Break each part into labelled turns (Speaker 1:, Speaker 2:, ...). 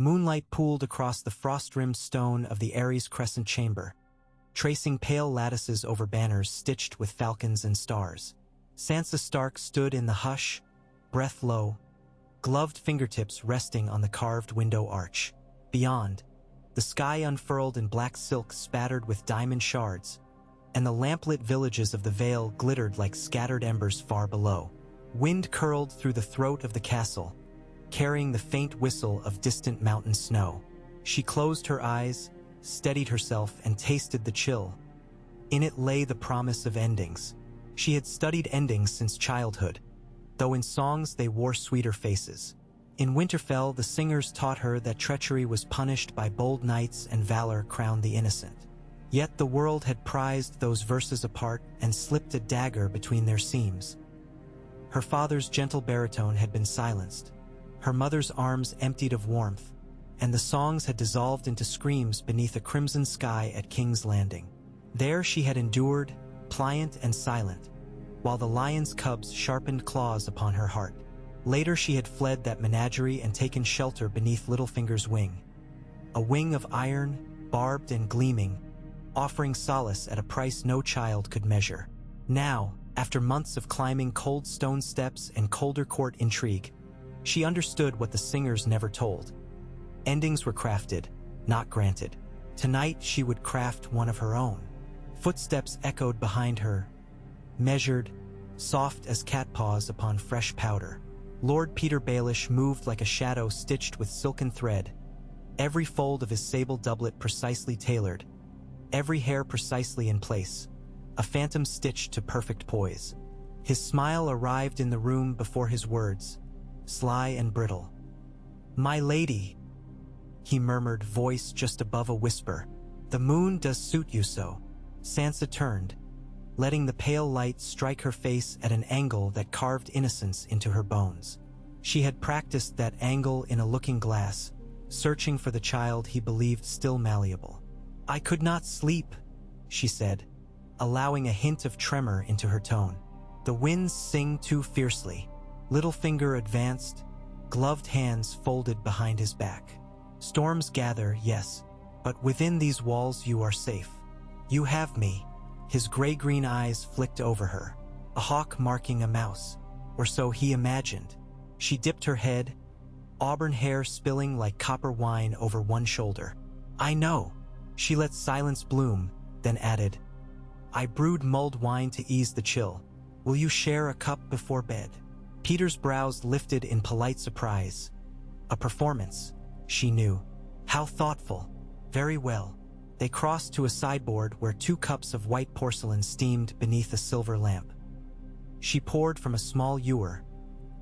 Speaker 1: Moonlight pooled across the frost-rimmed stone of the Ares crescent chamber, tracing pale lattices over banners stitched with falcons and stars. Sansa Stark stood in the hush, breath low, gloved fingertips resting on the carved window arch. Beyond, the sky unfurled in black silk spattered with diamond shards, and the lamplit villages of the Vale glittered like scattered embers far below. Wind curled through the throat of the castle, carrying the faint whistle of distant mountain snow. She closed her eyes, steadied herself, and tasted the chill. In it lay the promise of endings. She had studied endings since childhood, though in songs they wore sweeter faces. In Winterfell, the singers taught her that treachery was punished by bold knights and valor crowned the innocent. Yet the world had prized those verses apart and slipped a dagger between their seams. Her father's gentle baritone had been silenced, her mother's arms emptied of warmth, and the songs had dissolved into screams beneath a crimson sky at King's Landing. There she had endured, pliant and silent, while the lion's cubs sharpened claws upon her heart. Later she had fled that menagerie and taken shelter beneath Littlefinger's wing. A wing of iron, barbed and gleaming, offering solace at a price no child could measure. Now, after months of climbing cold stone steps and colder court intrigue, she understood what the singers never told. Endings were crafted, not granted. Tonight she would craft one of her own. Footsteps echoed behind her, measured, soft as cat paws upon fresh powder. Lord Peter Baelish moved like a shadow stitched with silken thread, every fold of his sable doublet precisely tailored, every hair precisely in place, a phantom stitched to perfect poise. His smile arrived in the room before his words, sly and brittle. "My lady," he murmured, voice just above a whisper. "The moon does suit you so." Sansa turned, letting the pale light strike her face at an angle that carved innocence into her bones. She had practiced that angle in a looking glass, searching for the child he believed still malleable. "I could not sleep," she said, allowing a hint of tremor into her tone. "The winds sing too fiercely." Littlefinger advanced, gloved hands folded behind his back. "Storms gather, yes, but within these walls you are safe. You have me." His gray-green eyes flicked over her, a hawk marking a mouse, or so he imagined. She dipped her head, auburn hair spilling like copper wine over one shoulder. "I know." She let silence bloom, then added, "I brewed mulled wine to ease the chill. Will you share a cup before bed?" Peter's brows lifted in polite surprise. A performance, she knew. How thoughtful. Very well. They crossed to a sideboard where 2 cups of white porcelain steamed beneath a silver lamp. She poured from a small ewer.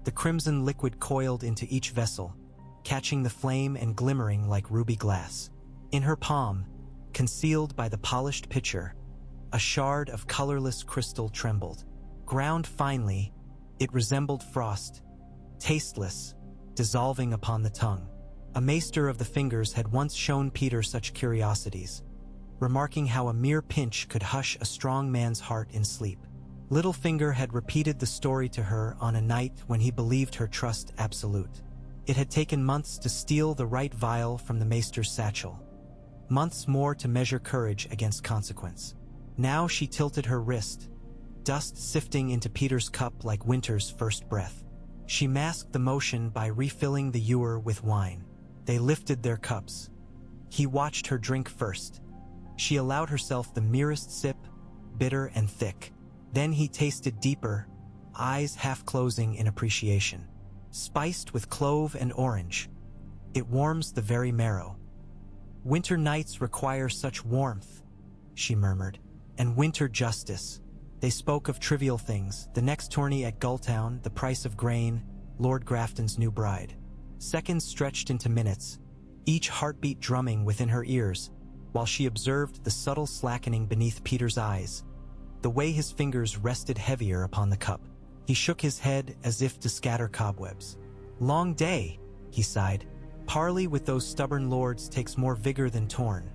Speaker 1: The crimson liquid coiled into each vessel, catching the flame and glimmering like ruby glass. In her palm, concealed by the polished pitcher, a shard of colorless crystal trembled. Ground finely, it resembled frost, tasteless, dissolving upon the tongue. A maester of the fingers had once shown Peter such curiosities, remarking how a mere pinch could hush a strong man's heart in sleep. Littlefinger had repeated the story to her on a night when he believed her trust absolute. It had taken months to steal the right vial from the maester's satchel, months more to measure courage against consequence. Now she tilted her wrist, dust sifting into Peter's cup like winter's first breath. She masked the motion by refilling the ewer with wine. They lifted their cups. He watched her drink first. She allowed herself the merest sip, bitter and thick. Then he tasted deeper, eyes half closing in appreciation. Spiced with clove and orange, it warms the very marrow. "Winter nights require such warmth," she murmured, "and winter justice." They spoke of trivial things, the next tourney at Gulltown, the price of grain, Lord Grafton's new bride. Seconds stretched into minutes, each heartbeat drumming within her ears, while she observed the subtle slackening beneath Peter's eyes, the way his fingers rested heavier upon the cup. He shook his head as if to scatter cobwebs. "Long day," he sighed. "Parley with those stubborn lords takes more vigor than torn."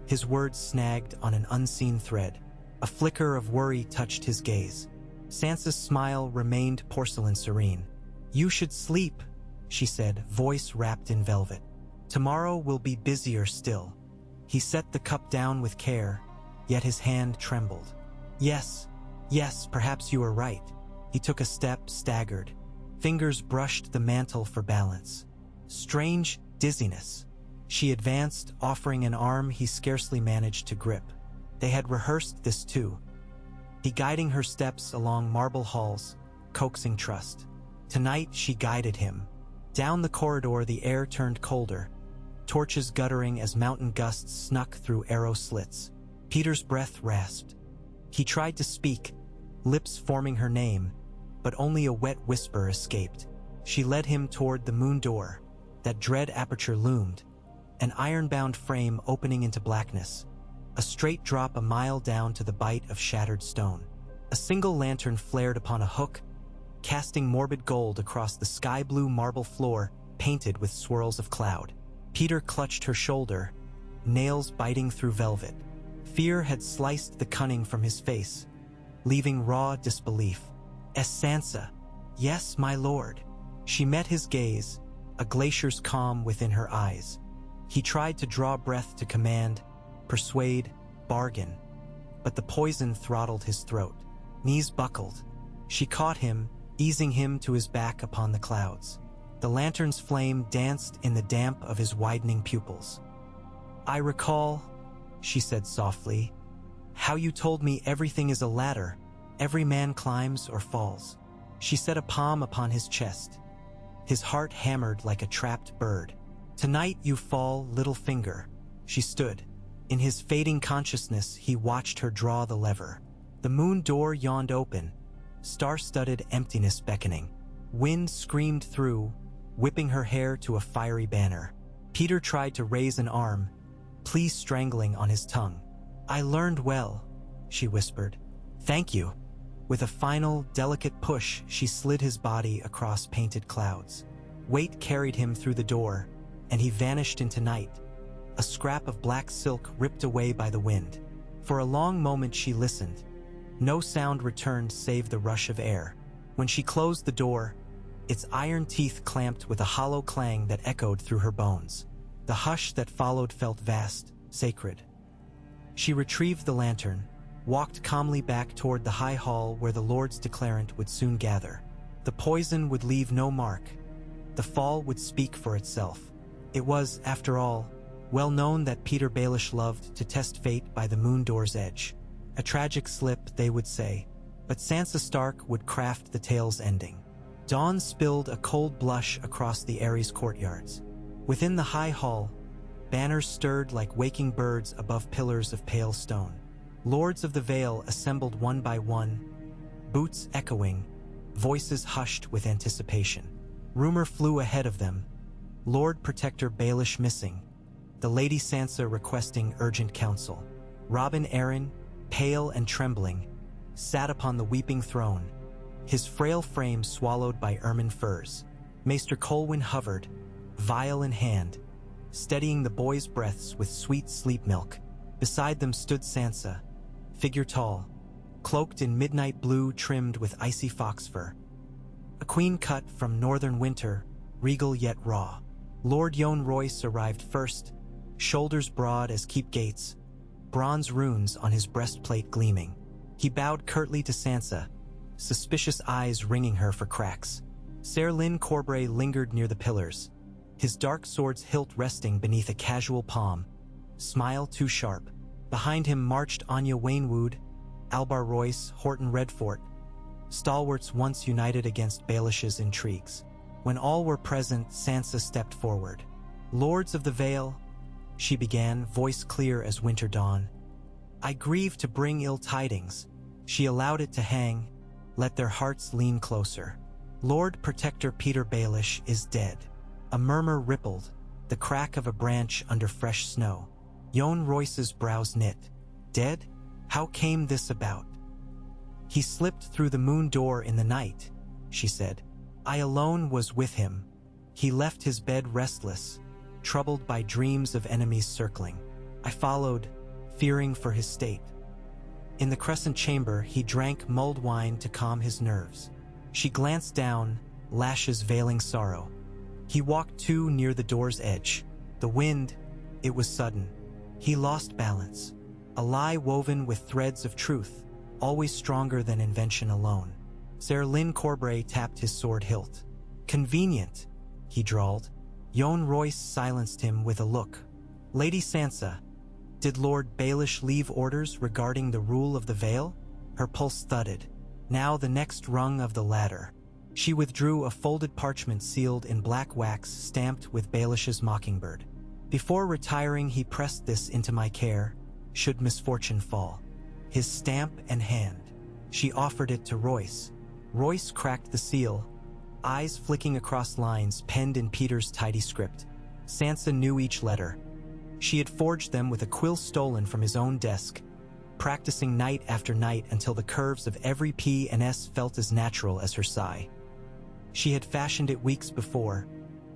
Speaker 1: His words snagged on an unseen thread. A flicker of worry touched his gaze. Sansa's smile remained porcelain serene. "You should sleep," she said, voice wrapped in velvet. Tomorrow will be busier still. He set the cup down with care, yet his hand trembled. Yes, perhaps you are right. He took a step, staggered. Fingers brushed the mantle for balance. Strange dizziness. She advanced, offering an arm he scarcely managed to grip. They had rehearsed this too. He guiding her steps along marble halls, coaxing trust. Tonight she guided him. Down the corridor the air turned colder, torches guttering as mountain gusts snuck through arrow slits. Peter's breath rasped. He tried to speak, lips forming her name, but only a wet whisper escaped. She led him toward the moon door. That dread aperture loomed, an iron-bound frame opening into blackness. A straight drop a mile down to the bite of shattered stone. A single lantern flared upon a hook, casting morbid gold across the sky-blue marble floor painted with swirls of cloud. Peter clutched her shoulder, nails biting through velvet. Fear had sliced the cunning from his face, leaving raw disbelief. Sansa, yes, my lord. She met his gaze, a glacier's calm within her eyes. He tried to draw breath to command, persuade, bargain, but the poison throttled his throat. Knees buckled. She caught him, easing him to his back upon the clouds. The lantern's flame danced in the damp of his widening pupils. I recall, she said softly, how you told me everything is a ladder, every man climbs or falls. She set a palm upon his chest. His heart hammered like a trapped bird. Tonight you fall, little finger. She stood. In his fading consciousness, he watched her draw the lever. The moon door yawned open, star-studded emptiness beckoning. Wind screamed through, whipping her hair to a fiery banner. Peter tried to raise an arm, plea strangling on his tongue. I learned well, she whispered. Thank you. With a final, delicate push, she slid his body across painted clouds. Weight carried him through the door, and he vanished into night, a scrap of black silk ripped away by the wind. For a long moment she listened. No sound returned save the rush of air. When she closed the door, its iron teeth clamped with a hollow clang that echoed through her bones. The hush that followed felt vast, sacred. She retrieved the lantern, walked calmly back toward the high hall where the Lord's declarant would soon gather. The poison would leave no mark. The fall would speak for itself. It was, after all, well known that Peter Baelish loved to test fate by the moon door's edge. A tragic slip, they would say, but Sansa Stark would craft the tale's ending. Dawn spilled a cold blush across the Ares courtyards. Within the high hall, banners stirred like waking birds above pillars of pale stone. Lords of the Vale assembled one by one, boots echoing, voices hushed with anticipation. Rumor flew ahead of them. Lord Protector Baelish missing. The Lady Sansa requesting urgent counsel. Robin Arryn, pale and trembling, sat upon the weeping throne, his frail frame swallowed by ermine furs. Maester Colwyn hovered, vial in hand, steadying the boys' breaths with sweet sleep milk. Beside them stood Sansa, figure tall, cloaked in midnight blue trimmed with icy fox fur. A queen cut from northern winter, regal yet raw. Lord Yohn Royce arrived first, shoulders broad as keep gates, bronze runes on his breastplate gleaming. He bowed curtly to Sansa, suspicious eyes ringing her for cracks. Ser Lyn Corbray lingered near the pillars, his dark sword's hilt resting beneath a casual palm, smile too sharp. Behind him marched Anya Waynwood, Albar Royce, Horton Redfort, stalwarts once united against Baelish's intrigues. When all were present, Sansa stepped forward. Lords of the Vale, she began, voice clear as winter dawn. I grieve to bring ill tidings. She allowed it to hang, let their hearts lean closer. Lord Protector Peter Baelish is dead. A murmur rippled, the crack of a branch under fresh snow. Yohn Royce's brows knit. Dead? How came this about? He slipped through the moon door in the night, she said. I alone was with him. He left his bed restless, troubled by dreams of enemies circling. I followed, fearing for his state. In the crescent chamber, he drank mulled wine to calm his nerves. She glanced down, lashes veiling sorrow. He walked too near the door's edge. The wind, it was sudden. He lost balance. A lie woven with threads of truth, always stronger than invention alone. Ser Lyn Corbray tapped his sword hilt. "Convenient," he drawled. Yohn Royce silenced him with a look. "Lady Sansa, did Lord Baelish leave orders regarding the rule of the Vale?" Her pulse thudded. Now the next rung of the ladder. She withdrew a folded parchment sealed in black wax stamped with Baelish's mockingbird. "Before retiring, he pressed this into my care, should misfortune fall." His stamp and hand. She offered it to Royce. Royce cracked the seal, eyes flicking across lines penned in Peter's tidy script. Sansa knew each letter. She had forged them with a quill stolen from his own desk, practicing night after night until the curves of every P and S felt as natural as her sigh. She had fashioned it weeks before,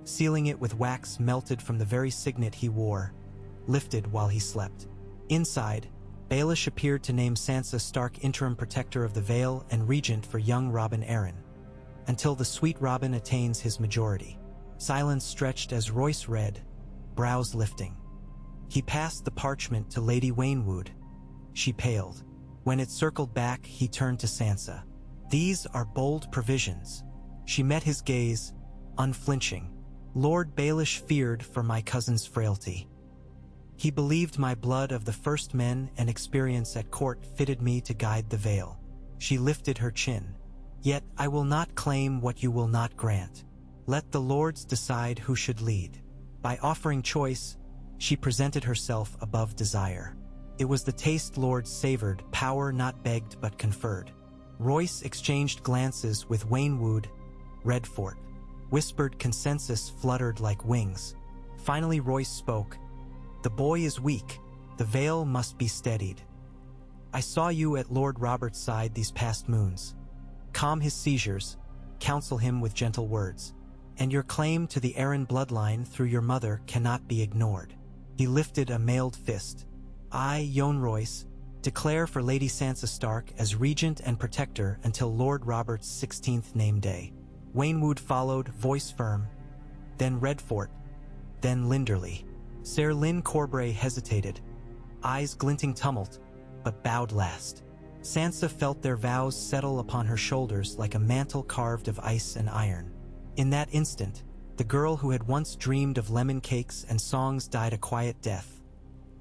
Speaker 1: sealing it with wax melted from the very signet he wore, lifted while he slept. Inside, Baelish appeared to name Sansa Stark interim protector of the Vale and regent for young Robin Arryn, until the sweet Robin attains his majority. Silence stretched as Royce read, brows lifting. He passed the parchment to Lady Waynwood. She paled. When it circled back, he turned to Sansa. "These are bold provisions." She met his gaze, unflinching. "Lord Baelish feared for my cousin's frailty. He believed my blood of the first men and experience at court fitted me to guide the Vale." She lifted her chin. "Yet I will not claim what you will not grant. Let the lords decide who should lead." By offering choice, she presented herself above desire. It was the taste lords savored, power not begged but conferred. Royce exchanged glances with Waynwood. Redfort. Whispered consensus fluttered like wings. Finally Royce spoke. "The boy is weak. The Vale must be steadied. I saw you at Lord Robert's side these past moons. Calm his seizures, counsel him with gentle words. And your claim to the Arryn bloodline through your mother cannot be ignored." He lifted a mailed fist. "I, Yohn Royce, declare for Lady Sansa Stark as regent and protector until Lord Robert's 16th name day." Waynwood followed, voice firm. Then Redfort. Then Linderly. Ser Lyn Corbray hesitated, eyes glinting tumult, but bowed last. Sansa felt their vows settle upon her shoulders like a mantle carved of ice and iron. In that instant, the girl who had once dreamed of lemon cakes and songs died a quiet death.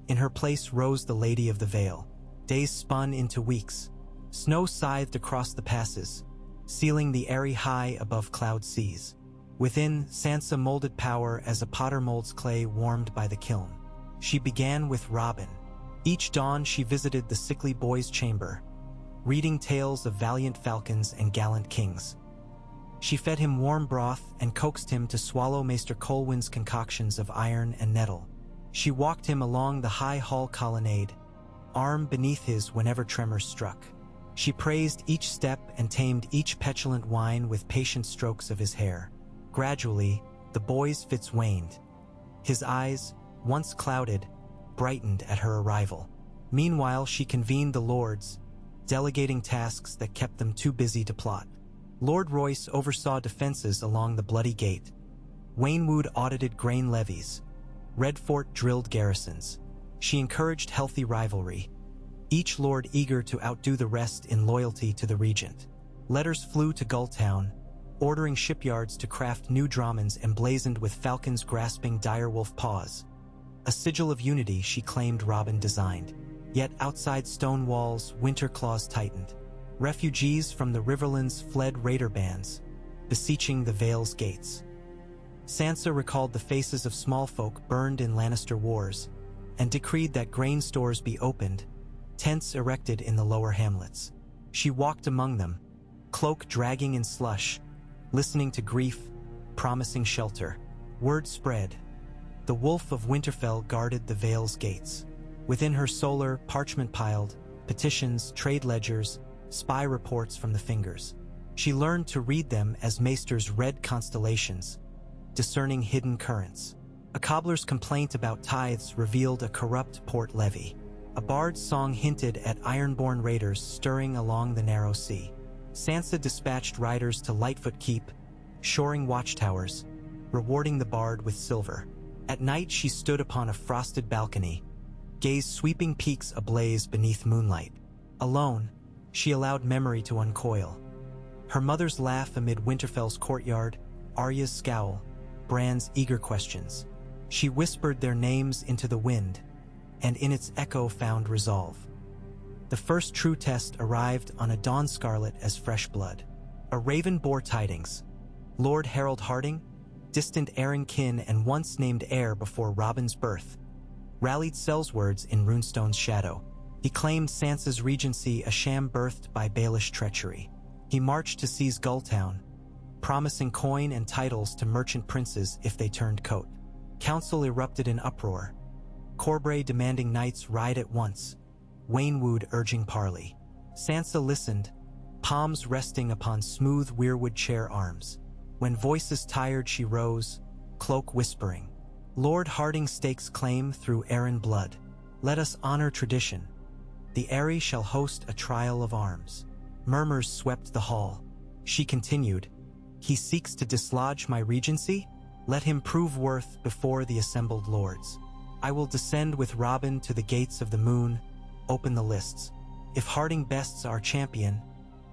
Speaker 1: In her place rose the Lady of the Vale. Days spun into weeks. Snow scythed across the passes, sealing the airy high above cloud seas. Within, Sansa molded power as a potter molds clay warmed by the kiln. She began with Robin. Each dawn she visited the sickly boy's chamber, reading tales of valiant falcons and gallant kings. She fed him warm broth and coaxed him to swallow Maester Colwyn's concoctions of iron and nettle. She walked him along the high hall colonnade, arm beneath his whenever tremors struck. She praised each step and tamed each petulant whine with patient strokes of his hair. Gradually, the boy's fits waned. His eyes, once clouded, brightened at her arrival. Meanwhile, she convened the lords, delegating tasks that kept them too busy to plot. Lord Royce oversaw defenses along the Bloody Gate. Waynwood audited grain levies. Redfort drilled garrisons. She encouraged healthy rivalry, each lord eager to outdo the rest in loyalty to the regent. Letters flew to Gulltown, ordering shipyards to craft new dramens emblazoned with falcons grasping direwolf paws. A sigil of unity she claimed Robin designed. Yet outside stone walls, winter claws tightened. Refugees from the Riverlands fled raider bands, beseeching the Vale's gates. Sansa recalled the faces of small folk burned in Lannister wars, and decreed that grain stores be opened, tents erected in the lower hamlets. She walked among them, cloak dragging in slush, listening to grief, promising shelter. Word spread. The Wolf of Winterfell guarded the Vale's gates. Within her solar, parchment piled, petitions, trade ledgers, spy reports from the fingers. She learned to read them as Maesters read constellations, discerning hidden currents. A cobbler's complaint about tithes revealed a corrupt port levy. A bard's song hinted at ironborn raiders stirring along the narrow sea. Sansa dispatched riders to Lightfoot Keep, shoring watchtowers, rewarding the bard with silver. At night she stood upon a frosted balcony, gazed sweeping peaks ablaze beneath moonlight. Alone, she allowed memory to uncoil. Her mother's laugh amid Winterfell's courtyard, Arya's scowl, Bran's eager questions. She whispered their names into the wind, and in its echo found resolve. The first true test arrived on a dawn scarlet as fresh blood. A raven bore tidings. Lord Harold Harding, distant Arryn kin and once named heir before Robin's birth, rallied Selzwards in Runestone's shadow. He claimed Sansa's regency a sham birthed by Baelish treachery. He marched to seize Gulltown, promising coin and titles to merchant princes if they turned coat. Council erupted in uproar, Corbray demanding knights ride at once, Waynwood urging parley. Sansa listened, palms resting upon smooth weirwood chair arms. When voices tired she rose, cloak whispering. Lord Harding stakes claim through Arryn blood. Let us honor tradition. The Eyrie shall host a trial of arms. Murmurs swept the hall. She continued, He seeks to dislodge my regency? Let him prove worth before the assembled lords. I will descend with Robin to the gates of the moon, open the lists. If Harding bests our champion,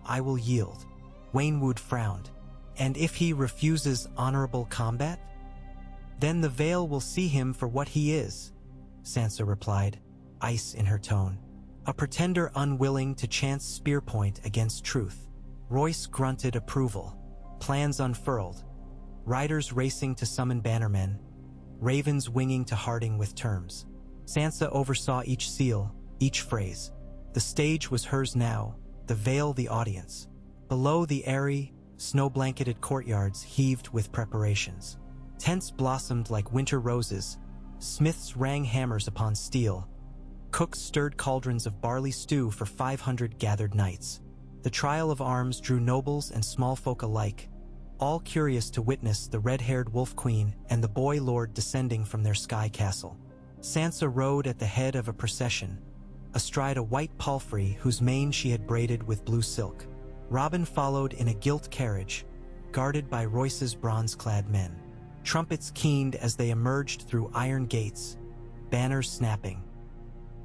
Speaker 1: I will yield. Waynwood frowned. And if he refuses honorable combat? Then the Vale will see him for what he is, Sansa replied, ice in her tone. A pretender unwilling to chance spear point against truth. Royce grunted approval. Plans unfurled. Riders racing to summon bannermen. Ravens winging to Harding with terms. Sansa oversaw each seal, each phrase. The stage was hers now, the Vale the audience. Below the airy, snow-blanketed courtyards heaved with preparations. Tents blossomed like winter roses. Smiths rang hammers upon steel. Cooks stirred cauldrons of barley stew for 500 gathered knights. The trial of arms drew nobles and small folk alike, all curious to witness the red-haired wolf queen and the boy lord descending from their sky castle. Sansa rode at the head of a procession, astride a white palfrey whose mane she had braided with blue silk. Robin followed in a gilt carriage, guarded by Royce's bronze-clad men. Trumpets keened as they emerged through iron gates, banners snapping.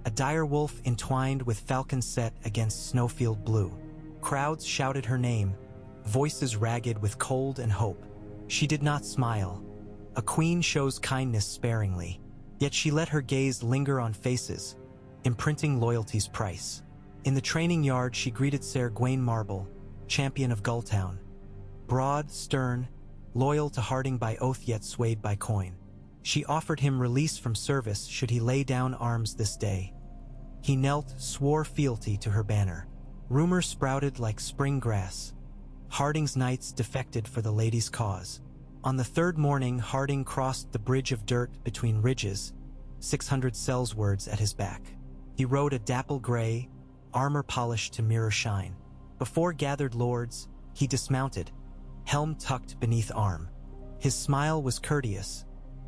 Speaker 1: A dire wolf entwined with falcon set against snowfield blue. Crowds shouted her name, voices ragged with cold and hope. She did not smile. A queen shows kindness sparingly, yet she let her gaze linger on faces, imprinting loyalty's price. In the training yard she greeted Ser Gawain Marble, champion of Gulltown. Broad, stern, loyal to Harding by oath yet swayed by coin. She offered him release from service should he lay down arms this day. He knelt, swore fealty to her banner. Rumor sprouted like spring grass. Harding's knights defected for the lady's cause. On the third morning Harding crossed the bridge of dirt between ridges, 600 Selzwards at his back. He rode a dapple gray, armor polished to mirror shine. Before gathered lords, he dismounted, helm tucked beneath arm. His smile was courteous,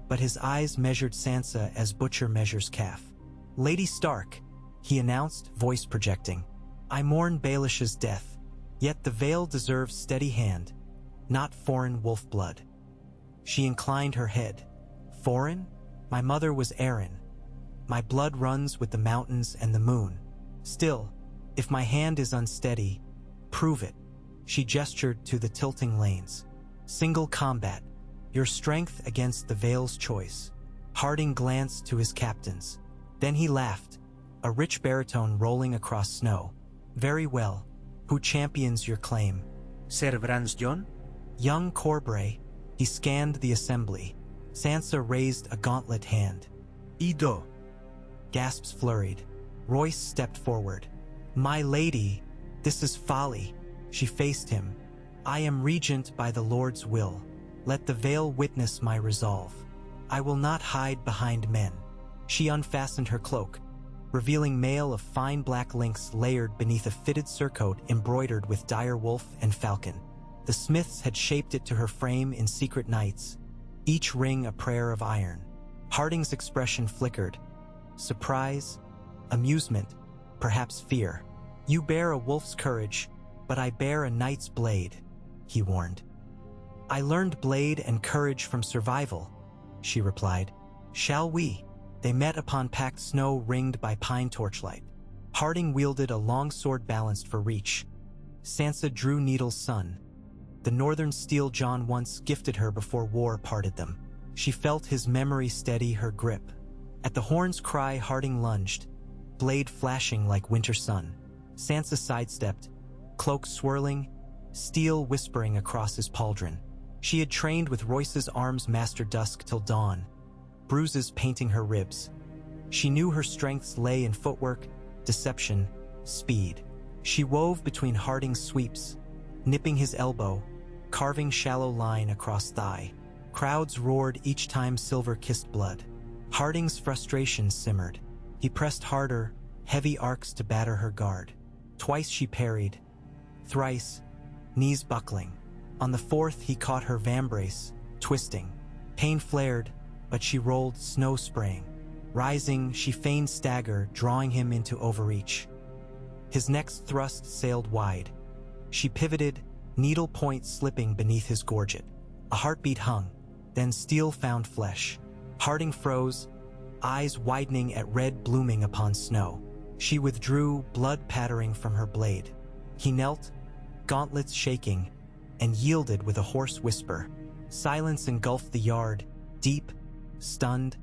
Speaker 1: but his eyes measured Sansa as butcher measures calf. Lady Stark, he announced, voice projecting. I mourn Baelish's death, yet the Vale deserves steady hand, not foreign wolf blood. She inclined her head. Foreign? My mother was Arryn. My blood runs with the mountains and the moon. Still, if my hand is unsteady, prove it. She gestured to the tilting lanes. Single combat, your strength against the Vale's choice. Harding glanced to his captains. Then he laughed, a rich baritone rolling across snow. Very well. Who champions your claim?
Speaker 2: Ser Bran's John?
Speaker 1: Young Corbray. He scanned the assembly. Sansa raised a gauntlet hand.
Speaker 2: Ido.
Speaker 1: Gasps flurried. Royce stepped forward. My lady, this is folly. She faced him. I am regent by the Lord's will. Let the Vale witness my resolve. I will not hide behind men. She unfastened her cloak, revealing mail of fine black links layered beneath a fitted surcoat embroidered with dire wolf and falcon. The smiths had shaped it to her frame in secret nights, each ring a prayer of iron. Harding's expression flickered. Surprise, amusement, perhaps fear. You bear a wolf's courage, but I bear a knight's blade, he warned. I learned blade and courage from survival, she replied. "Shall we?" They met upon packed snow ringed by pine torchlight. Harding wielded a long sword balanced for reach. Sansa drew Needle's son, the northern steel Jon once gifted her before war parted them. She felt his memory steady her grip. At the horn's cry, Harding lunged, blade flashing like winter sun. Sansa sidestepped, cloak swirling, steel whispering across his pauldron. She had trained with Royce's arms master dusk till dawn, bruises painting her ribs. She knew her strengths lay in footwork, deception, speed. She wove between Harding's sweeps, nipping his elbow, carving shallow line across thigh. Crowds roared each time silver kissed blood. Harding's frustration simmered. He pressed harder, heavy arcs to batter her guard. Twice she parried, thrice, knees buckling. On the fourth he caught her vambrace, twisting. Pain flared, but she rolled, snow spraying. Rising, she feigned stagger, drawing him into overreach. His next thrust sailed wide. She pivoted, needle point slipping beneath his gorget. A heartbeat hung, then steel found flesh. Harding froze, eyes widening at red blooming upon snow. She withdrew, blood pattering from her blade. He knelt, gauntlets shaking, and yielded with a hoarse whisper. Silence engulfed the yard, deep, stunned,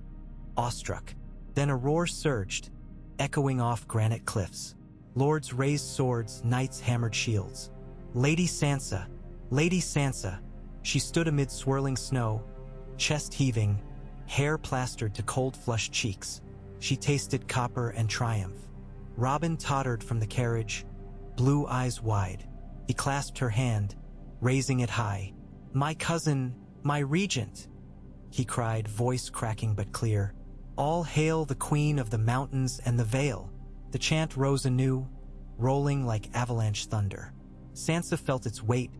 Speaker 1: awestruck. Then a roar surged, echoing off granite cliffs. Lords raised swords, knights hammered shields. Lady Sansa! Lady Sansa! She stood amid swirling snow, chest heaving, hair plastered to cold-flushed cheeks. She tasted copper and triumph. Robin tottered from the carriage, blue eyes wide. He clasped her hand, raising it high. "My cousin, my regent!" he cried, voice cracking but clear. "All hail the Queen of the Mountains and the Vale!" The chant rose anew, rolling like avalanche thunder. Sansa felt its weight,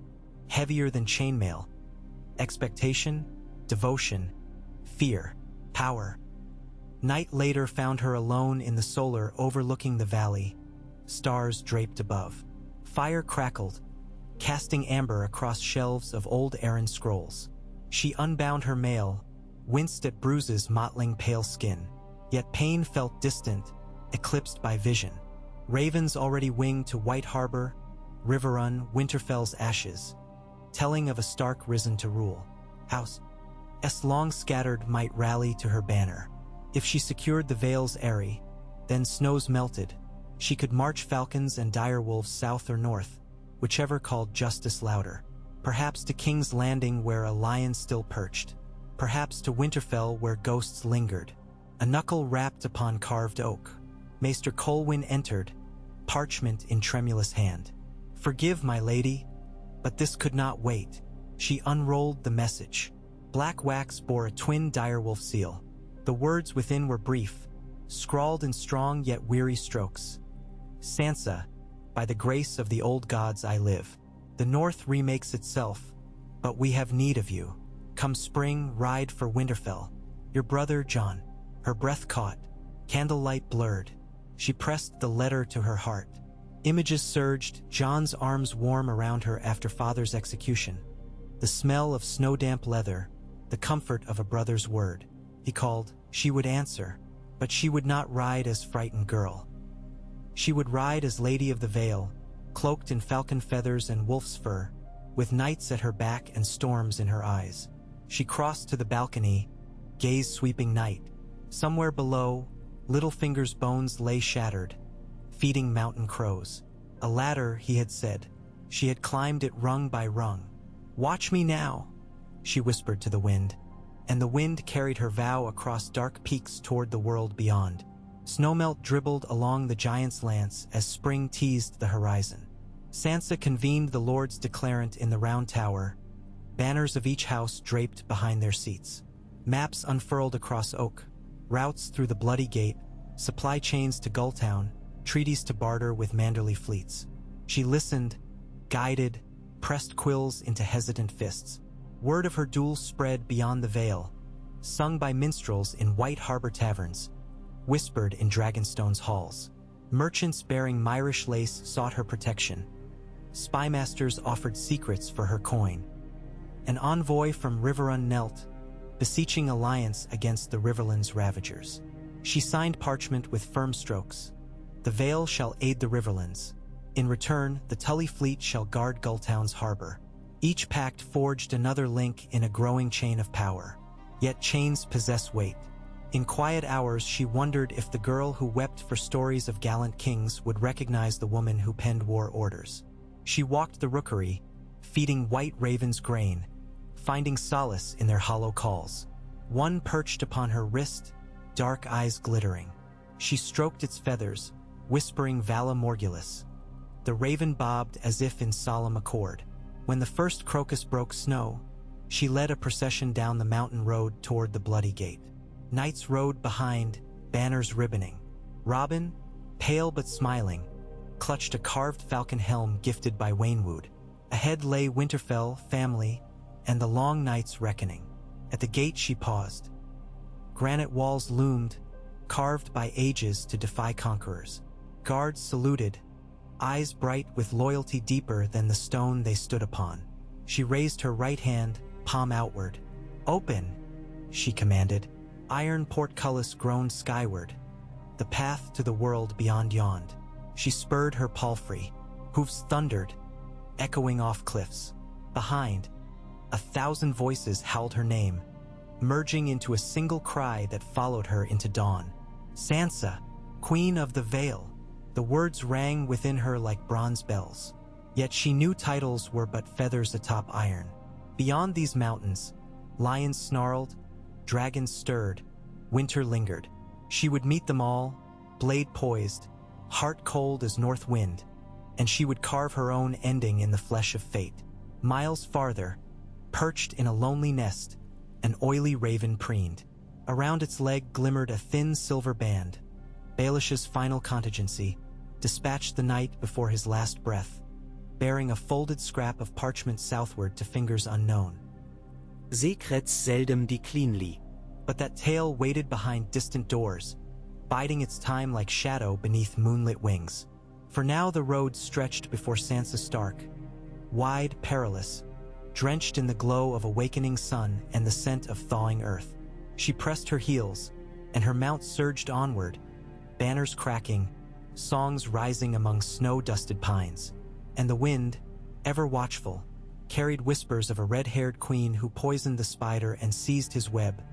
Speaker 1: heavier than chainmail. Expectation, devotion, fear, power. Night later found her alone in the solar overlooking the valley, stars draped above. Fire crackled, casting amber across shelves of old Arryn scrolls. She unbound her mail, winced at bruises mottling pale skin. Yet pain felt distant, eclipsed by vision. Ravens already winged to White Harbor, Riverrun, Winterfell's ashes, telling of a Stark risen to rule. House S long scattered might rally to her banner. If she secured the Vale's eyrie, then snows melted. She could march falcons and direwolves south or north, whichever called justice louder. Perhaps to King's Landing where a lion still perched. Perhaps to Winterfell where ghosts lingered. A knuckle rapped upon carved oak. Maester Colwyn entered, parchment in tremulous hand. "Forgive, my lady, but this could not wait." She unrolled the message. Black wax bore a twin direwolf seal. The words within were brief, scrawled in strong yet weary strokes. "Sansa, by the grace of the old gods I live. The north remakes itself, but we have need of you. Come spring, ride for Winterfell. Your brother Jon." Her breath caught, candlelight blurred. She pressed the letter to her heart. Images surged, Jon's arms warm around her after father's execution. The smell of snow-damp leather, the comfort of a brother's word. He called, she would answer, but she would not ride as frightened girl. She would ride as Lady of the Vale, cloaked in falcon feathers and wolf's fur, with nights at her back and storms in her eyes. She crossed to the balcony, gaze sweeping night. Somewhere below, Littlefinger's bones lay shattered, feeding mountain crows. A ladder, he had said. She had climbed it rung by rung. "Watch me now," she whispered to the wind, and the wind carried her vow across dark peaks toward the world beyond. Snowmelt dribbled along the giant's lance as spring teased the horizon. Sansa convened the Lords Declarant in the Round Tower, banners of each house draped behind their seats. Maps unfurled across oak, routes through the Bloody Gate, supply chains to Gulltown, treaties to barter with Manderly fleets. She listened, guided, pressed quills into hesitant fists. Word of her duel spread beyond the Vale, sung by minstrels in White Harbor taverns, whispered in Dragonstone's halls. Merchants bearing Myrish lace sought her protection. Spymasters offered secrets for her coin. An envoy from Riverrun knelt, beseeching alliance against the Riverlands' ravagers. She signed parchment with firm strokes. The Vale shall aid the Riverlands. In return, the Tully fleet shall guard Gulltown's harbor. Each pact forged another link in a growing chain of power. Yet chains possess weight. In quiet hours, she wondered if the girl who wept for stories of gallant kings would recognize the woman who penned war orders. She walked the rookery, feeding white ravens grain, finding solace in their hollow calls. One perched upon her wrist, dark eyes glittering. She stroked its feathers, whispering Vala Morgulis. The raven bobbed as if in solemn accord. When the first crocus broke snow, she led a procession down the mountain road toward the bloody gate. Knights rode behind, banners ribboning. Robin, pale but smiling, clutched a carved falcon helm gifted by Waynwood. Ahead lay Winterfell, family, and the long night's reckoning. At the gate she paused. Granite walls loomed, carved by ages to defy conquerors. Guards saluted, eyes bright with loyalty deeper than the stone they stood upon. She raised her right hand, palm outward. "Open," she commanded. Iron portcullis groaned skyward, the path to the world beyond yond. She spurred her palfrey. Hoofs thundered, echoing off cliffs. Behind, 1,000 voices howled her name, merging into a single cry that followed her into dawn. "Sansa, Queen of the Vale." The words rang within her like bronze bells. Yet she knew titles were but feathers atop iron. Beyond these mountains, lions snarled, dragons stirred, winter lingered. She would meet them all, blade poised, heart cold as north wind, and she would carve her own ending in the flesh of fate. Miles farther, perched in a lonely nest, an oily raven preened. Around its leg glimmered a thin silver band. Baelish's final contingency, dispatched the night before his last breath, bearing a folded scrap of parchment southward to fingers unknown.
Speaker 2: Secrets seldom declinely.
Speaker 1: But that tale waited behind distant doors, biding its time like shadow beneath moonlit wings. For now the road stretched before Sansa Stark, wide, perilous, drenched in the glow of awakening sun and the scent of thawing earth. She pressed her heels, and her mount surged onward, banners cracking, songs rising among snow-dusted pines. And the wind, ever watchful, carried whispers of a red-haired queen who poisoned the spider and seized his web,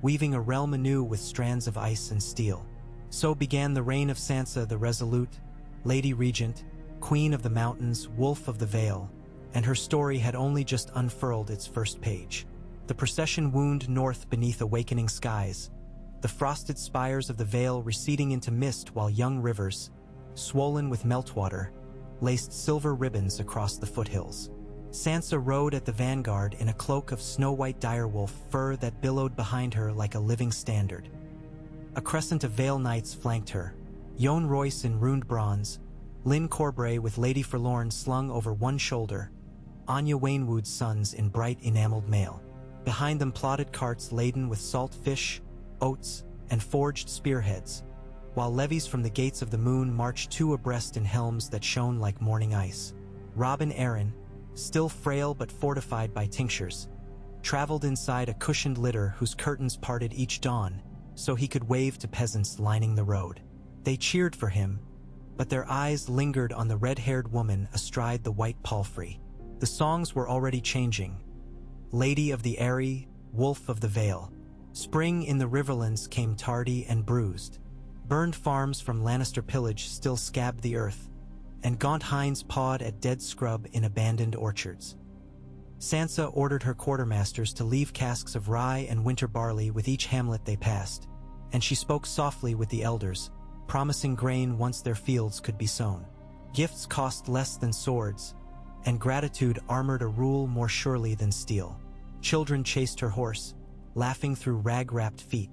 Speaker 1: weaving a realm anew with strands of ice and steel. So began the reign of Sansa the Resolute, Lady Regent, Queen of the Mountains, Wolf of the Vale, and her story had only just unfurled its first page. The procession wound north beneath awakening skies, the frosted spires of the Vale receding into mist while young rivers, swollen with meltwater, laced silver ribbons across the foothills. Sansa rode at the vanguard in a cloak of snow-white direwolf fur that billowed behind her like a living standard. A crescent of Vale knights flanked her, Jon Royce in ruined bronze, Lynn Corbray with Lady Forlorn slung over one shoulder, Anya Waynwood's sons in bright enameled mail. Behind them plodded carts laden with salt fish, oats, and forged spearheads, while levies from the gates of the moon marched two abreast in helms that shone like morning ice. Robin Arryn, still frail but fortified by tinctures, traveled inside a cushioned litter whose curtains parted each dawn so he could wave to peasants lining the road. They cheered for him, but their eyes lingered on the red-haired woman astride the white palfrey. The songs were already changing. Lady of the Eyrie, Wolf of the Vale. Spring in the Riverlands came tardy and bruised. Burned farms from Lannister pillage still scabbed the earth, and gaunt hinds pawed at dead scrub in abandoned orchards. Sansa ordered her quartermasters to leave casks of rye and winter barley with each hamlet they passed, and she spoke softly with the elders, promising grain once their fields could be sown. Gifts cost less than swords, and gratitude armored a rule more surely than steel. Children chased her horse, laughing through rag-wrapped feet.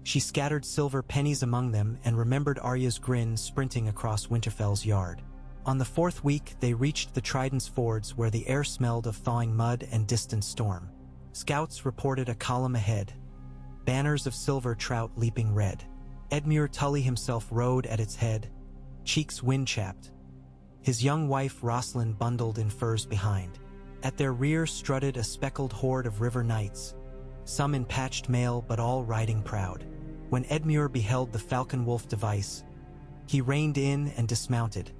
Speaker 1: She scattered silver pennies among them and remembered Arya's grin sprinting across Winterfell's yard. On the fourth week, they reached the Trident's fords where the air smelled of thawing mud and distant storm. Scouts reported a column ahead, banners of silver trout leaping red. Edmure Tully himself rode at its head, cheeks wind-chapped, his young wife Rosalind bundled in furs behind. At their rear strutted a speckled horde of river knights, some in patched mail but all riding proud. When Edmure beheld the falcon wolf device, he reined in and dismounted,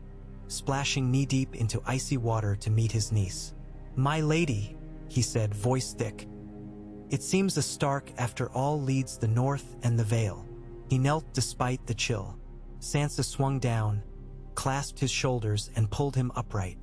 Speaker 1: splashing knee-deep into icy water to meet his niece. "My lady," he said, voice thick. "It seems a Stark after all leads the North and the Vale." He knelt despite the chill. Sansa swung down, clasped his shoulders and pulled him upright.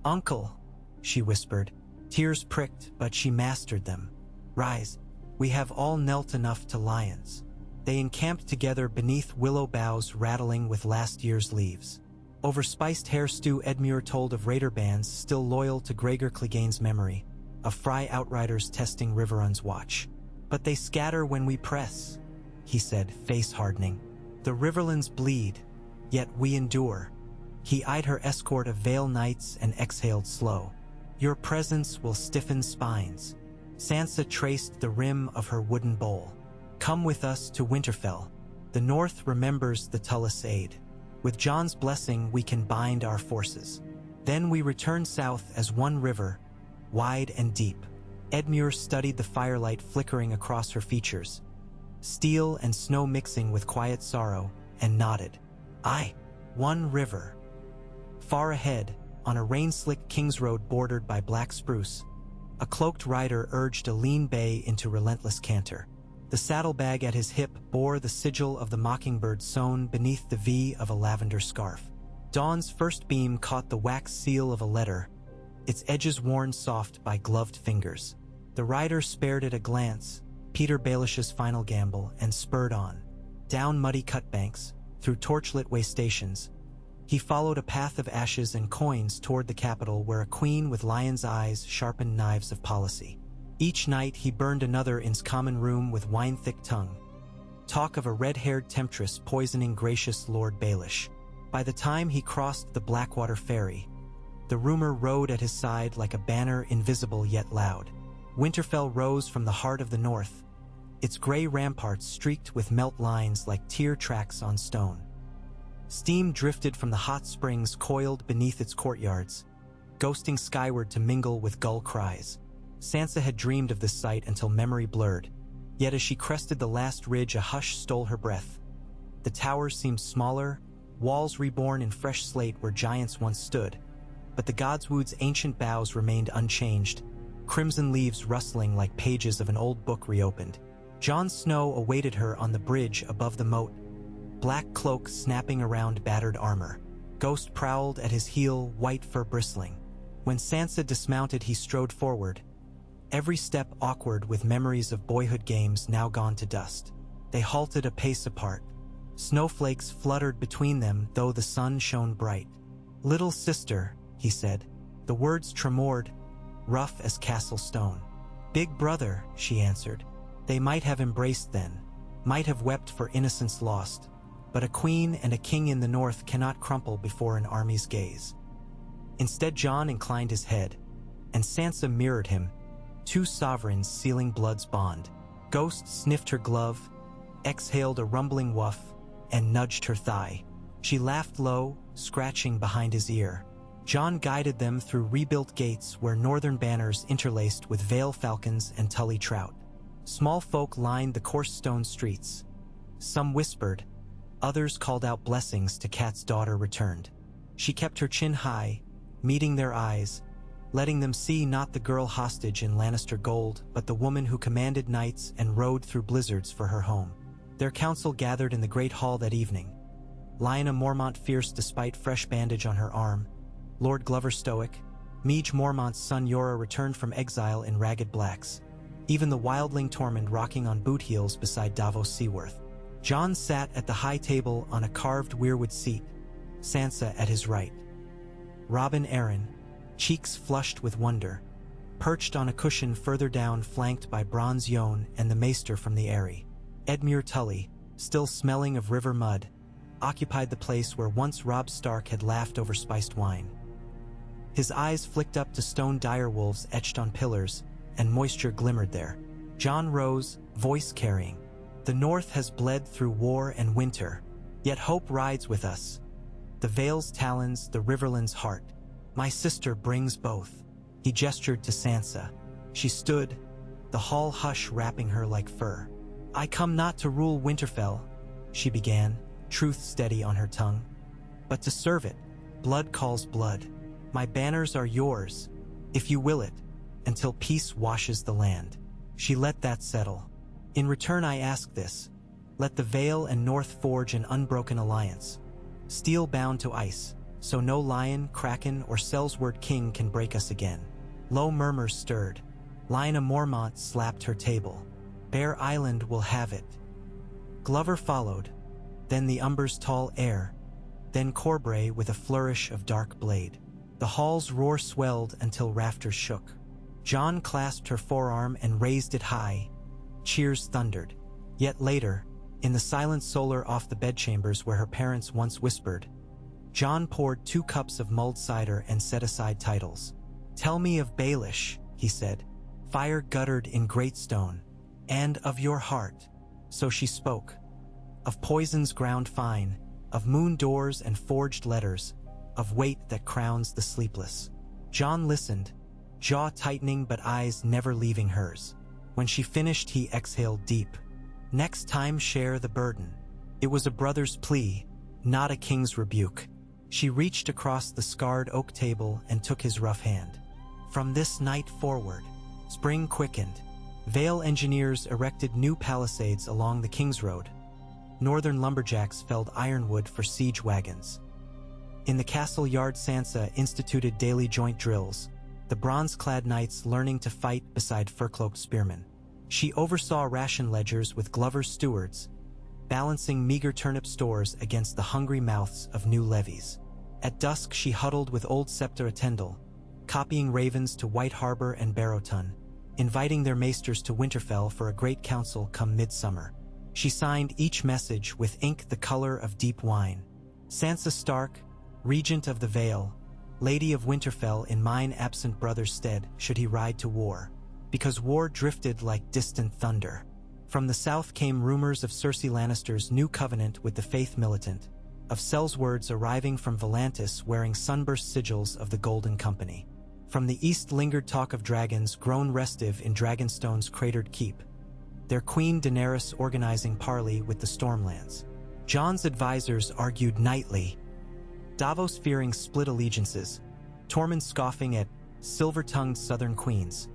Speaker 1: "Uncle," she whispered. Tears pricked, but she mastered them. "Rise. We have all knelt enough to lions." They encamped together beneath willow boughs rattling with last year's leaves. Over spiced hare stew, Edmure told of raider bands still loyal to Gregor Clegane's memory, of Frey outriders testing Riverrun's watch. "But they scatter when we press," he said, face hardening. "The Riverlands bleed, yet we endure." He eyed her escort of Vale knights and exhaled slow. "Your presence will stiffen spines." Sansa traced the rim of her wooden bowl. "Come with us to Winterfell. The North remembers the Tullus aid. With Jon's blessing we can bind our forces. Then we return south as one river, wide and deep." Edmure studied the firelight flickering across her features, steel and snow mixing with quiet sorrow, and nodded. "Aye, one river." Far ahead, on a rain-slicked King's Road bordered by black spruce, a cloaked rider urged a lean bay into relentless canter. The saddlebag at his hip bore the sigil of the mockingbird sewn beneath the V of a lavender scarf. Dawn's first beam caught the wax seal of a letter, its edges worn soft by gloved fingers. The rider spared it a glance, Peter Baelish's final gamble, and spurred on. Down muddy cutbanks, through torchlit way stations, he followed a path of ashes and coins toward the capital where a queen with lion's eyes sharpened knives of policy. Each night he burned another in's common room with wine-thick tongue. Talk of a red-haired temptress poisoning gracious Lord Baelish. By the time he crossed the Blackwater ferry, the rumor rode at his side like a banner invisible yet loud. Winterfell rose from the heart of the North, its gray ramparts streaked with melt lines like tear tracks on stone. Steam drifted from the hot springs coiled beneath its courtyards, ghosting skyward to mingle with gull cries. Sansa had dreamed of this sight until memory blurred, yet as she crested the last ridge a hush stole her breath. The towers seemed smaller, walls reborn in fresh slate where giants once stood, but the Godswood's ancient boughs remained unchanged, crimson leaves rustling like pages of an old book reopened. Jon Snow awaited her on the bridge above the moat, black cloak snapping around battered armor. Ghost prowled at his heel, white fur bristling. When Sansa dismounted, he strode forward, every step awkward with memories of boyhood games now gone to dust. They halted a pace apart. Snowflakes fluttered between them, though the sun shone bright. "Little sister," he said. The words tremored, rough as castle stone. "Big brother," she answered. They might have embraced then, might have wept for innocence lost, but a queen and a king in the North cannot crumple before an army's gaze. Instead, Jon inclined his head, and Sansa mirrored him, two sovereigns sealing blood's bond. Ghost sniffed her glove, exhaled a rumbling woof, and nudged her thigh. She laughed low, scratching behind his ear. Jon guided them through rebuilt gates where northern banners interlaced with Vale falcons and Tully trout. Small folk lined the coarse stone streets. Some whispered, others called out blessings to Cat's daughter returned. She kept her chin high, meeting their eyes, letting them see not the girl hostage in Lannister gold, but the woman who commanded nights and rode through blizzards for her home. Their council gathered in the great hall that evening. Lyanna Mormont fierce despite fresh bandage on her arm, Lord Glover stoic, Meege Mormont's son Jorah returned from exile in ragged blacks, even the wildling Tormund rocking on boot heels beside Davos Seaworth. Jon sat at the high table on a carved weirwood seat, Sansa at his right. Robin Arryn, cheeks flushed with wonder, perched on a cushion further down flanked by Bronze Yone and the maester from the Eyrie. Edmure Tully, still smelling of river mud, occupied the place where once Robb Stark had laughed over spiced wine. His eyes flicked up to stone direwolves etched on pillars, and moisture glimmered there. Jon rose, voice carrying. "The North has bled through war and winter, yet hope rides with us. The Vale's talons, the Riverland's heart. My sister brings both." He gestured to Sansa. She stood, the hall hush wrapping her like fur. "I come not to rule Winterfell," she began, truth steady on her tongue, "but to serve it. Blood calls blood. My banners are yours, if you will it, until peace washes the land." She let that settle. "In return I ask this. Let the Vale and North forge an unbroken alliance, steel bound to ice, so no lion, kraken, or Sellsword king can break us again." Low murmurs stirred. Lyanna Mormont slapped her table. "Bear Island will have it." Glover followed, then the Umber's tall heir, then Corbray with a flourish of dark blade. The hall's roar swelled until rafters shook. Jon clasped her forearm and raised it high. Cheers thundered. Yet later, in the silent solar off the bedchambers where her parents once whispered, Jon poured 2 cups of mulled cider and set aside titles. "Tell me of Baelish," he said, "fire guttered in great stone, and of your heart." So she spoke. Of poisons ground fine, of moon doors and forged letters, of weight that crowns the sleepless. Jon listened, jaw tightening but eyes never leaving hers. When she finished, he exhaled deep. "Next time share the burden." It was a brother's plea, not a king's rebuke. She reached across the scarred oak table and took his rough hand. From this night forward, spring quickened. Vale engineers erected new palisades along the King's Road. Northern lumberjacks felled ironwood for siege wagons. In the castle yard, Sansa instituted daily joint drills, the bronze-clad knights learning to fight beside fur-cloaked spearmen. She oversaw ration ledgers with Glover's stewards, balancing meager turnip stores against the hungry mouths of new levies. At dusk she huddled with old Septa Attendal, copying ravens to White Harbor and Barrowton, inviting their maesters to Winterfell for a great council come midsummer. She signed each message with ink the color of deep wine. "Sansa Stark, Regent of the Vale, Lady of Winterfell in mine absent brother's stead should he ride to war," because war drifted like distant thunder. From the south came rumors of Cersei Lannister's new covenant with the Faith Militant, of Sellswords arriving from Volantis wearing sunburst sigils of the Golden Company. From the east lingered talk of dragons grown restive in Dragonstone's cratered keep, their queen Daenerys organizing parley with the Stormlands. Jon's advisors argued nightly, Davos fearing split allegiances, Tormund scoffing at silver-tongued southern queens,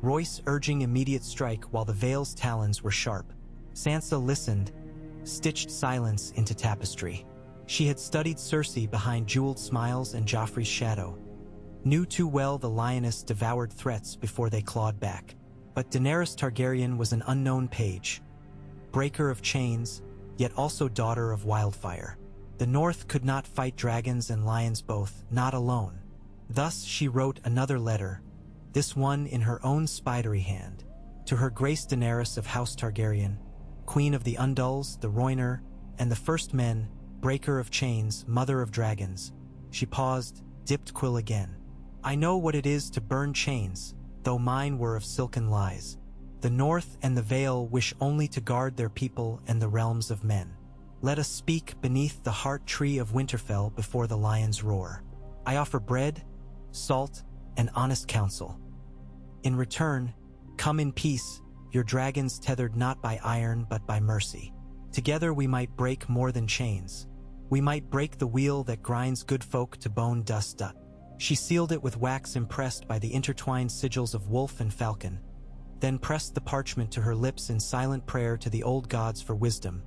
Speaker 1: Royce urging immediate strike while the Vale's talons were sharp. Sansa listened, stitched silence into tapestry. She had studied Cersei behind jeweled smiles and Joffrey's shadow, knew too well the lioness devoured threats before they clawed back. But Daenerys Targaryen was an unknown page, breaker of chains, yet also daughter of wildfire. The North could not fight dragons and lions both, not alone. Thus she wrote another letter, this one in her own spidery hand, to her Grace Daenerys of House Targaryen, Queen of the Undulls, the Rhoynar, and the First Men, breaker of chains, mother of dragons. She paused, dipped quill again. "I know what it is to burn chains, though mine were of silken lies. The North and the Vale wish only to guard their people and the realms of men. Let us speak beneath the heart tree of Winterfell before the lions roar. I offer bread, salt, and honest counsel. In return, come in peace, your dragons tethered not by iron but by mercy. Together we might break more than chains. We might break the wheel that grinds good folk to bone dust." She sealed it with wax impressed by the intertwined sigils of wolf and falcon, then pressed the parchment to her lips in silent prayer to the old gods for wisdom,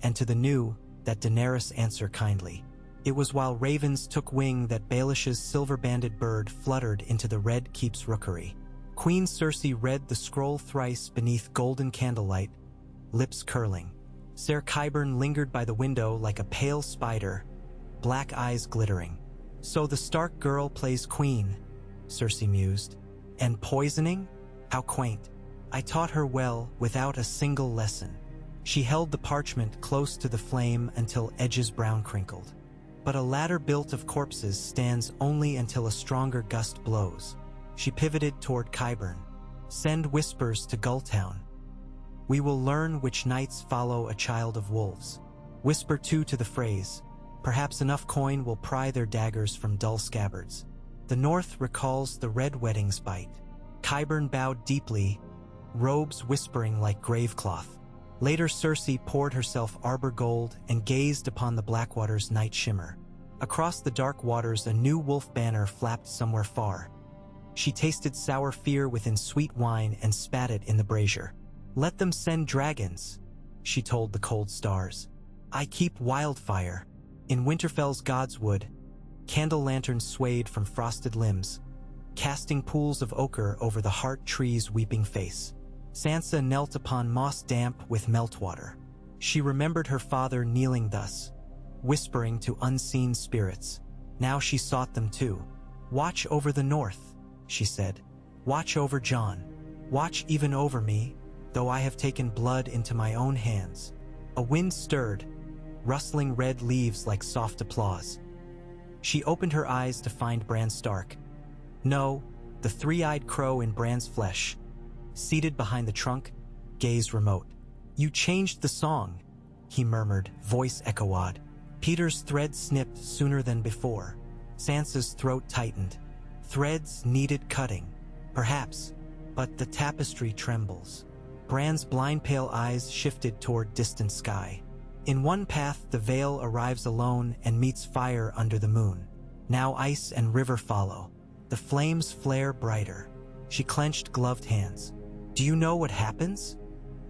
Speaker 1: and to the new, that Daenerys answer kindly. It was while ravens took wing that Baelish's silver-banded bird fluttered into the Red Keep's rookery. Queen Cersei read the scroll thrice beneath golden candlelight, lips curling. Ser Qyburn lingered by the window like a pale spider, black eyes glittering. "So the Stark girl plays queen," Cersei mused. "And poisoning? How quaint. I taught her well without a single lesson." She held the parchment close to the flame until edges brown crinkled. "But a ladder built of corpses stands only until a stronger gust blows." She pivoted toward Qyburn. "Send whispers to Gulltown. We will learn which knights follow a child of wolves. Whisper too to the phrase. Perhaps enough coin will pry their daggers from dull scabbards. The North recalls the red wedding's bite." Qyburn bowed deeply, robes whispering like gravecloth. Later Cersei poured herself arbor gold and gazed upon the Blackwater's night shimmer. Across the dark waters a new wolf banner flapped somewhere far. She tasted sour fear within sweet wine and spat it in the brazier. "Let them send dragons," she told the cold stars. "I keep wildfire." In Winterfell's godswood, candle lanterns swayed from frosted limbs, casting pools of ochre over the heart tree's weeping face. Sansa knelt upon moss damp with meltwater. She remembered her father kneeling thus, whispering to unseen spirits. Now she sought them too. "Watch over the north," she said. "Watch over Jon. Watch even over me, though I have taken blood into my own hands." A wind stirred, rustling red leaves like soft applause. She opened her eyes to find Bran Stark. No, the three-eyed crow in Bran's flesh, seated behind the trunk, gaze remote. "You changed the song," he murmured, voice echo-odd. Peter's thread snipped sooner than before. Sansa's throat tightened. Threads needed cutting, perhaps, but the tapestry trembles. Bran's blind pale eyes shifted toward distant sky. In one path the Vale arrives alone and meets fire under the moon. Now ice and river follow. The flames flare brighter. She clenched gloved hands. "Do you know what happens?"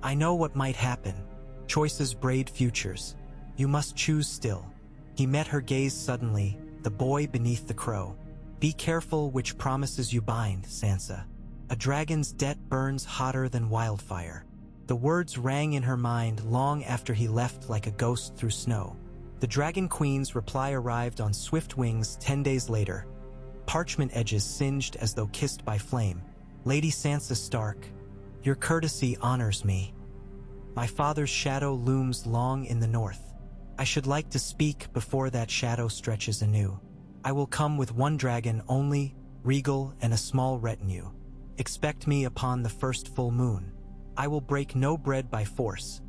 Speaker 1: "I know what might happen. Choices braid futures. You must choose still." He met her gaze suddenly, the boy beneath the crow. "Be careful which promises you bind, Sansa. A dragon's debt burns hotter than wildfire." The words rang in her mind long after he left like a ghost through snow. The Dragon Queen's reply arrived on swift wings 10 days later, parchment edges singed as though kissed by flame. "Lady Sansa Stark, your courtesy honors me. My father's shadow looms long in the north. I should like to speak before that shadow stretches anew. I will come with one dragon only, regal and a small retinue. Expect me upon the first full moon. I will break no bread by force.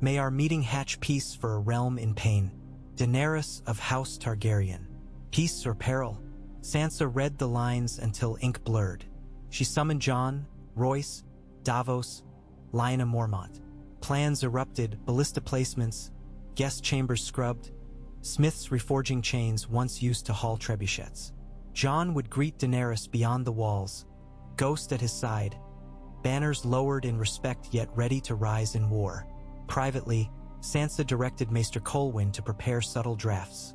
Speaker 1: May our meeting hatch peace for a realm in pain. Daenerys of House Targaryen. Peace or peril?" Sansa read the lines until ink blurred. She summoned Jon, Royce, Davos, Lyanna Mormont. Plans erupted, ballista placements, guest chambers scrubbed, smiths reforging chains once used to haul trebuchets. Jon would greet Daenerys beyond the walls, ghost at his side, banners lowered in respect yet ready to rise in war. Privately, Sansa directed Maester Colwyn to prepare subtle drafts.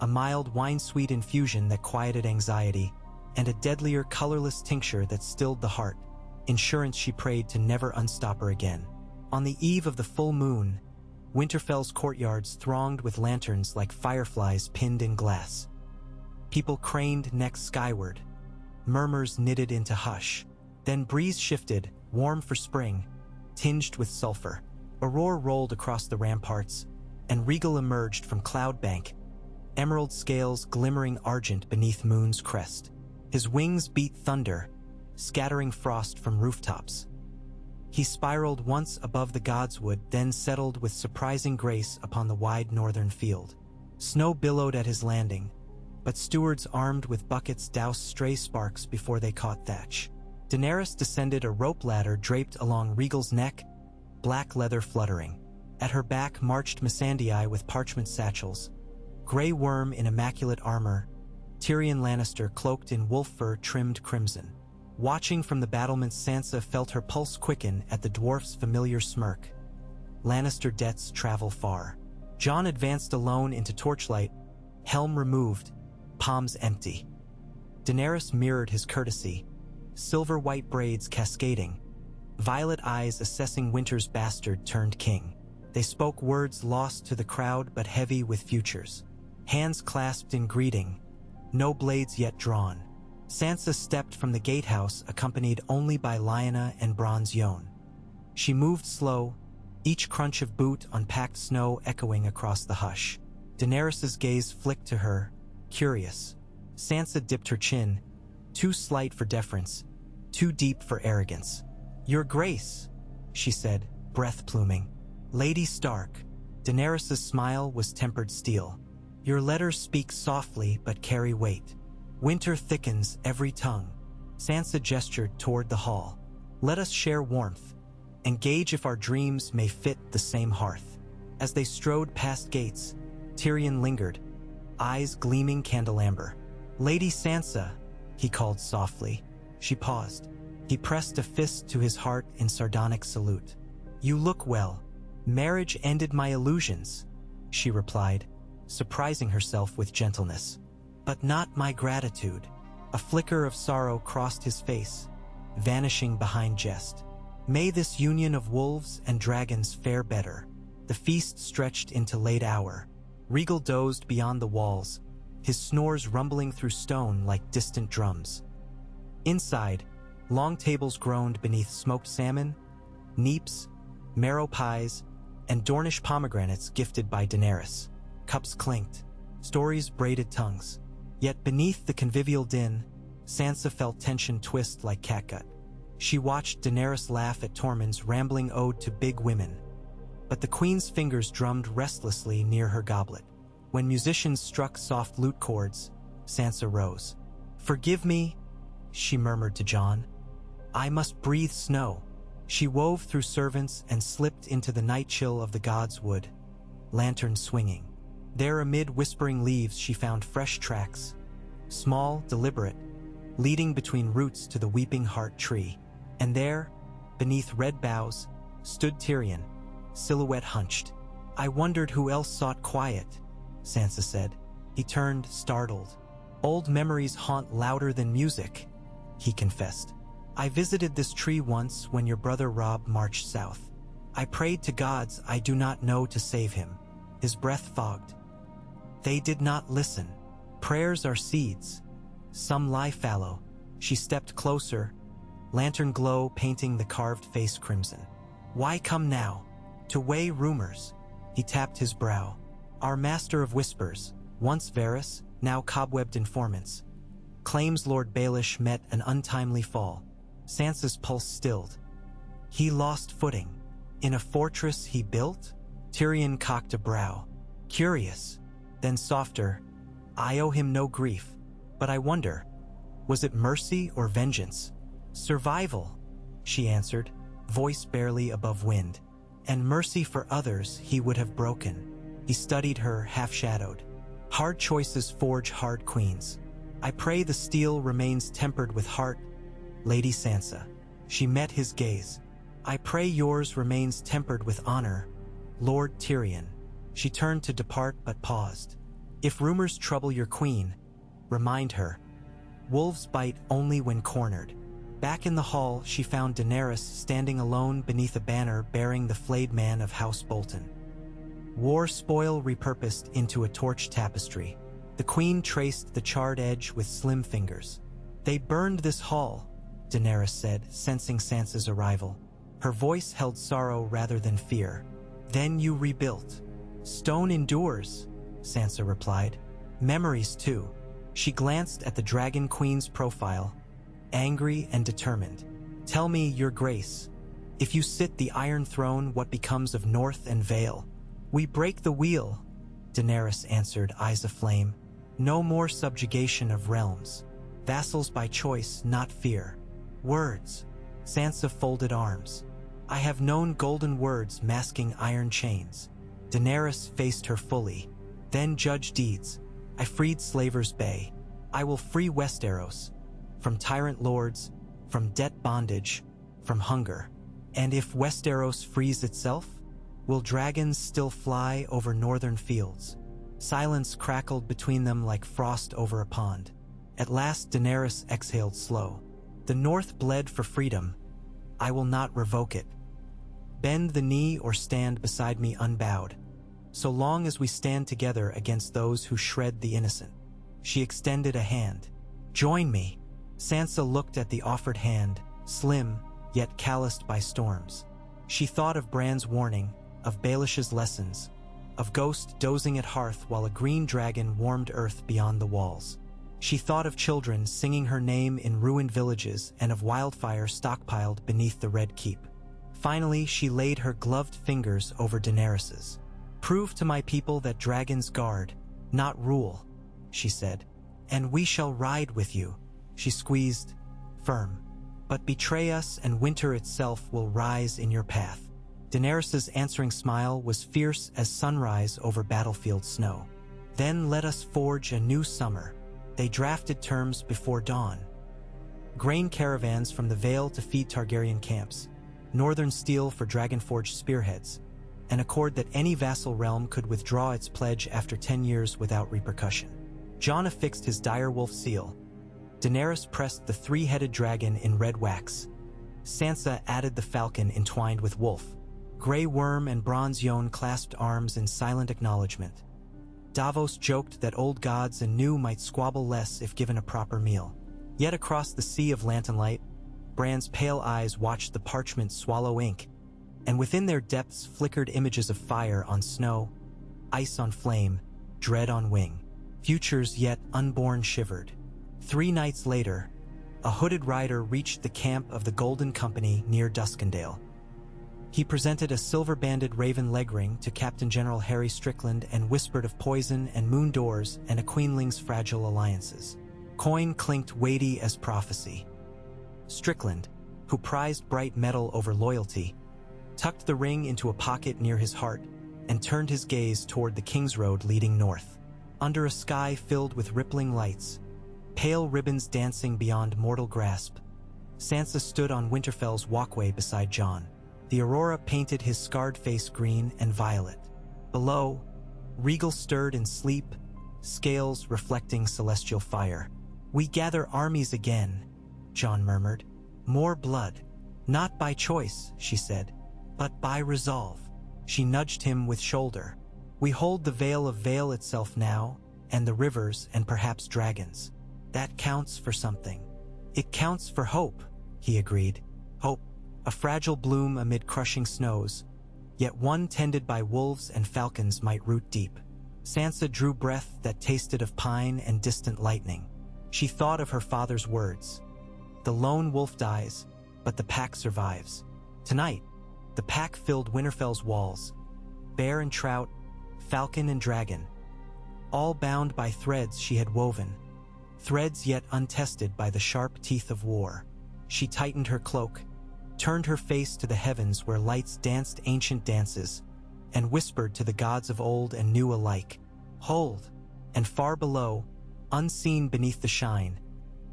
Speaker 1: A mild wine-sweet infusion that quieted anxiety, and a deadlier colorless tincture that stilled the heart, insurance she prayed to never unstop her again. On the eve of the full moon, Winterfell's courtyards thronged with lanterns like fireflies pinned in glass. People craned necks skyward, murmurs knitted into hush. Then breeze shifted, warm for spring, tinged with sulfur. Aurora rolled across the ramparts, and Regal emerged from Cloudbank, emerald scales glimmering argent beneath moon's crest. His wings beat thunder, scattering frost from rooftops. He spiraled once above the godswood, then settled with surprising grace upon the wide northern field. Snow billowed at his landing, but stewards armed with buckets doused stray sparks before they caught thatch. Daenerys descended a rope ladder draped along Regal's neck, black leather fluttering. At her back marched Missandei with parchment satchels, Grey Worm in immaculate armor, Tyrion Lannister cloaked in wolf fur trimmed crimson. Watching from the battlements, Sansa felt her pulse quicken at the dwarf's familiar smirk. Lannister debts travel far. Jon advanced alone into torchlight, helm removed, palms empty. Daenerys mirrored his courtesy, silver-white braids cascading, violet eyes assessing winter's bastard turned king. They spoke words lost to the crowd but heavy with futures. Hands clasped in greeting, no blades yet drawn. Sansa stepped from the gatehouse accompanied only by Lyanna and Bronze Yohn. She moved slow, each crunch of boot on packed snow echoing across the hush. Daenerys's gaze flicked to her, curious. Sansa dipped her chin, too slight for deference, too deep for arrogance. "Your Grace," she said, breath pluming. "Lady Stark." Daenerys's smile was tempered steel. "Your letters speak softly but carry weight. Winter thickens every tongue." Sansa gestured toward the hall. Let us share warmth, and gauge if our dreams may fit the same hearth. As they strode past gates, Tyrion lingered, eyes gleaming candelabra. Lady Sansa, he called softly. She paused. He pressed a fist to his heart in sardonic salute. You look well. Marriage ended my illusions, she replied, surprising herself with gentleness. But not my gratitude. A flicker of sorrow crossed his face, vanishing behind jest. May this union of wolves and dragons fare better. The feast stretched into late hour. Regal dozed beyond the walls, his snores rumbling through stone like distant drums. Inside, long tables groaned beneath smoked salmon, neeps, marrow pies, and Dornish pomegranates gifted by Daenerys. Cups clinked, stories braided tongues. Yet beneath the convivial din, Sansa felt tension twist like catgut. She watched Daenerys laugh at Tormund's rambling ode to big women. But the queen's fingers drummed restlessly near her goblet. When musicians struck soft lute chords, Sansa rose. Forgive me, she murmured to Jon. I must breathe snow. She wove through servants and slipped into the night chill of the gods' wood, lantern swinging. There amid whispering leaves she found fresh tracks, small, deliberate, leading between roots to the weeping heart tree. And there, beneath red boughs, stood Tyrion, silhouette hunched. I wondered who else sought quiet, Sansa said. He turned, startled. Old memories haunt louder than music, he confessed. I visited this tree once when your brother Robb marched south. I prayed to gods I do not know to save him. His breath fogged. They did not listen. Prayers are seeds. Some lie fallow. She stepped closer, lantern glow painting the carved face crimson. Why come now? To weigh rumors. He tapped his brow. Our master of whispers, once Varys, now cobwebbed informants, claims Lord Baelish met an untimely fall. Sansa's pulse stilled. He lost footing. In a fortress he built? Tyrion cocked a brow. Curious. Then softer. I owe him no grief. But I wonder, was it mercy or vengeance? Survival, she answered, voice barely above wind. And mercy for others he would have broken. He studied her, half-shadowed. Hard choices forge hard queens. I pray the steel remains tempered with heart, Lady Sansa. She met his gaze. I pray yours remains tempered with honor, Lord Tyrion. She turned to depart but paused. If rumors trouble your queen, remind her. Wolves bite only when cornered. Back in the hall, she found Daenerys standing alone beneath a banner bearing the flayed man of House Bolton. War spoil repurposed into a torch tapestry. The queen traced the charred edge with slim fingers. They burned this hall, Daenerys said, sensing Sansa's arrival. Her voice held sorrow rather than fear. Then you rebuilt. Stone endures, Sansa replied. Memories too. She glanced at the Dragon Queen's profile, angry and determined. Tell me, your grace, if you sit the Iron Throne, what becomes of North and Vale? We break the wheel, Daenerys answered, eyes aflame. No more subjugation of realms. Vassals by choice, not fear. Words. Sansa folded arms. I have known golden words masking iron chains. Daenerys faced her fully. Then judge deeds. I freed Slaver's Bay. I will free Westeros. From tyrant lords, from debt bondage, from hunger. And if Westeros frees itself, will dragons still fly over northern fields? Silence crackled between them like frost over a pond. At last Daenerys exhaled slow. The North bled for freedom. I will not revoke it. Bend the knee or stand beside me unbowed, so long as we stand together against those who shred the innocent. She extended a hand. Join me. Sansa looked at the offered hand, slim, yet calloused by storms. She thought of Bran's warning, of Baelish's lessons, of Ghost dozing at hearth while a green dragon warmed earth beyond the walls. She thought of children singing her name in ruined villages and of wildfire stockpiled beneath the Red Keep. Finally, she laid her gloved fingers over Daenerys's. Prove to my people that dragons guard, not rule, she said. And we shall ride with you. She squeezed, firm. But betray us and winter itself will rise in your path. Daenerys' answering smile was fierce as sunrise over battlefield snow. Then let us forge a new summer. They drafted terms before dawn. Grain caravans from the Vale to feed Targaryen camps, northern steel for dragon-forged spearheads, an accord that any vassal realm could withdraw its pledge after 10 years without repercussion. Jon affixed his direwolf seal. Daenerys pressed the three-headed dragon in red wax. Sansa added the falcon entwined with wolf. Grey Worm and Bronze Yone clasped arms in silent acknowledgement. Davos joked that old gods and new might squabble less if given a proper meal. Yet across the sea of lantern light, Bran's pale eyes watched the parchment swallow ink, and within their depths flickered images of fire on snow, ice on flame, dread on wing. Futures yet unborn shivered. 3 nights later, a hooded rider reached the camp of the Golden Company near Duskendale. He presented a silver-banded raven leg ring to Captain General Harry Strickland and whispered of poison and moon doors and a queenling's fragile alliances. Coin clinked weighty as prophecy. Strickland, who prized bright metal over loyalty, tucked the ring into a pocket near his heart and turned his gaze toward the King's Road leading north. Under a sky filled with rippling lights, pale ribbons dancing beyond mortal grasp, Sansa stood on Winterfell's walkway beside Jon. The aurora painted his scarred face green and violet. Below, Regal stirred in sleep, scales reflecting celestial fire. "We gather armies again," Jon murmured. "More blood. Not by choice," she said, "but by resolve." She nudged him with shoulder. "We hold the Vale of Vale itself now, and the rivers and perhaps dragons. That counts for something." "It counts for hope," he agreed. "Hope, a fragile bloom amid crushing snows, yet one tended by wolves and falcons might root deep." Sansa drew breath that tasted of pine and distant lightning. She thought of her father's words. The lone wolf dies, but the pack survives. Tonight, the pack filled Winterfell's walls. Bear and trout, falcon and dragon, all bound by threads she had woven, threads yet untested by the sharp teeth of war. She tightened her cloak, turned her face to the heavens where lights danced ancient dances, and whispered to the gods of old and new alike, "Hold!" And far below, unseen beneath the shine,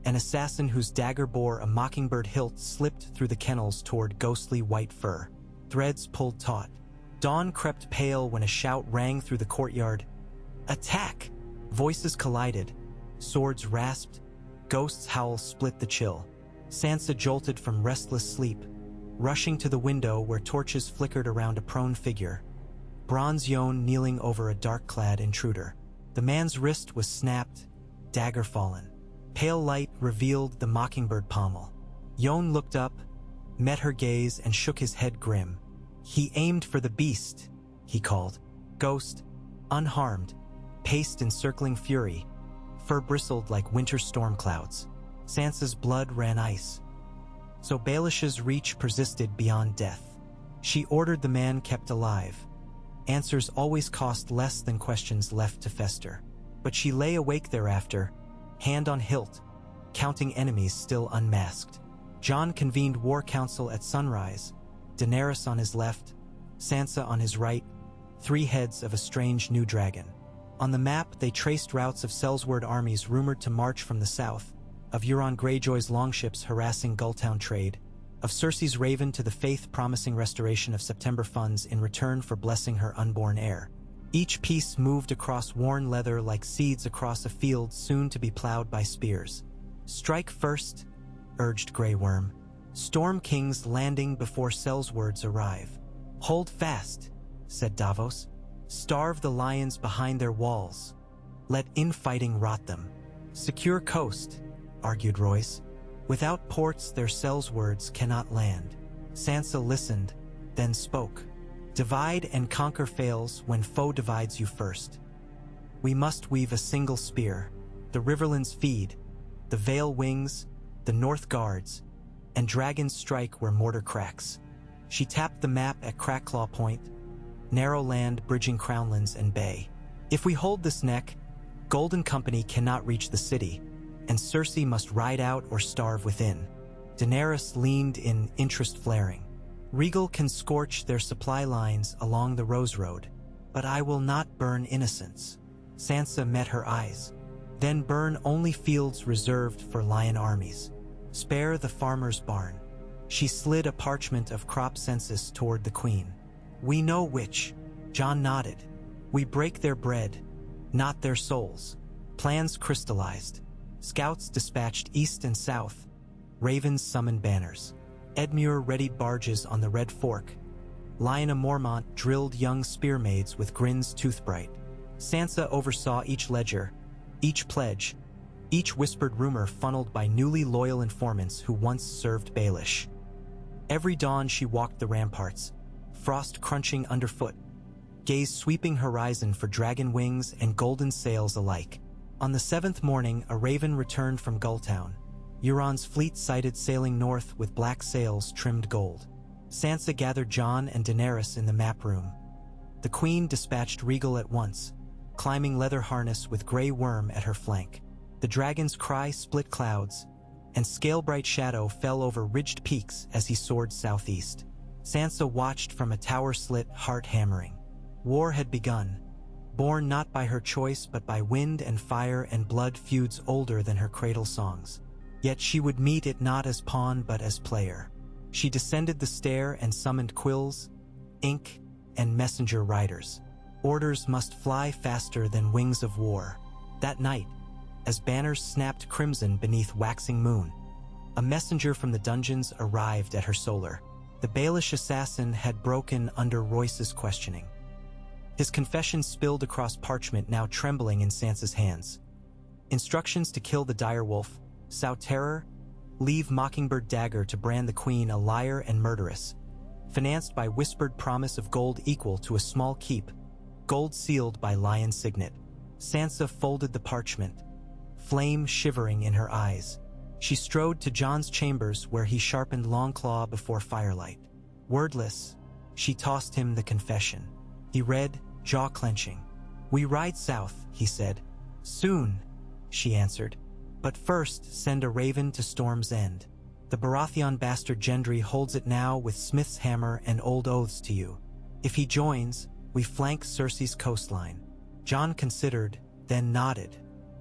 Speaker 1: an assassin whose dagger bore a mockingbird hilt slipped through the kennels toward ghostly white fur. Threads pulled taut. Dawn crept pale when a shout rang through the courtyard. "Attack!" Voices collided. Swords rasped. Ghosts' howls split the chill. Sansa jolted from restless sleep, rushing to the window where torches flickered around a prone figure. Bronze Yone kneeling over a dark-clad intruder. The man's wrist was snapped, dagger fallen. Pale light revealed the mockingbird pommel. Yone looked up, met her gaze, and shook his head grim. "He aimed for the beast," he called. Ghost, unharmed, paced in circling fury. Fur bristled like winter storm clouds. Sansa's blood ran ice. So Baelish's reach persisted beyond death. She ordered the man kept alive. Answers always cost less than questions left to fester. But she lay awake thereafter, hand on hilt, counting enemies still unmasked. Jon convened war council at sunrise, Daenerys on his left, Sansa on his right, 3 heads of a strange new dragon. On the map, they traced routes of Sellsword armies rumored to march from the south, of Euron Greyjoy's longships harassing Gulltown trade, of Cersei's raven to the faith-promising restoration of September funds in return for blessing her unborn heir. Each piece moved across worn leather like seeds across a field soon to be plowed by spears. "Strike first," urged Grey Worm. "Storm King's landing before Sellswords arrive." "Hold fast," said Davos. "Starve the lions behind their walls. Let infighting rot them." "Secure coast," argued Royce. "Without ports their Sellswords cannot land." Sansa listened, then spoke. "Divide and conquer fails when foe divides you first. We must weave a single spear. The riverlands feed, the Vale wings, the north guards, and dragons strike where mortar cracks." She tapped the map at Crackclaw Point, narrow land bridging Crownlands and Bay. "If we hold this neck, Golden Company cannot reach the city, and Cersei must ride out or starve within." Daenerys leaned in, interest flaring. Rhaegal can scorch their supply lines along the Rose Road, but I will not burn innocents. Sansa met her eyes. Then burn only fields reserved for lion armies. Spare the farmer's barn. She slid a parchment of crop census toward the queen. We know which. Jon nodded. We break their bread, not their souls. Plans crystallized. Scouts dispatched east and south. Ravens summoned banners. Edmure readied barges on the Red Fork. Lyanna Mormont drilled young spearmaids with grins toothbright. Sansa oversaw each ledger, each pledge, each whispered rumor funneled by newly loyal informants who once served Baelish. Every dawn she walked the ramparts, frost crunching underfoot, gaze sweeping horizon for dragon wings and golden sails alike. On the 7th morning, a raven returned from Gulltown. Euron's fleet sighted sailing north with black sails trimmed gold. Sansa gathered Jon and Daenerys in the map room. The queen dispatched Rhaegal at once, climbing leather harness with Grey Worm at her flank. The dragon's cry split clouds, and scale-bright shadow fell over ridged peaks as he soared southeast. Sansa watched from a tower slit, heart hammering. War had begun, born not by her choice but by wind and fire and blood feuds older than her cradle songs. Yet she would meet it not as pawn but as player. She descended the stair and summoned quills, ink, and messenger riders. Orders must fly faster than wings of war. That night, as banners snapped crimson beneath waxing moon, a messenger from the dungeons arrived at her solar. The Baelish assassin had broken under Royce's questioning. His confession spilled across parchment now trembling in Sansa's hands. Instructions to kill the direwolf, sow terror, leave Mockingbird dagger to brand the queen a liar and murderess, financed by whispered promise of gold equal to a small keep, gold sealed by lion signet. Sansa folded the parchment, flame shivering in her eyes. She strode to Jon's chambers where he sharpened Longclaw before firelight. Wordless, she tossed him the confession. He read, jaw clenching. We ride south, he said. Soon, she answered. But first send a raven to Storm's End. The Baratheon bastard Gendry holds it now with Smith's hammer and old oaths to you. If he joins, we flank Cersei's coastline. Jon considered, then nodded.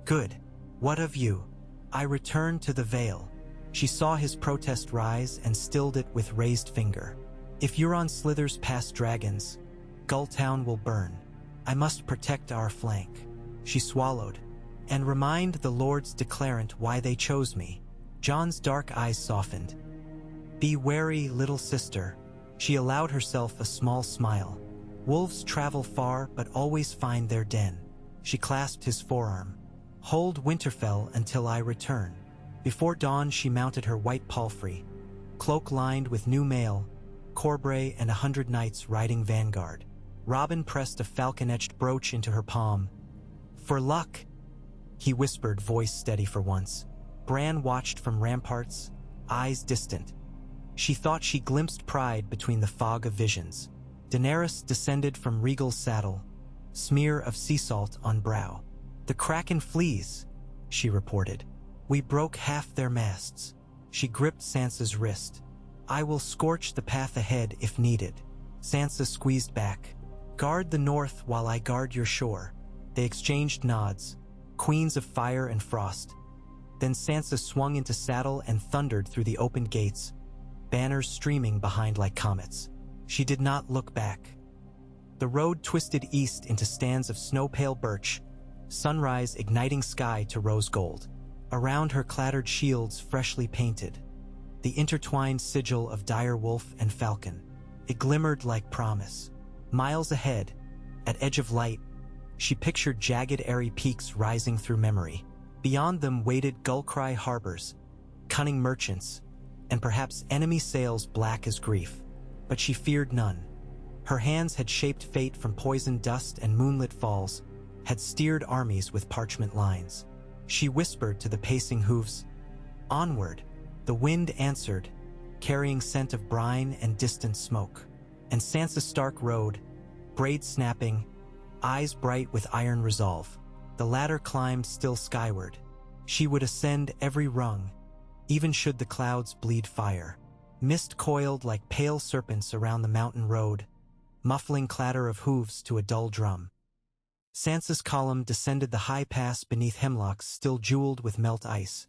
Speaker 1: Good. What of you? I returned to the Vale. She saw his protest rise and stilled it with raised finger. If Euron slithers past dragons, Gulltown will burn. I must protect our flank. She swallowed. And remind the Lords Declarant why they chose me. Jon's dark eyes softened. Be wary, little sister. She allowed herself a small smile. Wolves travel far but always find their den. She clasped his forearm. Hold Winterfell until I return. Before dawn she mounted her white palfrey, cloak lined with new mail, Corbray and 100 knights riding vanguard. Robin pressed a falcon-etched brooch into her palm. For luck, he whispered, voice steady for once. Bran watched from ramparts, eyes distant. She thought she glimpsed pride between the fog of visions. Daenerys descended from Rhaegal's saddle, smear of sea salt on brow. The Kraken flees, she reported. We broke half their masts. She gripped Sansa's wrist. I will scorch the path ahead if needed. Sansa squeezed back. Guard the north while I guard your shore. They exchanged nods, queens of fire and frost. Then Sansa swung into saddle and thundered through the open gates, banners streaming behind like comets. She did not look back. The road twisted east into stands of snow-pale birch, sunrise igniting sky to rose gold. Around her clattered shields freshly painted, the intertwined sigil of dire wolf and falcon. It glimmered like promise. Miles ahead, at edge of light, she pictured jagged airy peaks rising through memory. Beyond them waited gull-cry harbors, cunning merchants, and perhaps enemy sails black as grief. But she feared none. Her hands had shaped fate from poisoned dust and moonlit falls, had steered armies with parchment lines. She whispered to the pacing hooves, onward. The wind answered, carrying scent of brine and distant smoke. And Sansa Stark rode, braid snapping, eyes bright with iron resolve. The ladder climbed still skyward. She would ascend every rung, even should the clouds bleed fire. Mist coiled like pale serpents around the mountain road, muffling clatter of hooves to a dull drum. Sansa's column descended the high pass beneath hemlocks still jeweled with melt ice,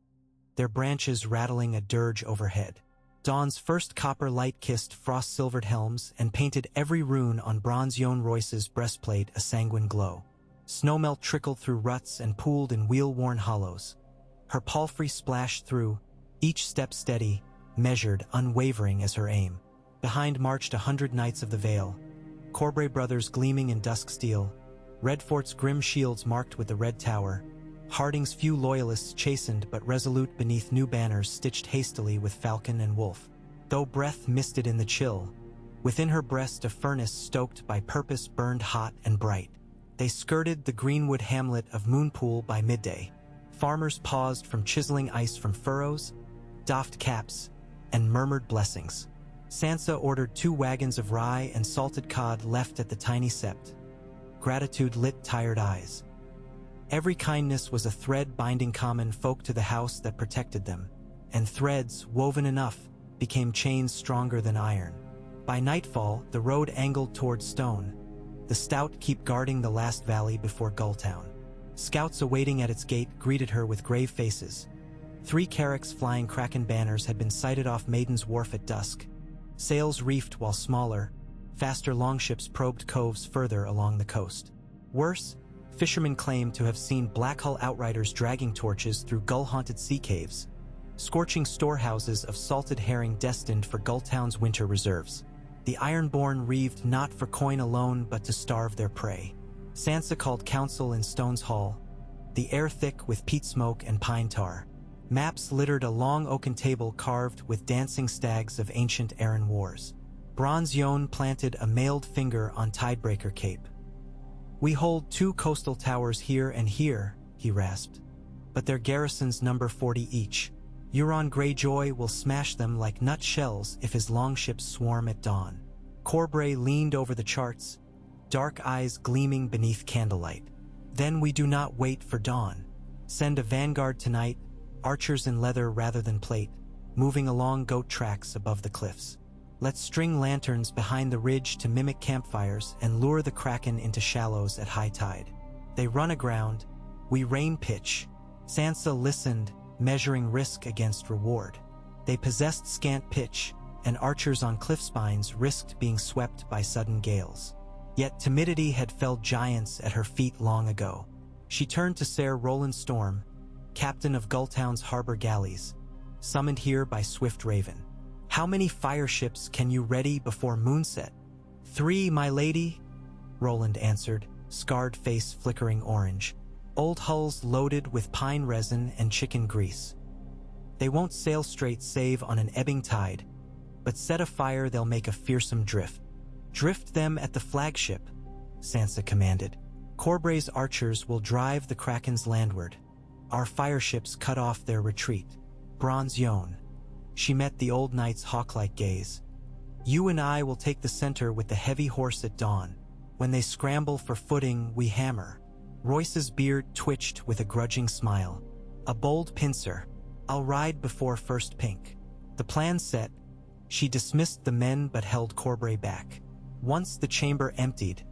Speaker 1: their branches rattling a dirge overhead. Dawn's first copper light kissed frost-silvered helms and painted every rune on Bronze Yohn Royce's breastplate a sanguine glow. Snowmelt trickled through ruts and pooled in wheel-worn hollows. Her palfrey splashed through, each step steady, measured, unwavering as her aim. Behind marched 100 knights of the Vale, Corbray brothers gleaming in dusk steel, Redfort's grim shields marked with the Red Tower, Harding's few loyalists chastened but resolute beneath new banners stitched hastily with falcon and wolf. Though breath misted in the chill, within her breast a furnace stoked by purpose burned hot and bright. They skirted the greenwood hamlet of Moonpool by midday. Farmers paused from chiseling ice from furrows, doffed caps, and murmured blessings. Sansa ordered 2 wagons of rye and salted cod left at the tiny sept. Gratitude lit tired eyes. Every kindness was a thread binding common folk to the house that protected them, and threads, woven enough, became chains stronger than iron. By nightfall, the road angled toward Stone, the stout keep guarding the last valley before Gulltown. Scouts awaiting at its gate greeted her with grave faces. 3 carracks flying kraken banners had been sighted off Maiden's Wharf at dusk. Sails reefed while smaller, faster longships probed coves further along the coast. Worse, fishermen claimed to have seen Blackhull outriders dragging torches through gull-haunted sea caves, scorching storehouses of salted herring destined for Gulltown's winter reserves. The Ironborn reaved not for coin alone but to starve their prey. Sansa called council in Stone's Hall, the air thick with peat smoke and pine tar. Maps littered a long oaken table carved with dancing stags of ancient Arryn wars. Bronze Yohn planted a mailed finger on Tidebreaker Cape. "We hold 2 coastal towers here and here," he rasped, "but their garrisons number 40 each. Euron Greyjoy will smash them like nut shells if his longships swarm at dawn." Corbray leaned over the charts, dark eyes gleaming beneath candlelight. "Then we do not wait for dawn. Send a vanguard tonight, archers in leather rather than plate, moving along goat tracks above the cliffs. Let's string lanterns behind the ridge to mimic campfires and lure the kraken into shallows at high tide. They run aground, we rain pitch." Sansa listened, measuring risk against reward. They possessed scant pitch, and archers on cliff spines risked being swept by sudden gales. Yet timidity had felled giants at her feet long ago. She turned to Ser Roland Storm, captain of Gulltown's harbor galleys, summoned here by Swift Raven. "How many fire ships can you ready before moonset?" "3, my lady," Roland answered, scarred face flickering orange. "Old hulls loaded with pine resin and chicken grease. They won't sail straight save on an ebbing tide, but set afire they'll make a fearsome drift." "Drift them at the flagship," Sansa commanded. "Corbray's archers will drive the krakens landward. Our fireships cut off their retreat." "Bronze Yohn." She met the old knight's hawk-like gaze. "You and I will take the center with the heavy horse at dawn. When they scramble for footing, we hammer." Royce's beard twitched with a grudging smile. "A bold pincer. I'll ride before first pink." The plan set, she dismissed the men but held Corbray back. Once the chamber emptied,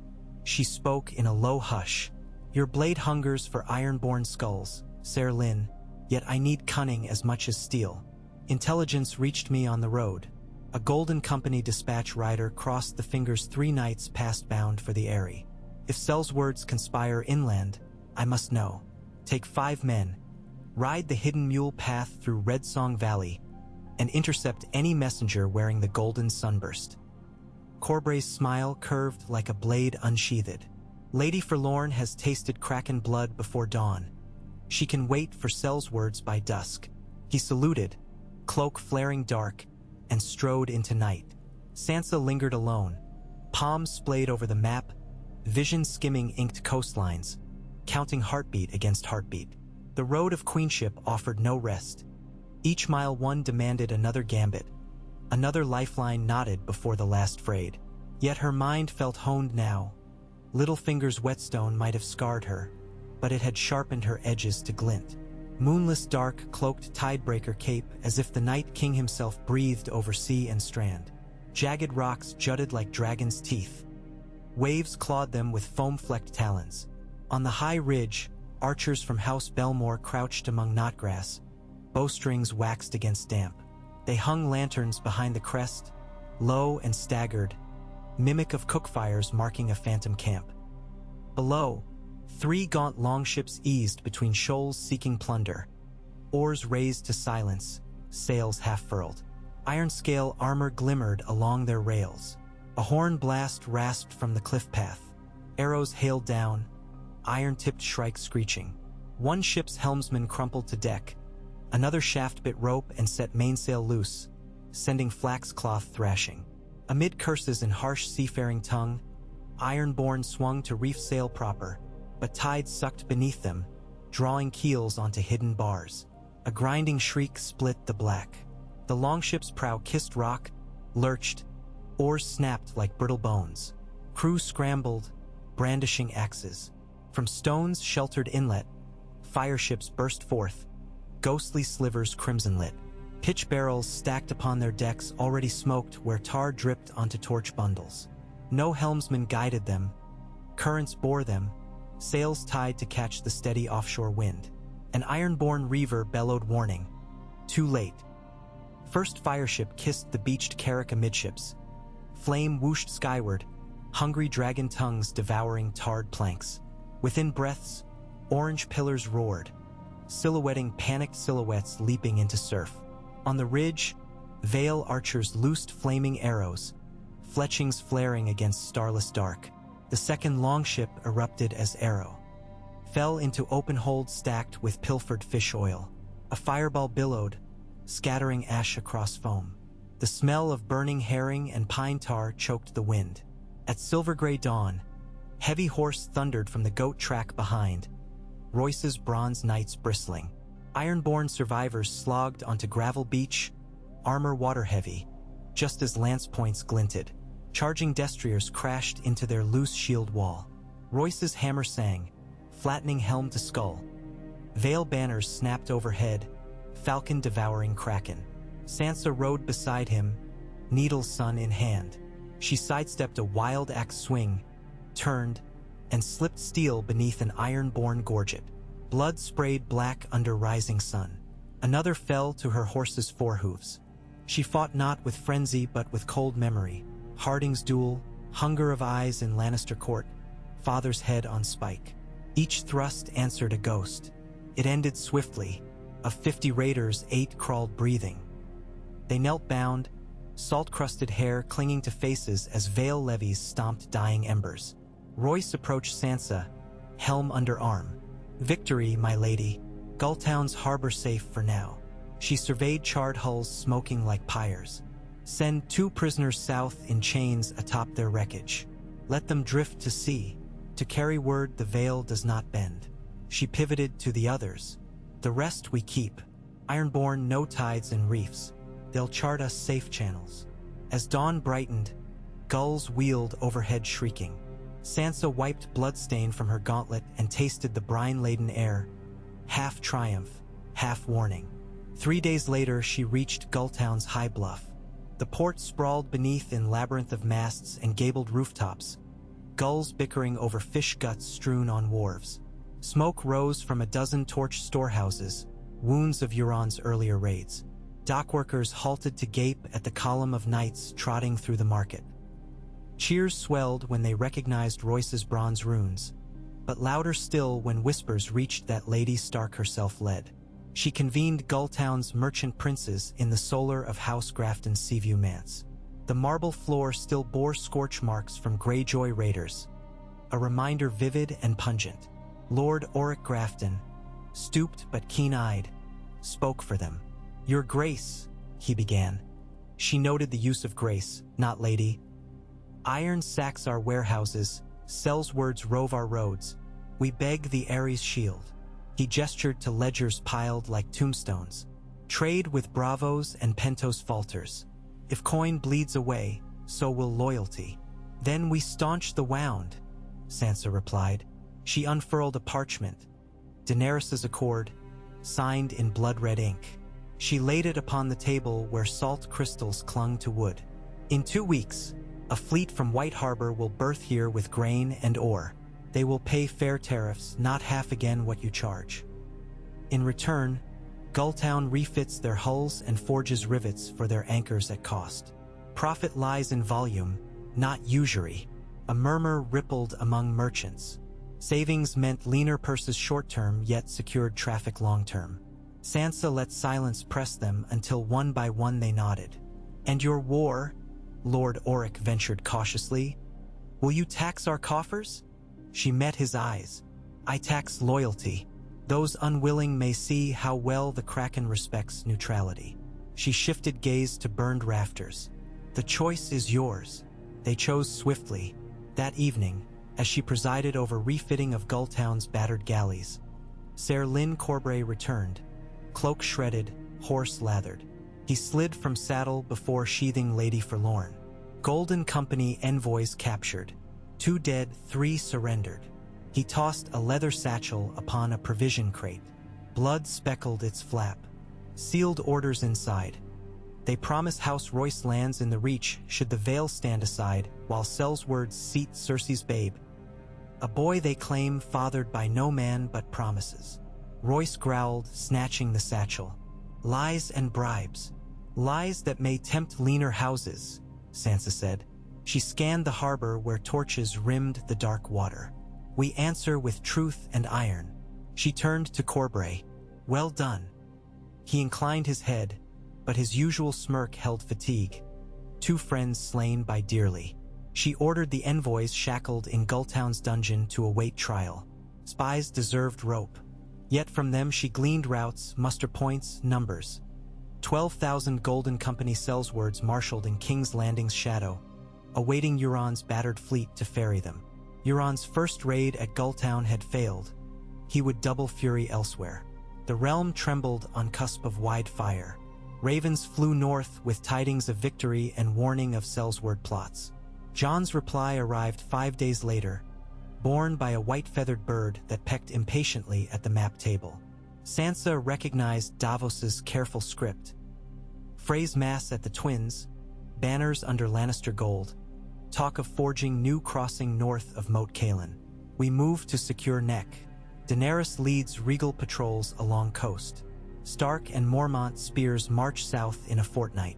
Speaker 1: she spoke in a low hush. "Your blade hungers for ironborn skulls, Ser Lyn, yet I need cunning as much as steel. Intelligence reached me on the road. A Golden Company dispatch rider crossed the fingers 3 nights past bound for the Eyrie. If Sel's words conspire inland, I must know. Take 5 men, ride the hidden mule path through Red Song Valley, and intercept any messenger wearing the golden sunburst." Corbray's smile curved like a blade unsheathed. "Lady Forlorn has tasted kraken blood before dawn. She can wait for Sel's words by dusk." He saluted, cloak flaring dark, and strode into night. Sansa lingered alone, palms splayed over the map, vision skimming inked coastlines, counting heartbeat against heartbeat. The road of queenship offered no rest. Each mile one demanded another gambit, another lifeline knotted before the last frayed. Yet her mind felt honed now. Littlefinger's whetstone might have scarred her, but it had sharpened her edges to glint. Moonless dark cloaked tidebreaker cape as if the Night King himself breathed over sea and strand. Jagged rocks jutted like dragon's teeth. Waves clawed them with foam-flecked talons. On the high ridge, archers from House Belmore crouched among knotgrass. Bowstrings waxed against damp. They hung lanterns behind the crest, low and staggered, mimic of cookfires marking a phantom camp. Below, 3 gaunt longships eased between shoals seeking plunder. Oars raised to silence, sails half-furled. Iron-scale armor glimmered along their rails. A horn blast rasped from the cliff path. Arrows hailed down, iron-tipped shrike screeching. One ship's helmsman crumpled to deck. Another shaft bit rope and set mainsail loose, sending flax cloth thrashing. Amid curses in harsh seafaring tongue, Ironborn swung to reef sail proper, but tide sucked beneath them, drawing keels onto hidden bars. A grinding shriek split the black. The longship's prow kissed rock, lurched, oars snapped like brittle bones. Crew scrambled, brandishing axes. From stones sheltered inlet, fireships burst forth, ghostly slivers crimson-lit. Pitch barrels stacked upon their decks already smoked where tar dripped onto torch bundles. No helmsman guided them. Currents bore them, sails tied to catch the steady offshore wind. An ironborn reaver bellowed warning. Too late. First fireship kissed the beached carrack amidships. Flame whooshed skyward, hungry dragon tongues devouring tarred planks. Within breaths, orange pillars roared, silhouetting panicked silhouettes leaping into surf. On the ridge, Vale archers loosed flaming arrows, fletchings flaring against starless dark. The second longship erupted as arrow. Fell into open hold stacked with pilfered fish oil. A fireball billowed, scattering ash across foam. The smell of burning herring and pine tar choked the wind. At silver-gray dawn, heavy horse thundered from the goat track behind, Royce's bronze knights bristling. Ironborn survivors slogged onto gravel beach, armor water-heavy, just as lance points glinted. Charging destriers crashed into their loose shield wall. Royce's hammer sang, flattening helm to skull. Vale banners snapped overhead, falcon devouring kraken. Sansa rode beside him, needle sun in hand. She sidestepped a wild axe swing, turned, and slipped steel beneath an iron-born gorget. Blood sprayed black under rising sun. Another fell to her horse's forehooves. She fought not with frenzy but with cold memory. Harding's duel, hunger of eyes in Lannister court, father's head on spike. Each thrust answered a ghost. It ended swiftly. Of 50 raiders, 8 crawled breathing. They knelt bound, salt-crusted hair clinging to faces as Vale levies stomped dying embers. Royce approached Sansa, helm under arm. Victory, my lady. Gulltown's harbor safe for now. She surveyed charred hulls smoking like pyres. Send 2 prisoners south in chains atop their wreckage. Let them drift to sea. To carry word the Vale does not bend. She pivoted to the others. The rest we keep. Ironborn no tides and reefs. They'll chart us safe channels. As dawn brightened, gulls wheeled overhead shrieking. Sansa wiped bloodstain from her gauntlet and tasted the brine-laden air, half triumph, half warning. 3 days later, she reached Gulltown's high bluff. The port sprawled beneath in labyrinth of masts and gabled rooftops, gulls bickering over fish guts strewn on wharves. Smoke rose from a dozen torch storehouses, wounds of Euron's earlier raids. Dockworkers halted to gape at the column of knights trotting through the market. Cheers swelled when they recognized Royce's bronze runes, but louder still when whispers reached that Lady Stark herself led. She convened Gulltown's merchant princes in the solar of House Grafton's Seaview Manse. The marble floor still bore scorch marks from Greyjoy raiders, a reminder vivid and pungent. Lord Oric Grafton, stooped but keen-eyed, spoke for them. "Your Grace," he began. She noted the use of grace, not lady. "Iron sacks our warehouses, Sells words rove our roads. We beg the Ares shield." He gestured to ledgers piled like tombstones. "Trade with bravos and pentos falters. If coin bleeds away, so will loyalty." "Then we staunch the wound," Sansa replied. She unfurled a parchment. Daenerys' accord, signed in blood-red ink. She laid it upon the table where salt crystals clung to wood. In 2 weeks, a fleet from White Harbor will berth here with grain and ore. They will pay fair tariffs, not half again what you charge. In return, Gulltown refits their hulls and forges rivets for their anchors at cost. Profit lies in volume, not usury. A murmur rippled among merchants. Savings meant leaner purses short-term, yet secured traffic long-term. Sansa let silence press them until one by one they nodded. "And your war?" Lord Oric ventured cautiously. "Will you tax our coffers?" She met his eyes. "I tax loyalty. Those unwilling may see how well the Kraken respects neutrality." She shifted gaze to burned rafters. "The choice is yours." They chose swiftly. That evening, as she presided over refitting of Gulltown's battered galleys, Ser Lyn Corbray returned, cloak shredded, horse lathered. He slid from saddle before sheathing Lady Forlorn. Golden Company envoys captured. 2 dead, 3 surrendered. He tossed a leather satchel upon a provision crate. Blood speckled its flap. Sealed orders inside. They promise House Royce lands in the Reach should the Vale stand aside, while Sellsword's seat Cersei's babe. A boy they claim fathered by no man but promises. Royce growled, snatching the satchel. "Lies and bribes. Lies that may tempt leaner houses," Sansa said. She scanned the harbor where torches rimmed the dark water. "We answer with truth and iron." She turned to Corbray. "Well done." He inclined his head, but his usual smirk held fatigue. 2 friends slain by dearly. She ordered the envoys shackled in Gulltown's dungeon to await trial. Spies deserved rope. Yet from them she gleaned routes, muster points, numbers. 12,000 Golden Company Sellswords marshaled in King's Landing's shadow, awaiting Euron's battered fleet to ferry them. Euron's first raid at Gulltown had failed. He would double fury elsewhere. The realm trembled on cusp of wide fire. Ravens flew north with tidings of victory and warning of Sellsword plots. Jon's reply arrived 5 days later, borne by a white-feathered bird that pecked impatiently at the map table. Sansa recognized Davos's careful script. Frey's mass at the Twins, banners under Lannister gold, talk of forging new crossing north of Moat Cailin. We move to secure Neck. Daenerys leads regal patrols along coast. Stark and Mormont spears march south in a fortnight.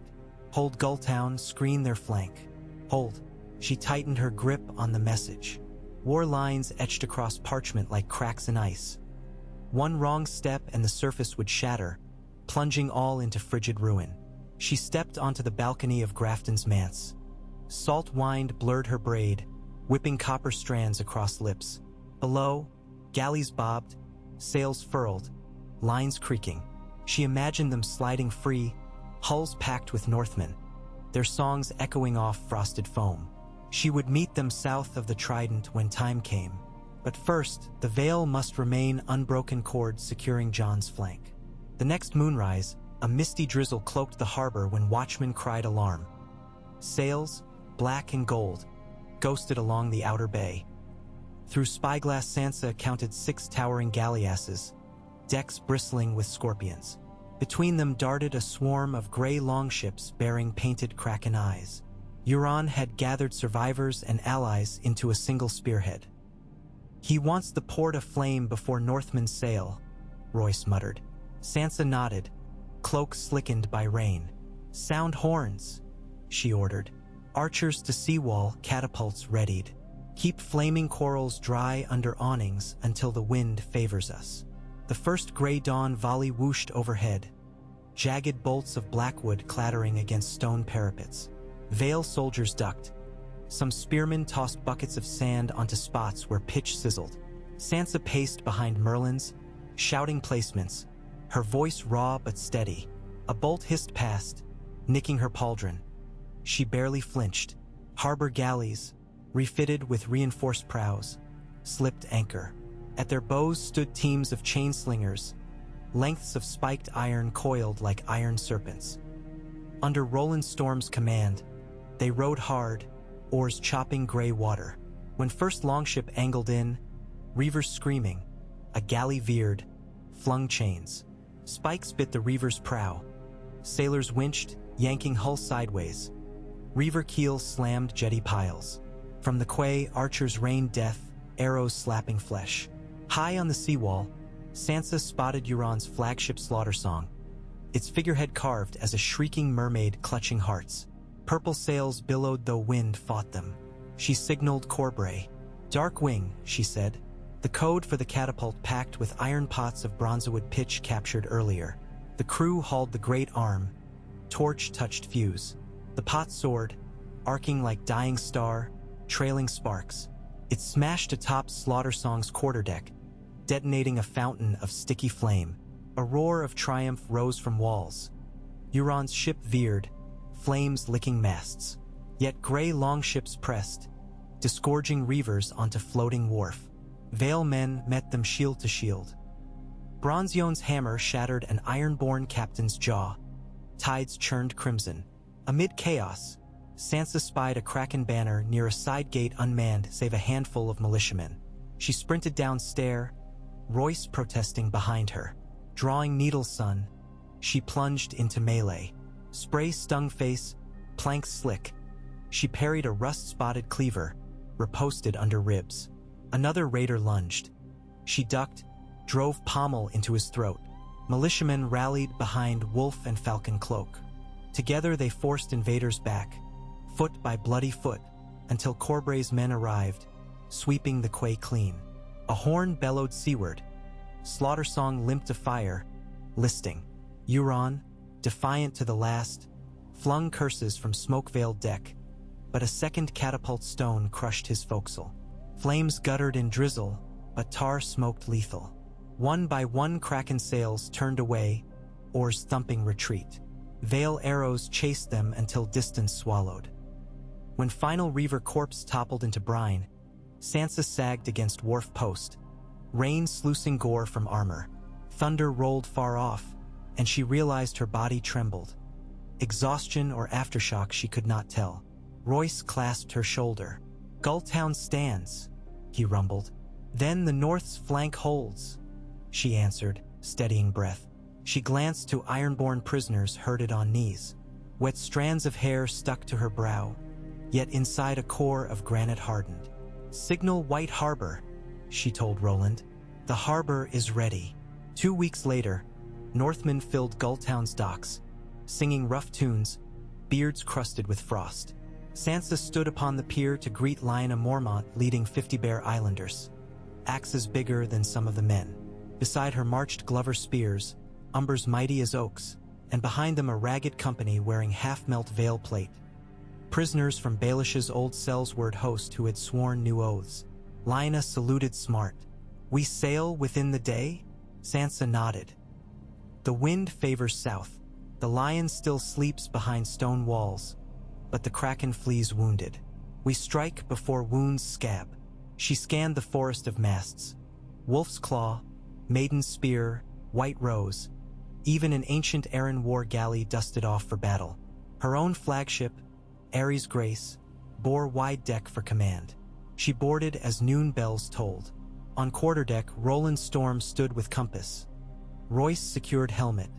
Speaker 1: Hold Gulltown, screen their flank. Hold. She tightened her grip on the message. War lines etched across parchment like cracks in ice. One wrong step and the surface would shatter, plunging all into frigid ruin. She stepped onto the balcony of Grafton's manse. Salt wind blurred her braid, whipping copper strands across lips. Below, galleys bobbed, sails furled, lines creaking. She imagined them sliding free, hulls packed with Northmen, their songs echoing off frosted foam. She would meet them south of the Trident when time came. But first, the Vale must remain unbroken cord securing Jon's flank. The next moonrise, a misty drizzle cloaked the harbor when watchmen cried alarm. Sails, black and gold, ghosted along the outer bay. Through spyglass Sansa counted 6 towering galleasses, decks bristling with scorpions. Between them darted a swarm of gray longships bearing painted kraken eyes. Euron had gathered survivors and allies into a single spearhead. "He wants the port aflame before Northmen sail," Royce muttered. Sansa nodded, cloak slickened by rain. "Sound horns," she ordered. Archers to seawall, catapults readied. Keep flaming corals dry under awnings until the wind favors us. The first gray dawn volley whooshed overhead, jagged bolts of blackwood clattering against stone parapets. Vale soldiers ducked. Some spearmen tossed buckets of sand onto spots where pitch sizzled. Sansa paced behind Merlin's, shouting placements, her voice raw but steady. A bolt hissed past, nicking her pauldron. She barely flinched. Harbor galleys, refitted with reinforced prows, slipped anchor. At their bows stood teams of chain-slingers, lengths of spiked iron coiled like iron serpents. Under Roland Storm's command, they rowed hard, oars chopping gray water. When first longship angled in, reavers screaming, a galley veered, flung chains. Spikes bit the Reaver's prow. Sailors winched, yanking hull sideways. Reaver keels slammed jetty piles. From the quay, archers rained death, arrows slapping flesh. High on the seawall, Sansa spotted Euron's flagship slaughter song, its figurehead carved as a shrieking mermaid clutching hearts. Purple sails billowed though wind fought them. She signaled Corbray. "Dark Wing," she said. The code for the catapult packed with iron pots of bronzewood pitch captured earlier. The crew hauled the great arm. Torch touched fuse. The pot soared, arcing like dying star, trailing sparks. It smashed atop Slaughter Song's quarterdeck, detonating a fountain of sticky flame. A roar of triumph rose from walls. Euron's ship veered, flames licking masts. Yet gray longships pressed, disgorging reavers onto floating wharf. Vale men met them shield to shield. Bronzion's hammer shattered an iron-born captain's jaw. Tides churned crimson. Amid chaos, Sansa spied a Kraken banner near a side gate unmanned save a handful of militiamen. She sprinted down stair, Royce protesting behind her. Drawing Needle's son, she plunged into melee. Spray stung face, plank slick. She parried a rust-spotted cleaver, riposted under ribs. Another raider lunged. She ducked, drove pommel into his throat. Militiamen rallied behind Wolf and Falcon Cloak. Together they forced invaders back, foot by bloody foot, until Corbray's men arrived, sweeping the quay clean. A horn bellowed seaward. Slaughter Song limped to fire, listing. Euron, defiant to the last, flung curses from smoke-veiled deck, but a second catapult stone crushed his forecastle. Flames guttered in drizzle, but tar smoked lethal. One by one Kraken sails turned away, oars thumping retreat. Vale arrows chased them until distance swallowed. When final Reaver corpse toppled into brine, Sansa sagged against wharf post, rain sluicing gore from armor. Thunder rolled far off, and she realized her body trembled. Exhaustion or aftershock she could not tell. Royce clasped her shoulder. "Gulltown stands," he rumbled. "Then the North's flank holds," she answered, steadying breath. She glanced to ironborn prisoners herded on knees. Wet strands of hair stuck to her brow, yet inside a core of granite hardened. "Signal White Harbor," she told Roland. "The harbor is ready." 2 weeks later, Northmen filled Gulltown's docks, singing rough tunes, beards crusted with frost. Sansa stood upon the pier to greet Lyanna Mormont leading 50 Bear Islanders, axes bigger than some of the men. Beside her marched Glover spears, umbers mighty as oaks, and behind them a ragged company wearing half-melt veil plate. Prisoners from Baelish's old Sellsword host who had sworn new oaths. Lyanna saluted smart. "We sail within the day?" Sansa nodded. "The wind favors south. The lion still sleeps behind stone walls, but the Kraken flees wounded. We strike before wounds scab." She scanned the forest of masts. Wolf's claw, maiden spear, white rose. Even an ancient Arryn war galley dusted off for battle. Her own flagship, Ares Grace, bore wide deck for command. She boarded as noon bells tolled. On quarterdeck, Roland Storm stood with compass. Royce secured helmet.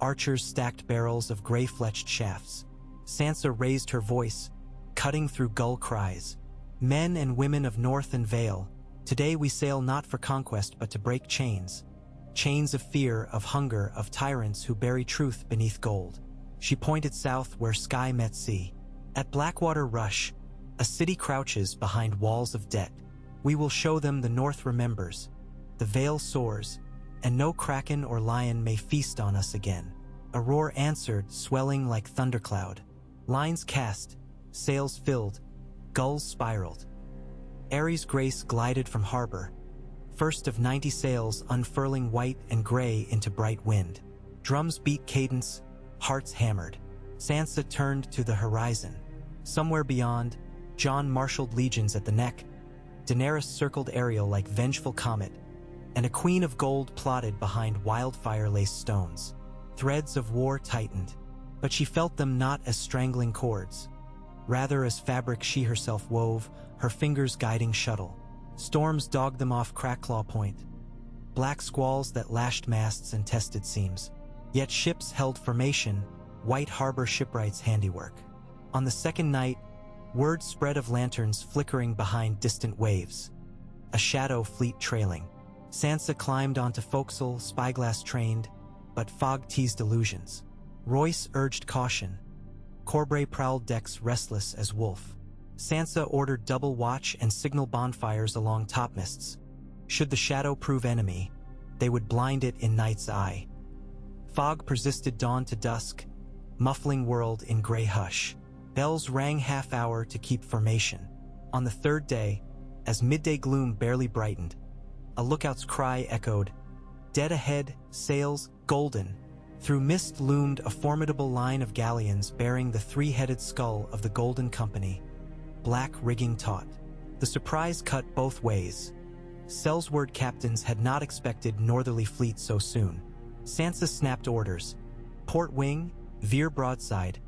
Speaker 1: Archers stacked barrels of gray-fletched shafts. Sansa raised her voice, cutting through gull cries. "Men and women of North and Vale, today we sail not for conquest but to break chains. Chains of fear, of hunger, of tyrants who bury truth beneath gold." She pointed south where sky met sea. "At Blackwater Rush, a city crouches behind walls of debt. We will show them the North remembers. The Vale soars, and no Kraken or lion may feast on us again." A roar answered, swelling like thundercloud. Lines cast, sails filled, gulls spiraled. Ares Grace glided from harbor, first of 90 sails unfurling white and gray into bright wind. Drums beat cadence, hearts hammered. Sansa turned to the horizon. Somewhere beyond, Jon marshaled legions at the neck. Daenerys circled Ariel like vengeful comet, and a queen of gold plodded behind wildfire-laced stones. Threads of war tightened, but she felt them not as strangling cords, rather as fabric she herself wove, her fingers guiding shuttle. Storms dogged them off Crackclaw Point. black squalls that lashed masts and tested seams. Yet ships held formation, White Harbor shipwrights' handiwork. On the second night, word spread of lanterns flickering behind distant waves. A shadow fleet trailing. Sansa climbed onto forecastle, spyglass trained, but fog teased illusions. Royce urged caution. Corbray prowled decks restless as wolf. Sansa ordered double watch and signal bonfires along topmasts. Should the shadow prove enemy, they would blind it in night's eye. Fog persisted dawn to dusk, muffling world in gray hush. Bells rang half-hour to keep formation. On the third day, as midday gloom barely brightened, a lookout's cry echoed, "Dead ahead, sails golden." Through mist loomed a formidable line of galleons bearing the three-headed skull of the Golden Company, black rigging taut. The surprise cut both ways. Sellsword captains had not expected northerly fleet so soon. Sansa snapped orders. Port wing, veer broadside.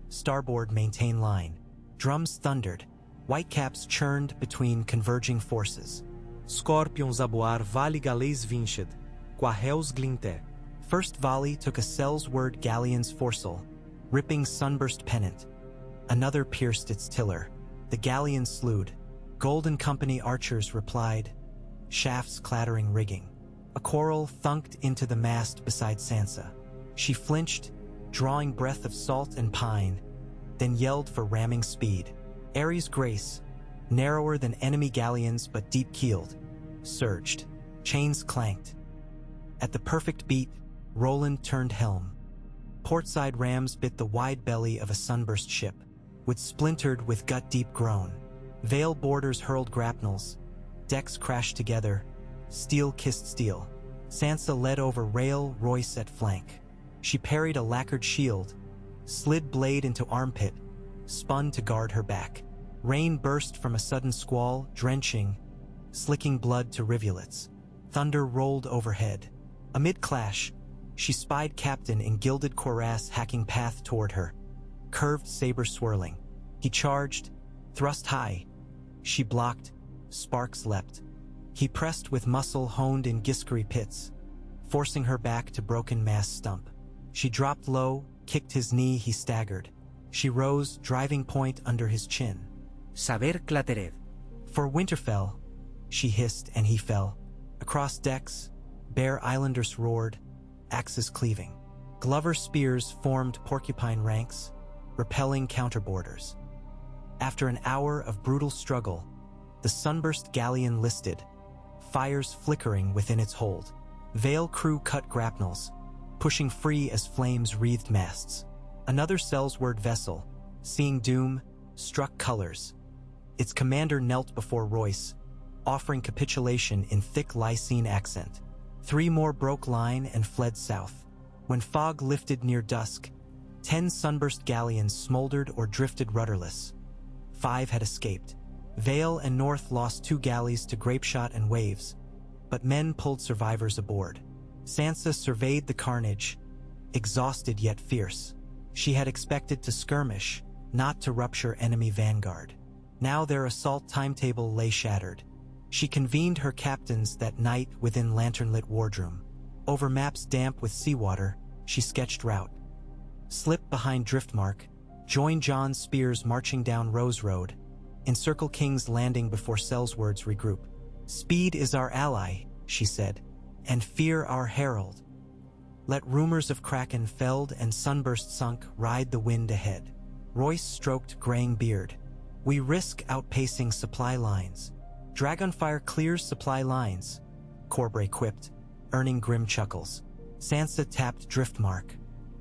Speaker 1: Starboard, maintain line. Drums thundered. Whitecaps churned between converging forces.
Speaker 2: Scorpions a boar vale galês vinched, quarrels glinte.
Speaker 1: First volley took a Sellsword galleon's foresail, ripping sunburst pennant. Another pierced its tiller. The galleon slewed. Golden Company archers replied, shafts clattering rigging. A quarrel thunked into the mast beside Sansa. She flinched, drawing breath of salt and pine, then yelled for ramming speed. Ares Grace, narrower than enemy galleons but deep-keeled, surged. Chains clanked. At the perfect beat, Roland turned helm. Portside rams bit the wide belly of a sunburst ship, which splintered with gut-deep groan. Vale boarders hurled grapnels. Decks crashed together. Steel kissed steel. Sansa led over rail, Royce at flank. She parried a lacquered shield, slid blade into armpit, spun to guard her back. Rain burst from a sudden squall, drenching, slicking blood to rivulets. Thunder rolled overhead. Amid clash, she spied Captain in gilded cuirass hacking path toward her, curved saber swirling. He charged, thrust high. She blocked, sparks leapt. He pressed with muscle honed in Giskery pits, forcing her back to broken mast stump. She dropped low, kicked his knee, he staggered. She rose, driving point under his chin.
Speaker 2: Saber claterer.
Speaker 1: For Winterfell, she hissed, and he fell. Across decks, bare islanders roared, axes cleaving. Glover spears formed porcupine ranks, repelling counterboarders. After an hour of brutal struggle, the sunburst galleon listed, fires flickering within its hold. Vale crew cut grapnels, pushing free as flames wreathed masts. Another Sellsword vessel, seeing doom, struck colors. Its commander knelt before Royce, offering capitulation in thick Lycene accent. 3 more broke line and fled south. When fog lifted near dusk, 10 sunburst galleons smoldered or drifted rudderless. 5 had escaped. Vale and North lost 2 galleys to grapeshot and waves, but men pulled survivors aboard. Sansa surveyed the carnage, exhausted yet fierce. She had expected to skirmish, not to rupture enemy vanguard. Now their assault timetable lay shattered. She convened her captains that night within lantern-lit wardroom. Over maps damp with seawater, she sketched route. Slip behind Driftmark, join Jon's spears marching down Rose Road, encircle King's Landing before Sellswords regroup. Speed is our ally, she said, and fear our herald. Let rumors of Kraken felled and sunburst sunk ride the wind ahead. Royce stroked graying beard. We risk outpacing supply lines. Dragonfire clears supply lines, Corbray quipped, earning grim chuckles. Sansa tapped Driftmark.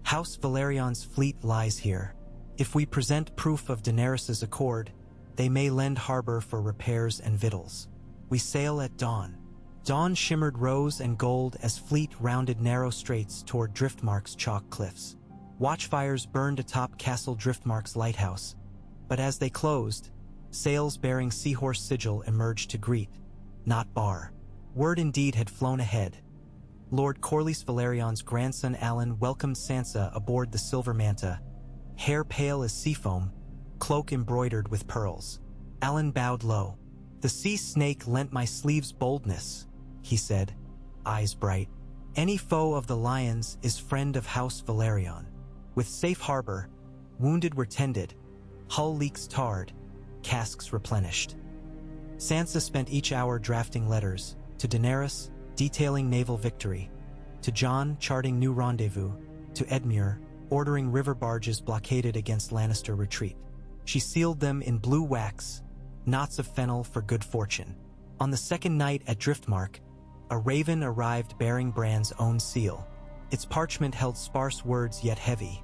Speaker 1: House Valerion's fleet lies here. If we present proof of Daenerys' accord, they may lend harbor for repairs and victuals. We sail at dawn. Dawn shimmered rose and gold as fleet rounded narrow straits toward Driftmark's chalk cliffs. Watchfires burned atop Castle Driftmark's lighthouse, but as they closed, sails bearing seahorse sigil emerged to greet, not bar. Word indeed had flown ahead. Lord Corlys Valerion's grandson Alan welcomed Sansa aboard the Silver Manta, hair pale as seafoam, cloak embroidered with pearls. Alan bowed low. The sea snake lent my sleeves boldness, he said, eyes bright. Any foe of the lions is friend of House Valerion. With safe harbor, wounded were tended, hull leaks tarred, casks replenished. Sansa spent each hour drafting letters, to Daenerys, detailing naval victory, to Jon, charting new rendezvous, to Edmure, ordering river barges blockaded against Lannister retreat. She sealed them in blue wax, knots of fennel for good fortune. On the second night at Driftmark, a raven arrived bearing Bran's own seal. Its parchment held sparse words yet heavy.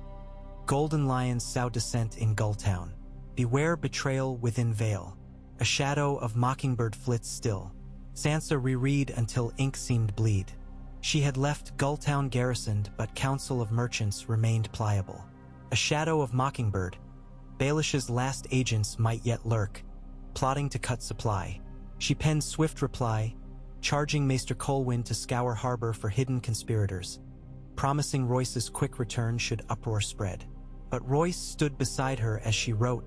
Speaker 1: Golden lions sow descent in Gulltown. Beware betrayal within Vale. A shadow of mockingbird flits still. Sansa reread until ink seemed bleed. She had left Gulltown garrisoned, but Council of Merchants remained pliable. A shadow of mockingbird. Baelish's last agents might yet lurk, plotting to cut supply. She penned swift reply, charging Maester Colwyn to scour harbor for hidden conspirators, promising Royce's quick return should uproar spread. But Royce stood beside her as she wrote,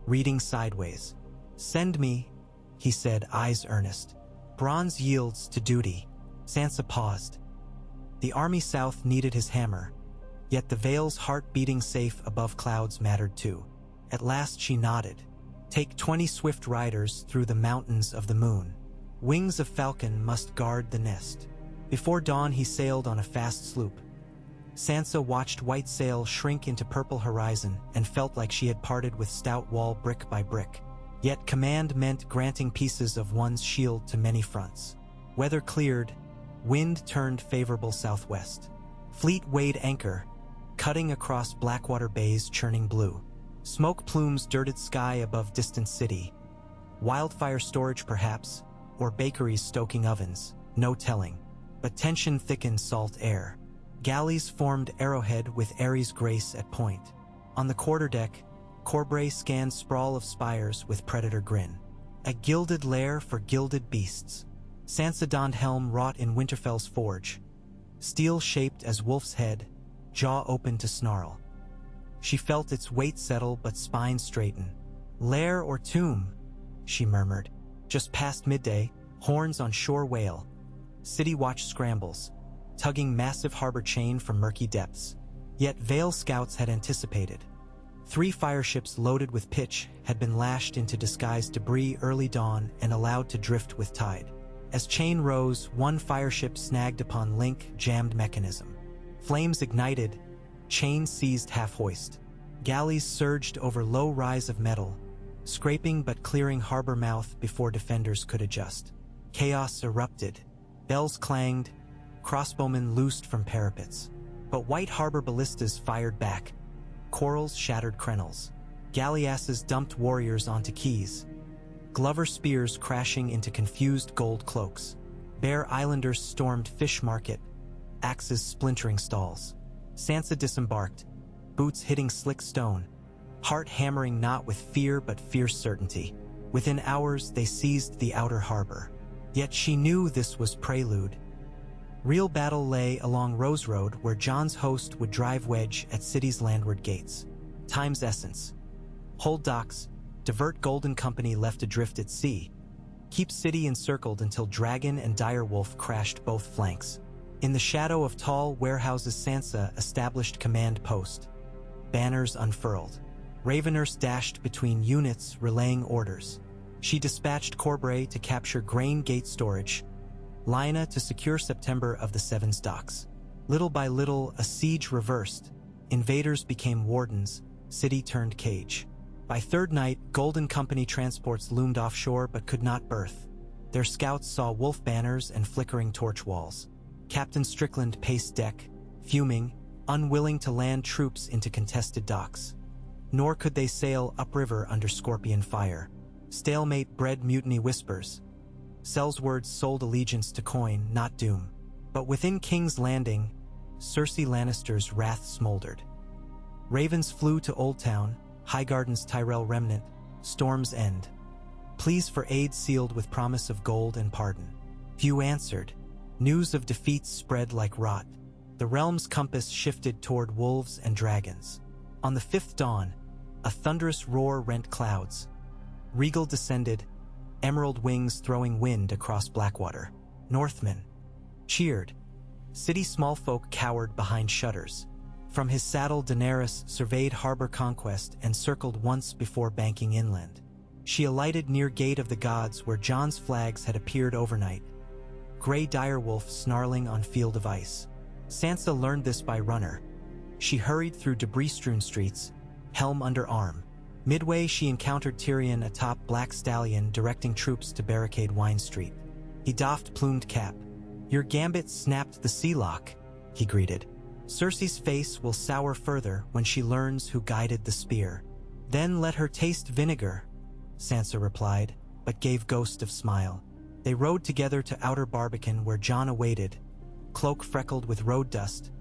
Speaker 1: reading sideways. "Send me," he said, eyes earnest. "Bronze yields to duty." Sansa paused. The army south needed his hammer, yet the Vale's heart beating safe above clouds mattered too. At last she nodded. "Take 20 swift riders through the mountains of the moon. Wings of falcon must guard the nest." Before dawn he sailed on a fast sloop. Sansa watched white sail shrink into purple horizon and felt like she had parted with stout wall brick by brick. Yet command meant granting pieces of one's shield to many fronts. Weather cleared, wind turned favorable southwest. Fleet weighed anchor, cutting across Blackwater Bay's churning blue. Smoke plumes dirted sky above distant city. Wildfire storage perhaps, or bakeries stoking ovens, no telling. But tension thickened salt air. Galleys formed arrowhead with Ares' grace at point. On the quarterdeck, Corbray scanned sprawl of spires with predator grin. A gilded lair for gilded beasts. Sansa donned helm wrought in Winterfell's forge. Steel shaped as wolf's head, jaw open to snarl. She felt its weight settle but spine straighten. "Lair or tomb?" she murmured. Just past midday, horns on shore wail. City watch scrambles, tugging massive harbor chain from murky depths. Yet Vale scouts had anticipated. 3 fireships loaded with pitch had been lashed into disguised debris early dawn and allowed to drift with tide. As chain rose, one fireship snagged upon link jammed mechanism. Flames ignited, chain seized half-hoist. Galleys surged over low rise of metal, scraping but clearing harbor mouth before defenders could adjust. Chaos erupted. Bells clanged, crossbowmen loosed from parapets. But White Harbor ballistas fired back. Corals shattered crenels. Galleasses dumped warriors onto quays. Glover spears crashing into confused gold cloaks. Bear Islanders stormed Fish Market, axes splintering stalls. Sansa disembarked, boots hitting slick stone, heart hammering not with fear but fierce certainty. Within hours they seized the outer harbor. Yet she knew this was prelude. Real battle lay along Rose Road where Jon's host would drive wedge at city's landward gates. Time's essence. Hold docks, divert Golden Company left adrift at sea, keep city encircled until Dragon and Direwolf crashed both flanks. In the shadow of tall warehouses Sansa established command post. Banners unfurled. Raveners dashed between units relaying orders. She dispatched Corbray to capture grain gate storage, Lyanna to secure September of the Seven's docks. Little by little, a siege reversed. Invaders became wardens, city turned cage. By third night, Golden Company transports loomed offshore but could not berth. Their scouts saw wolf banners and flickering torch walls. Captain Strickland paced deck, fuming, unwilling to land troops into contested docks. Nor could they sail upriver under scorpion fire. Stalemate bred mutiny whispers. Sell's words sold allegiance to coin, not doom. But within King's Landing, Cersei Lannister's wrath smoldered. Ravens flew to Old Town, Highgarden's Tyrell remnant, Storm's End. Pleas for aid sealed with promise of gold and pardon. Few answered. News of defeats spread like rot. The realm's compass shifted toward wolves and dragons. On the 5th dawn, a thunderous roar rent clouds. Regal descended, emerald wings throwing wind across Blackwater. Northmen. cheered. City smallfolk cowered behind shutters. From his saddle, Daenerys surveyed harbor conquest and circled once before banking inland. She alighted near Gate of the Gods where Jon's flags had appeared overnight, gray direwolf snarling on field of ice. Sansa learned this by runner. She hurried through debris-strewn streets, helm under arm. Midway, she encountered Tyrion atop Black Stallion directing troops to barricade Wine Street. He doffed plumed cap. "Your gambit snapped the sea lock," he greeted. "Cersei's face will sour further when she learns who guided the spear." "Then let her taste vinegar," Sansa replied, but gave ghost of smile. They rode together to Outer Barbican where Jon awaited, cloak freckled with road dust,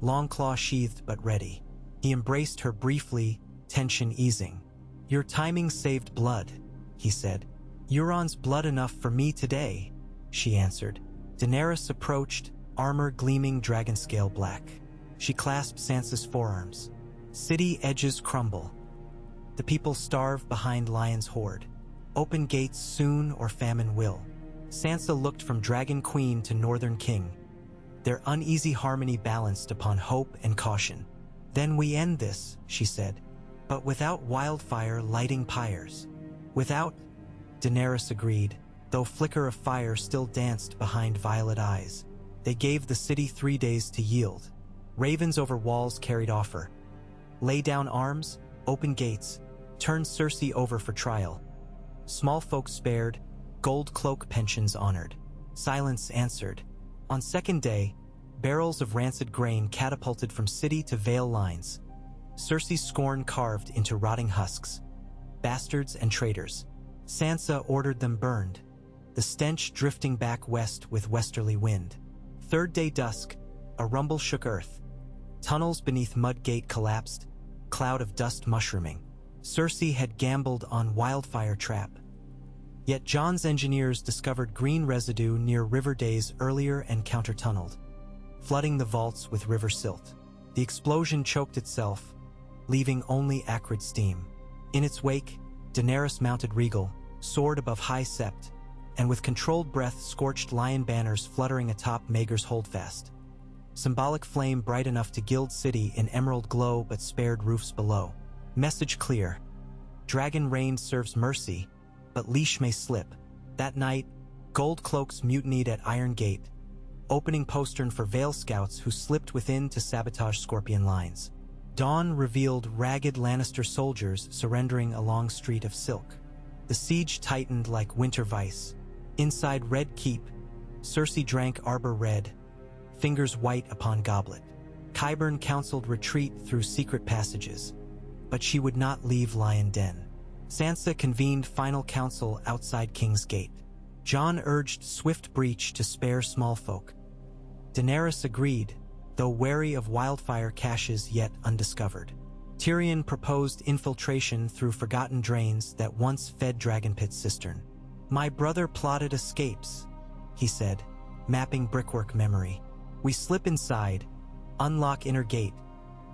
Speaker 1: long claw sheathed but ready. He embraced her briefly, tension easing. "Your timing saved blood," he said. "Euron's blood enough for me today," she answered. Daenerys approached, armor gleaming dragon-scale black. She clasped Sansa's forearms. City edges crumble. The people starve behind Lion's horde. Open gates soon or famine will. Sansa looked from Dragon Queen to Northern King. Their uneasy harmony balanced upon hope and caution. "Then we end this," she said, "but without wildfire lighting pyres." "Without," Daenerys agreed, though flicker of fire still danced behind violet eyes. They gave the city 3 days to yield. Ravens over walls carried offer. Lay down arms, open gates, turn Cersei over for trial. Small folk spared, gold cloak pensions honored. Silence answered. On second day, barrels of rancid grain catapulted from city to Vale lines. Cersei's scorn carved into rotting husks. Bastards and traitors. Sansa ordered them burned, the stench drifting back west with westerly wind. Third day dusk, a rumble shook earth. Tunnels beneath Mudgate collapsed, cloud of dust mushrooming. Cersei had gambled on wildfire trap. Yet Jon's engineers discovered green residue near river days earlier and counter-tunneled, flooding the vaults with river silt. The explosion choked itself, leaving only acrid steam. In its wake, Daenerys mounted regal, sword above high sept, and with controlled breath scorched lion banners fluttering atop Maegor's holdfast. Symbolic flame bright enough to gild city in emerald glow but spared roofs below. Message clear. Dragon reign serves mercy, but leash may slip. That night, gold cloaks mutinied at Iron Gate, opening postern for Vale scouts who slipped within to sabotage Scorpion lines. Dawn revealed ragged Lannister soldiers surrendering a long street of silk. The siege tightened like winter vice. Inside Red Keep, Cersei drank arbor red, fingers white upon goblet. Qyburn counseled retreat through secret passages, but she would not leave Lion Den. Sansa convened final council outside King's Gate. Jon urged swift breach to spare small folk. Daenerys agreed, though wary of wildfire caches yet undiscovered. Tyrion proposed infiltration through forgotten drains that once fed Dragonpit's cistern. "My brother plotted escapes," he said, mapping brickwork memory. "We slip inside, unlock inner gate,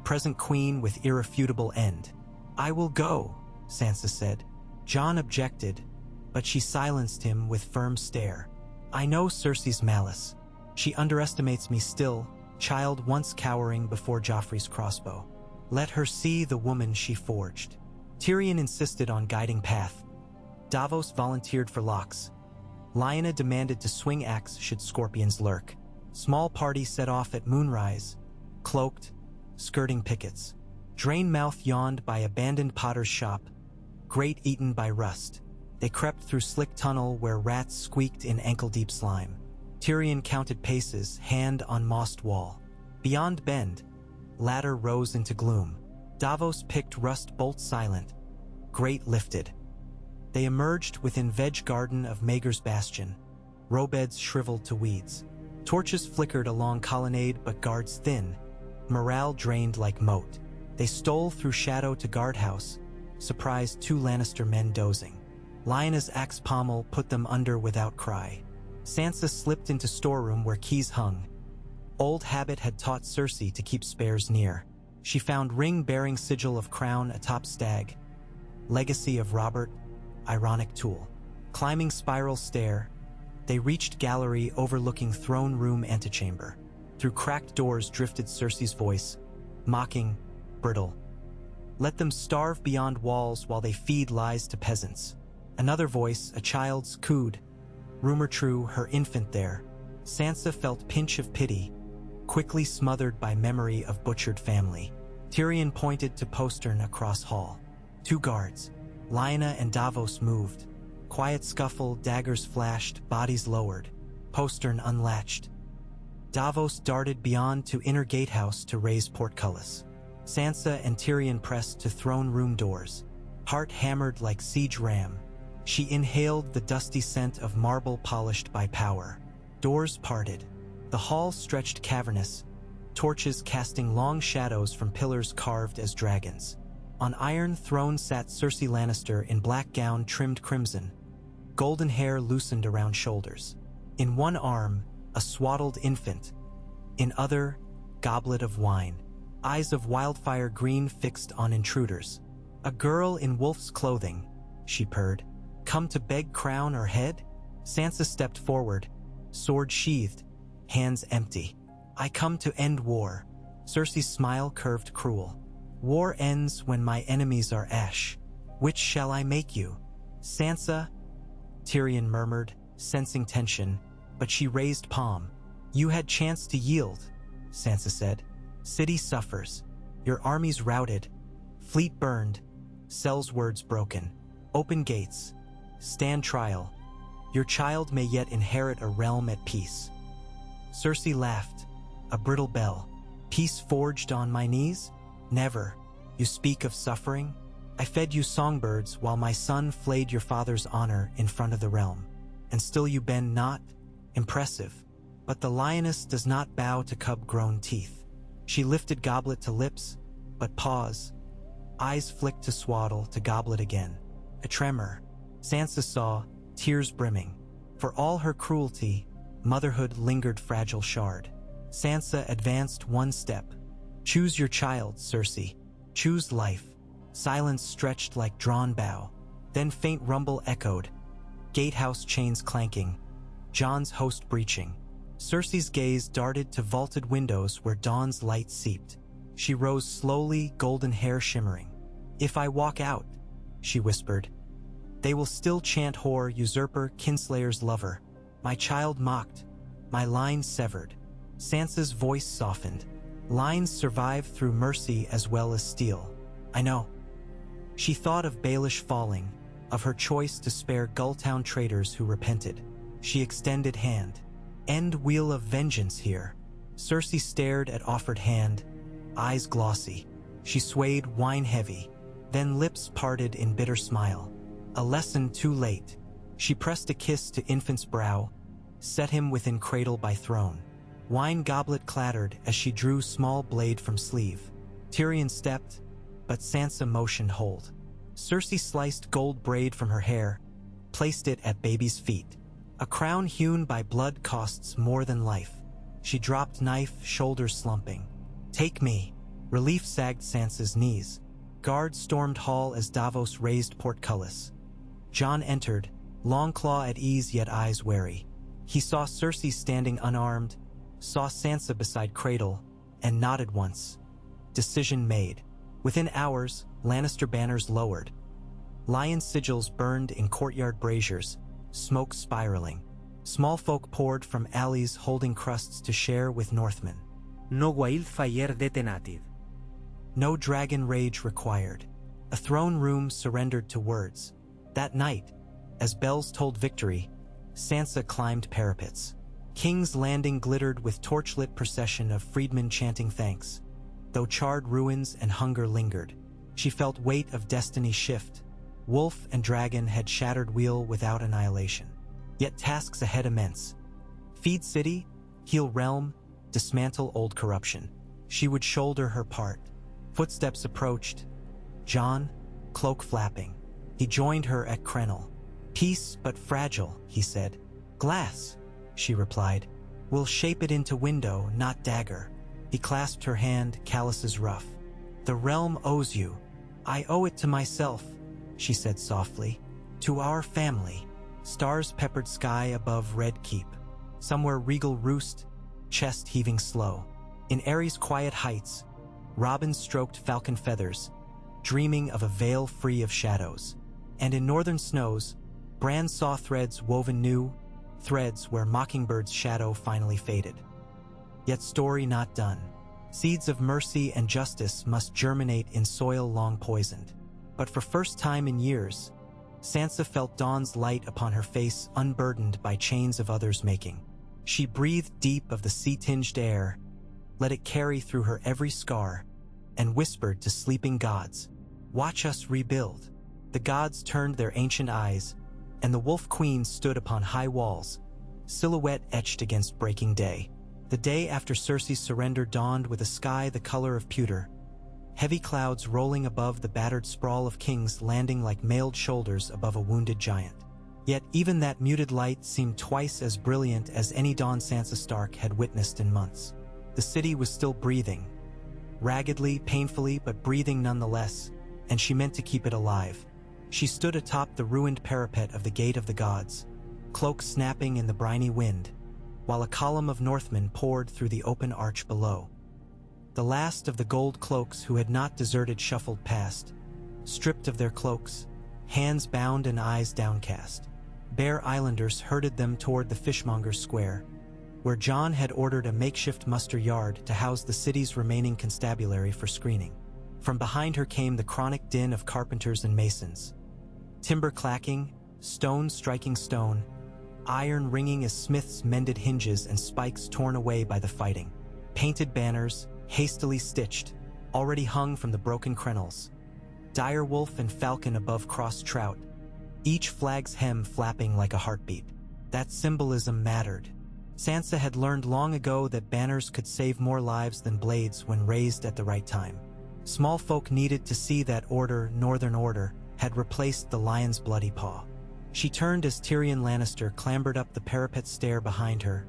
Speaker 1: present queen with irrefutable end." "I will go," Sansa said. Jon objected, but she silenced him with firm stare. "I know Cersei's malice. She underestimates me still, child once cowering before Joffrey's crossbow. Let her see the woman she forged." Tyrion insisted on guiding path. Davos volunteered for locks. Lyanna demanded to swing axe should scorpions lurk. Small party set off at moonrise, cloaked, skirting pickets. Drainmouth yawned by abandoned potter's shop, grate eaten by rust. They crept through slick tunnel where rats squeaked in ankle-deep slime. Tyrion counted paces, hand on mossed wall. Beyond bend, ladder rose into gloom. Davos picked rust bolt silent, grate lifted. They emerged within veg garden of Maegor's bastion, rowbeds shriveled to weeds. Torches flickered along colonnade but guards thin, morale drained like moat. They stole through shadow to guardhouse, surprised 2 Lannister men dozing. Lyanna's axe pommel put them under without cry. Sansa slipped into storeroom where keys hung. Old habit had taught Cersei to keep spares near. She found ring-bearing sigil of crown atop stag, legacy of Robert, ironic tool. Climbing spiral stair, They reached gallery overlooking throne room antechamber. Through cracked doors drifted Cersei's voice, mocking, brittle. Let them starve beyond walls while they feed lies to peasants. Another voice, a child's, cooed. Rumor true, her infant there. Sansa felt pinch of pity, quickly smothered by memory of butchered family. Tyrion pointed to postern across hall. 2 guards. Lyanna and Davos moved. Quiet scuffle, daggers flashed, bodies lowered. Postern unlatched. Davos darted beyond to inner gatehouse to raise portcullis. Sansa and Tyrion pressed to throne room doors. Heart hammered like siege ram. She inhaled the dusty scent of marble polished by power. Doors parted. The hall stretched cavernous, torches casting long shadows from pillars carved as dragons. On iron throne sat Cersei Lannister in black gown trimmed crimson, golden hair loosened around shoulders. In one arm, a swaddled infant. In other, goblet of wine. Eyes of wildfire green fixed on intruders. A girl in wolf's clothing, she purred. Come to beg crown or head? Sansa stepped forward, sword sheathed, hands empty. I come to end war. Cersei's smile curved cruel. War ends when my enemies are ash. Which shall I make you? Sansa? Tyrion murmured, sensing tension, but she raised palm. You had chance to yield, Sansa said. City suffers. Your armies routed. Fleet burned. Cells words broken. Open gates. Stand trial. Your child may yet inherit a realm at peace. Cersei laughed, a brittle bell. Peace forged on my knees? Never. You speak of suffering? I fed you songbirds while my son flayed your father's honor in front of the realm. And still you bend not? Impressive. But the lioness does not bow to cub-grown teeth. She lifted goblet to lips, but pause. Eyes flicked to swaddle, to goblet again. A tremor. Sansa saw, tears brimming. For all her cruelty, motherhood lingered fragile shard. Sansa advanced 1 step. Choose your child, Cersei. Choose life. Silence stretched like drawn bow. Then faint rumble echoed. Gatehouse chains clanking. Jon's host breaching. Cersei's gaze darted to vaulted windows where dawn's light seeped. She rose slowly, golden hair shimmering. If I walk out, she whispered, they will still chant whore, usurper, kinslayer's lover. My child mocked, my line severed. Sansa's voice softened. Lines survive through mercy as well as steel. I know. She thought of Baelish falling, of her choice to spare Gulltown traitors who repented. She extended hand. End wheel of vengeance here. Cersei stared at offered hand, eyes glossy. She swayed wine heavy, then lips parted in bitter smile. A lesson too late. She pressed a kiss to infant's brow, set him within cradle by throne. Wine goblet clattered as she drew small blade from sleeve. Tyrion stepped, but Sansa motioned hold. Cersei sliced gold braid from her hair, placed it at baby's feet. A crown hewn by blood costs more than life. She dropped knife, shoulders slumping. Take me. Relief sagged Sansa's knees. Guards stormed hall as Davos raised portcullis. Jon entered, Longclaw at ease yet eyes wary. He saw Cersei standing unarmed, saw Sansa beside cradle, and nodded once. Decision made. Within hours, Lannister banners lowered. Lion sigils burned in courtyard braziers, smoke spiraling. Small folk poured from alleys holding crusts to share with Northmen.
Speaker 2: No guail fayer detenatid.
Speaker 1: No dragon rage required. A throne room surrendered to words. That night, as bells told victory, Sansa climbed parapets. King's Landing glittered with torchlit procession of freedmen chanting thanks. Though charred ruins and hunger lingered, she felt weight of destiny shift. Wolf and dragon had shattered wheel without annihilation. Yet tasks ahead immense. Feed city, heal realm, dismantle old corruption. She would shoulder her part. Footsteps approached. Jon, cloak flapping. He joined her at Crenel. Peace but fragile, he said. Glass, she replied. We'll shape it into window, not dagger. He clasped her hand, calluses rough. The realm owes you. I owe it to myself, she said softly. To our family. Stars-peppered sky above Red Keep. Somewhere regal roost, chest heaving slow. In Ares' quiet heights, robins stroked falcon feathers, dreaming of a vale free of shadows. And in northern snows, Bran saw threads woven new, threads where Mockingbird's shadow finally faded. Yet story not done. Seeds of mercy and justice must germinate in soil long poisoned. But for first time in years, Sansa felt dawn's light upon her face, unburdened by chains of others' making. She breathed deep of the sea-tinged air, let it carry through her every scar, and whispered to sleeping gods, "Watch us rebuild." The gods turned their ancient eyes, and the Wolf Queen stood upon high walls, silhouette etched against breaking day. The day after Cersei's surrender dawned with a sky the color of pewter, heavy clouds rolling above the battered sprawl of kings landing like mailed shoulders above a wounded giant. Yet even that muted light seemed twice as brilliant as any dawn Sansa Stark had witnessed in months. The city was still breathing, raggedly, painfully, but breathing nonetheless, and she meant to keep it alive. She stood atop the ruined parapet of the Gate of the Gods, cloaks snapping in the briny wind, while a column of Northmen poured through the open arch below. The last of the gold cloaks who had not deserted shuffled past, stripped of their cloaks, hands bound and eyes downcast. Bare islanders herded them toward the fishmonger's square, where Jon had ordered a makeshift muster yard to house the city's remaining constabulary for screening. From behind her came the chronic din of carpenters and masons, timber clacking, stone striking stone, iron ringing as smiths mended hinges and spikes torn away by the fighting. Painted banners, hastily stitched, already hung from the broken crenels. Direwolf and falcon above crossed trout, each flag's hem flapping like a heartbeat. That symbolism mattered. Sansa had learned long ago that banners could save more lives than blades when raised at the right time. Small folk needed to see that order, Northern Order, had replaced the lion's bloody paw. She turned as Tyrion Lannister clambered up the parapet stair behind her,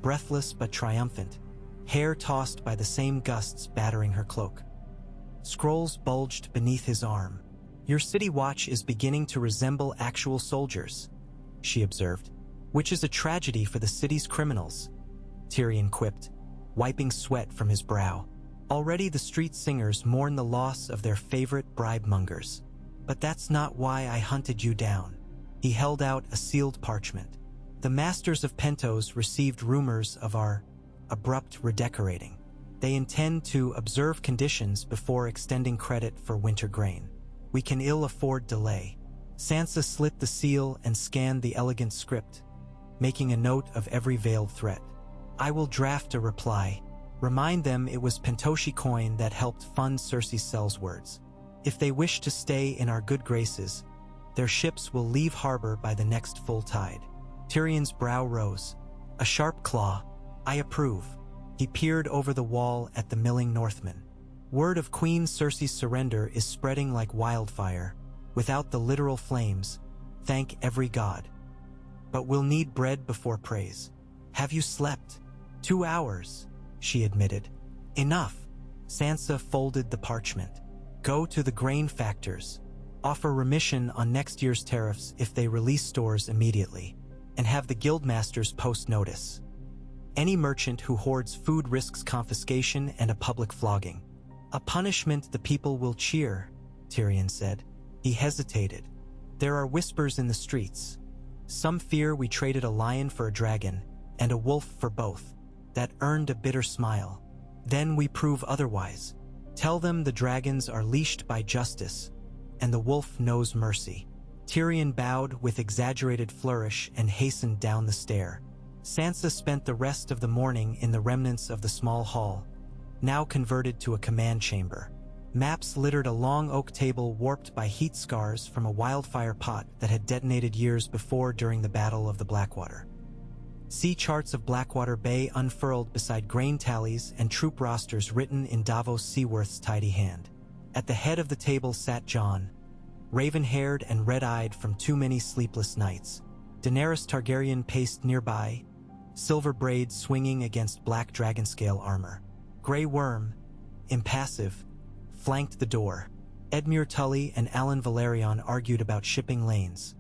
Speaker 1: breathless but triumphant, hair tossed by the same gusts battering her cloak. Scrolls bulged beneath his arm. "Your city watch is beginning to resemble actual soldiers," she observed. "Which is a tragedy for the city's criminals," Tyrion quipped, wiping sweat from his brow. "Already the street singers mourn the loss of their favorite bribe-mongers. But that's not why I hunted you down." He held out a sealed parchment. "The masters of Pentos received rumors of our abrupt redecorating. They intend to observe conditions before extending credit for winter grain. We can ill afford delay." Sansa slit the seal and scanned the elegant script, making a note of every veiled threat. "I will draft a reply. Remind them it was Pentoshi coin that helped fund Cersei's Cell's words. If they wish to stay in our good graces, their ships will leave harbor by the next full tide." Tyrion's brow rose. A sharp claw. "I approve." He peered over the wall at the milling Northmen. Word of Queen Cersei's surrender is spreading like wildfire, without the literal flames, thank every god. But we'll need bread before praise. "Have you slept?" 2 hours, she admitted. "Enough." Sansa folded the parchment. "Go to the grain factors. Offer remission on next year's tariffs if they release stores immediately, and have the guildmasters post notice. Any merchant who hoards food risks confiscation and a public flogging." "A punishment the people will cheer," Tyrion said. He hesitated. "There are whispers in the streets. Some fear we traded a lion for a dragon, and a wolf for both." That earned a bitter smile. "Then we prove otherwise. Tell them the dragons are leashed by justice, and the wolf knows mercy." Tyrion bowed with exaggerated flourish and hastened down the stair. Sansa spent the rest of the morning in the remnants of the small hall, now converted to a command chamber. Maps littered a long oak table warped by heat scars from a wildfire pot that had detonated years before during the Battle of the Blackwater. Sea charts of Blackwater Bay unfurled beside grain tallies and troop rosters written in Davos Seaworth's tidy hand. At the head of the table sat Jon, raven-haired and red-eyed from too many sleepless nights. Daenerys Targaryen paced nearby, silver braids swinging against black dragon-scale armor. Grey Worm, impassive, flanked the door. Edmure Tully and Alan Valerion argued about shipping lanes.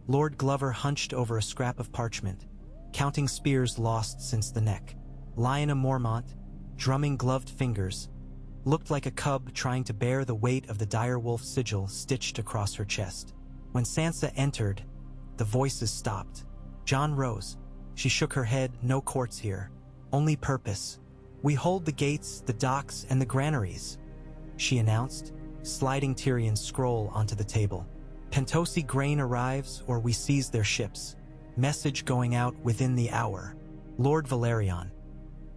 Speaker 1: Lord Glover hunched over a scrap of parchment, counting spears lost since the neck. Lyanna Mormont, drumming gloved fingers, looked like a cub trying to bear the weight of the direwolf sigil stitched across her chest. When Sansa entered, the voices stopped. Jon rose. She shook her head. No courts here. Only purpose. We hold the gates, the docks, and the granaries, she announced, sliding Tyrion's scroll onto the table. Pentosi grain arrives, or we seize their ships. Message going out within the hour. Lord Valerion.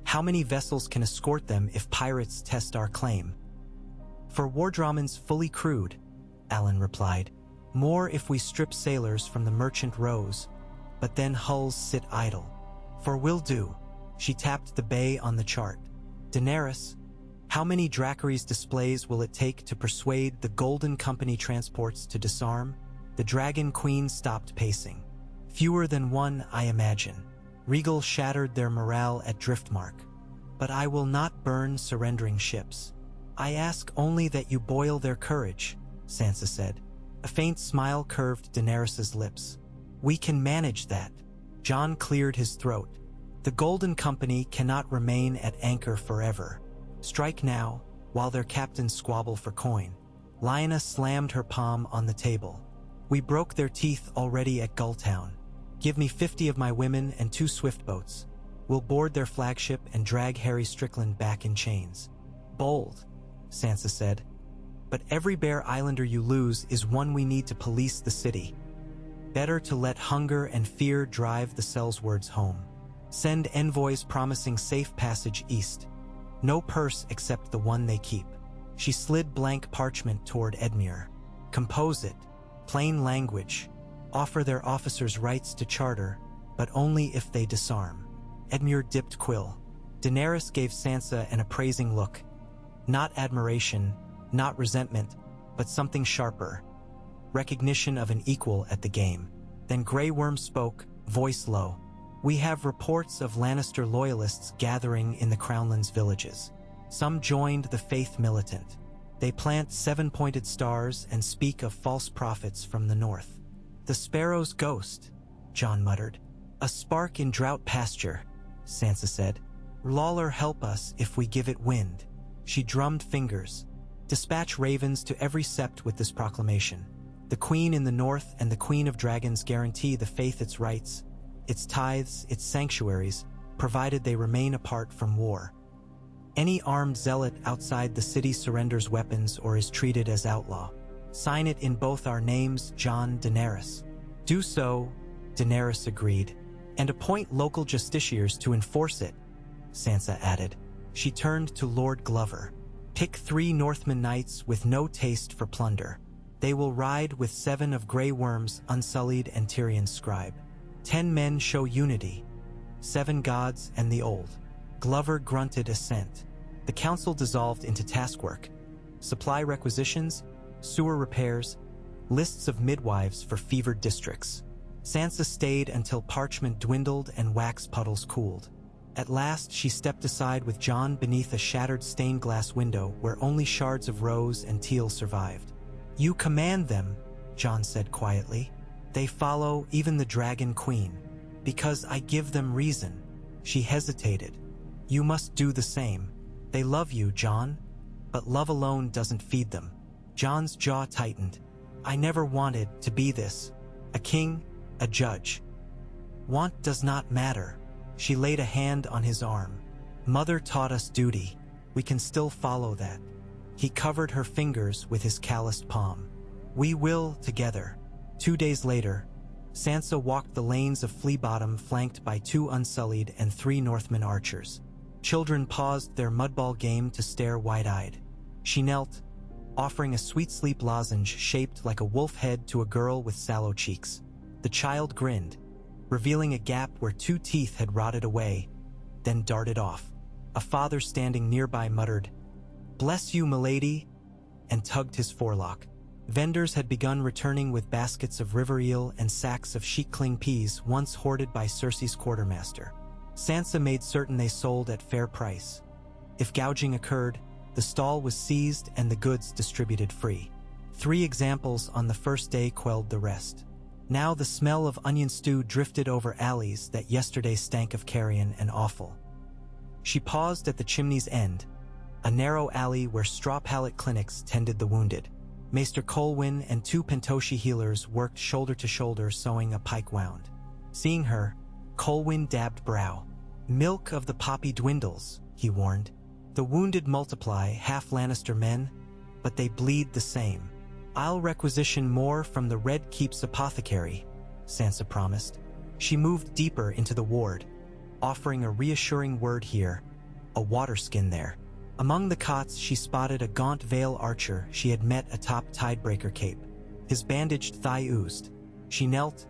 Speaker 1: How many vessels can escort them if pirates test our claim? For Wardroman's fully crewed, Alan replied. More if we strip sailors from the merchant rows, but then hulls sit idle. For will do. She tapped the bay on the chart. Daenerys, how many Dracarys displays will it take to persuade the Golden Company transports to disarm? The Dragon Queen stopped pacing. Fewer than one, I imagine. Regal shattered their morale at Driftmark. But I will not burn surrendering ships. I ask only that you boil their courage, Sansa said. A faint smile curved Daenerys' lips. We can manage that. Jon cleared his throat. The Golden Company cannot remain at anchor forever. Strike now, while their captains squabble for coin. Lyanna slammed her palm on the table. We broke their teeth already at Gulltown. Give me 50 of my women and 2 swift boats. We'll board their flagship and drag Harry Strickland back in chains. Bold, Sansa said. But every Bear Islander you lose is one we need to police the city. Better to let hunger and fear drive the Sellswords home. Send envoys promising safe passage east. No purse except the one they keep. She slid blank parchment toward Edmure. Compose it. Plain language. Offer their officers rights to charter, but only if they disarm. Edmure dipped quill. Daenerys gave Sansa an appraising look. Not admiration, not resentment, but something sharper. Recognition of an equal at the game. Then Grey Worm spoke, voice low. We have reports of Lannister loyalists gathering in the Crownlands villages. Some joined the Faith militant. They plant 7-pointed stars and speak of false prophets from the north. The Sparrow's ghost, Jon muttered. A spark in drought pasture, Sansa said. Lawler help us if we give it wind. She drummed fingers. Dispatch ravens to every sept with this proclamation. The Queen in the north and the Queen of Dragons guarantee the faith its rights, its tithes, its sanctuaries, provided they remain apart from war. Any armed zealot outside the city surrenders weapons or is treated as outlaw. Sign it in both our names, Jon Daenerys. Do so, Daenerys agreed, and appoint local justiciars to enforce it, Sansa added. She turned to Lord Glover. Pick 3 Northman knights with no taste for plunder. They will ride with 7 of Grey Worm's Unsullied and Tyrion's scribe. 10 men show unity. 7 gods and the old. Glover grunted assent. The council dissolved into taskwork. Supply requisitions, sewer repairs, lists of midwives for fevered districts. Sansa stayed until parchment dwindled and wax puddles cooled. At last, she stepped aside with Jon beneath a shattered stained glass window where only shards of rose and teal survived. You command them, Jon said quietly. They follow even the Dragon Queen. Because I give them reason. She hesitated. You must do the same. They love you, Jon. But love alone doesn't feed them. Jon's jaw tightened. I never wanted to be this. A king, a judge. Want does not matter. She laid a hand on his arm. Mother taught us duty. We can still follow that. He covered her fingers with his calloused palm. We will together. 2 days later, Sansa walked the lanes of Flea Bottom flanked by 2 Unsullied and 3 Northmen archers. Children paused their mudball game to stare wide-eyed. She knelt, offering a sweet sleep lozenge shaped like a wolf head to a girl with sallow cheeks. The child grinned, revealing a gap where 2 teeth had rotted away, then darted off. A father standing nearby muttered, "Bless you, milady," and tugged his forelock. Vendors had begun returning with baskets of river eel and sacks of sheepcling peas once hoarded by Cersei's quartermaster. Sansa made certain they sold at fair price. If gouging occurred, the stall was seized and the goods distributed free. 3 examples on the first day quelled the rest. Now the smell of onion stew drifted over alleys that yesterday stank of carrion and offal. She paused at the chimney's end, a narrow alley where straw pallet clinics tended the wounded. Maester Colwyn and 2 Pentoshi healers worked shoulder to shoulder sewing a pike wound. Seeing her, Colwyn dabbed brow. "Milk of the poppy dwindles," he warned. "The wounded multiply, half Lannister men, but they bleed the same." "I'll requisition more from the Red Keep's apothecary," Sansa promised. She moved deeper into the ward, offering a reassuring word here, a waterskin there. Among the cots she spotted a gaunt Vale archer she had met atop Tidebreaker Cape. His bandaged thigh oozed. She knelt,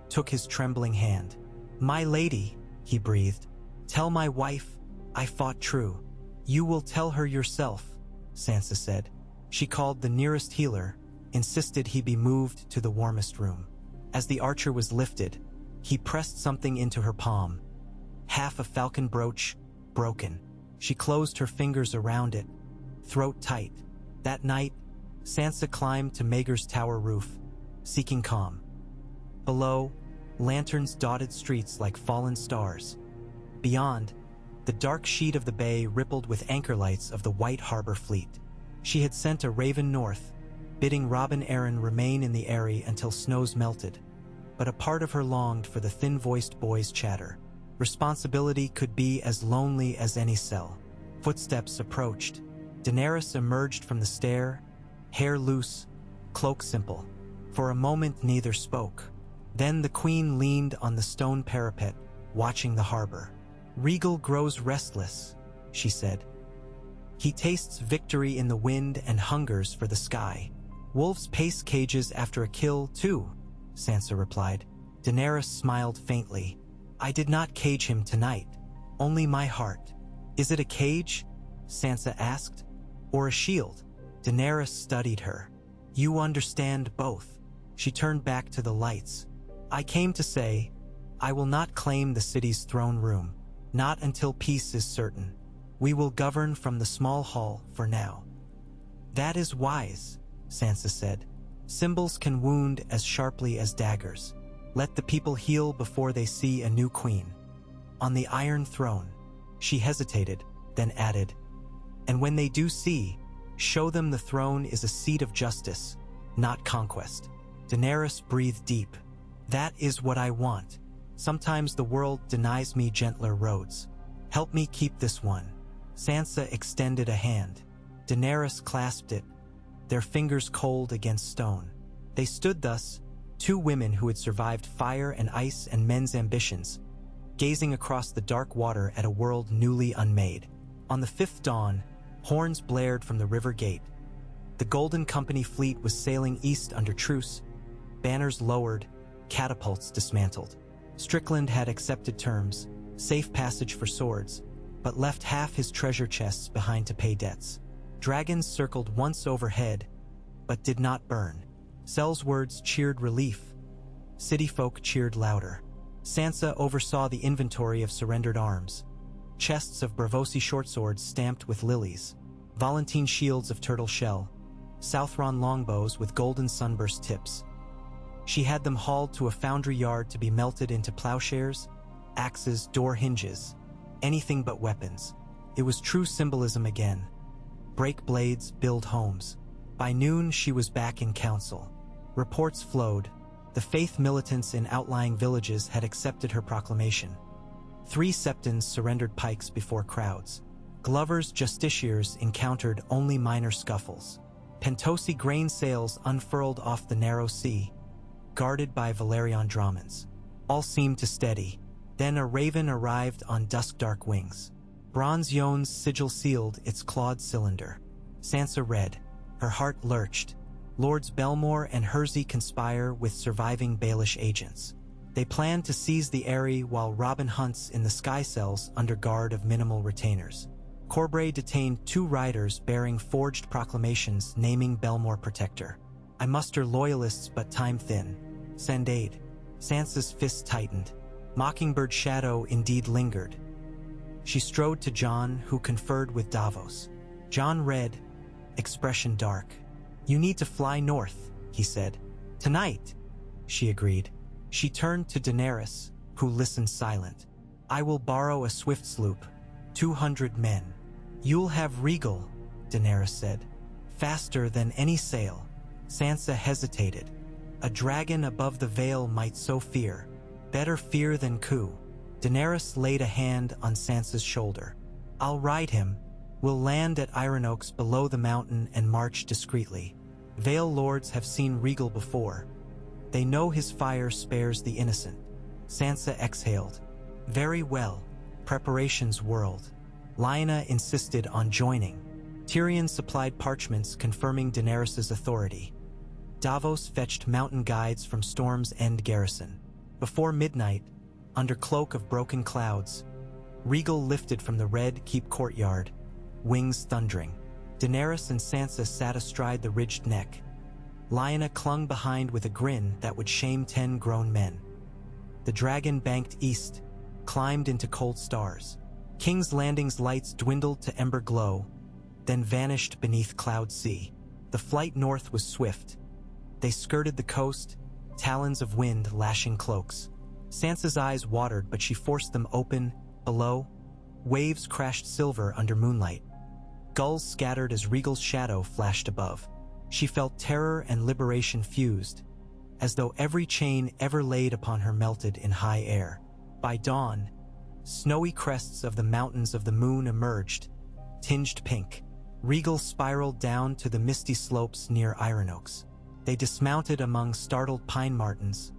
Speaker 1: took his trembling hand. "My lady," he breathed, "tell my wife I fought true." "You will tell her yourself," Sansa said. She called the nearest healer, insisted he be moved to the warmest room. As the archer was lifted, he pressed something into her palm. Half a falcon brooch, broken. She closed her fingers around it, throat tight. That night, Sansa climbed to Maegor's tower roof, seeking calm. Below, lanterns dotted streets like fallen stars. Beyond, the dark sheet of the bay rippled with anchor lights of the White Harbor Fleet. She had sent a raven north, bidding Robin Arryn remain in the Eyrie until snows melted. But a part of her longed for the thin-voiced boy's chatter. Responsibility could be as lonely as any cell. Footsteps approached. Daenerys emerged from the stair, hair loose, cloak simple. For a moment neither spoke. Then the queen leaned on the stone parapet, watching the harbor. "Regal grows restless," she said. "He tastes victory in the wind and hungers for the sky." "Wolves pace cages after a kill, too," Sansa replied. Daenerys smiled faintly. "I did not cage him tonight, only my heart." "Is it a cage?" Sansa asked. "Or a shield?" Daenerys studied her. "You understand both." She turned back to the lights. "I came to say, I will not claim the city's throne room, not until peace is certain. We will govern from the small hall for now." "That is wise," Sansa said. "Symbols can wound as sharply as daggers. Let the people heal before they see a new queen. On the Iron Throne." She hesitated, then added, "And when they do see, show them the throne is a seat of justice, not conquest." Daenerys breathed deep. "That is what I want. Sometimes the world denies me gentler roads. Help me keep this one." Sansa extended a hand. Daenerys clasped it, their fingers cold against stone. They stood thus, 2 women who had survived fire and ice and men's ambitions, gazing across the dark water at a world newly unmade. On the 5th dawn, horns blared from the river gate. The Golden Company fleet was sailing east under truce, banners lowered, catapults dismantled. Strickland had accepted terms, safe passage for swords, but left half his treasure chests behind to pay debts. Dragons circled once overhead, but did not burn. Sel's words cheered relief. City folk cheered louder. Sansa oversaw the inventory of surrendered arms. Chests of Braavosi shortswords stamped with lilies, Volantene shields of turtle shell, Southron longbows with golden sunburst tips. She had them hauled to a foundry yard to be melted into plowshares, axes, door hinges, anything but weapons. It was true symbolism again. Break blades, build homes. By noon, she was back in council. Reports flowed. The faith militants in outlying villages had accepted her proclamation. 3 septons surrendered pikes before crowds. Glover's justiciars encountered only minor scuffles. Pentosi grain sails unfurled off the narrow sea, guarded by Valerian Dromons. All seemed to steady. Then a raven arrived on dusk-dark wings. Bronze Yone's sigil sealed its clawed cylinder. Sansa read. Her heart lurched. Lords Belmore and Hersey conspire with surviving Baelish agents. They plan to seize the Eyrie while Robin hunts in the sky cells under guard of minimal retainers. Corbray detained 2 riders bearing forged proclamations naming Belmore protector. "I muster loyalists but time thin. Send aid." Sansa's fist tightened. Mockingbird shadow indeed lingered. She strode to Jon, who conferred with Davos. Jon read, expression dark. "You need to fly north," he said. "Tonight." she agreed. She turned to Daenerys, who listened silent. I will borrow a swift sloop, 200 men. You'll have Regal, Daenerys said. Faster than any sail. Sansa hesitated. A dragon above the veil might sow fear. Better fear than coup. Daenerys laid a hand on Sansa's shoulder. I'll ride him. We'll land at Iron Oaks below the mountain and march discreetly. Vale lords have seen Regal before. They know his fire spares the innocent. Sansa exhaled. Very well. Preparations whirled. Lyanna insisted on joining. Tyrion supplied parchments confirming Daenerys' authority. Davos fetched mountain guides from Storm's End garrison. Before midnight, under cloak of broken clouds, Regal lifted from the Red Keep courtyard, wings thundering. Daenerys and Sansa sat astride the ridged neck. Lyanna clung behind with a grin that would shame 10 grown men. The dragon banked east, climbed into cold stars. King's Landing's lights dwindled to ember glow, then vanished beneath cloud sea. The flight north was swift. They skirted the coast, talons of wind lashing cloaks. Sansa's eyes watered, but she forced them open. Below, waves crashed silver under moonlight. Gulls scattered as Regal's shadow flashed above. She felt terror and liberation fused, as though every chain ever laid upon her melted in high air. By dawn, snowy crests of the mountains of the moon emerged, tinged pink. Regal spiraled down to the misty slopes near Iron Oaks. They dismounted among startled pine martens,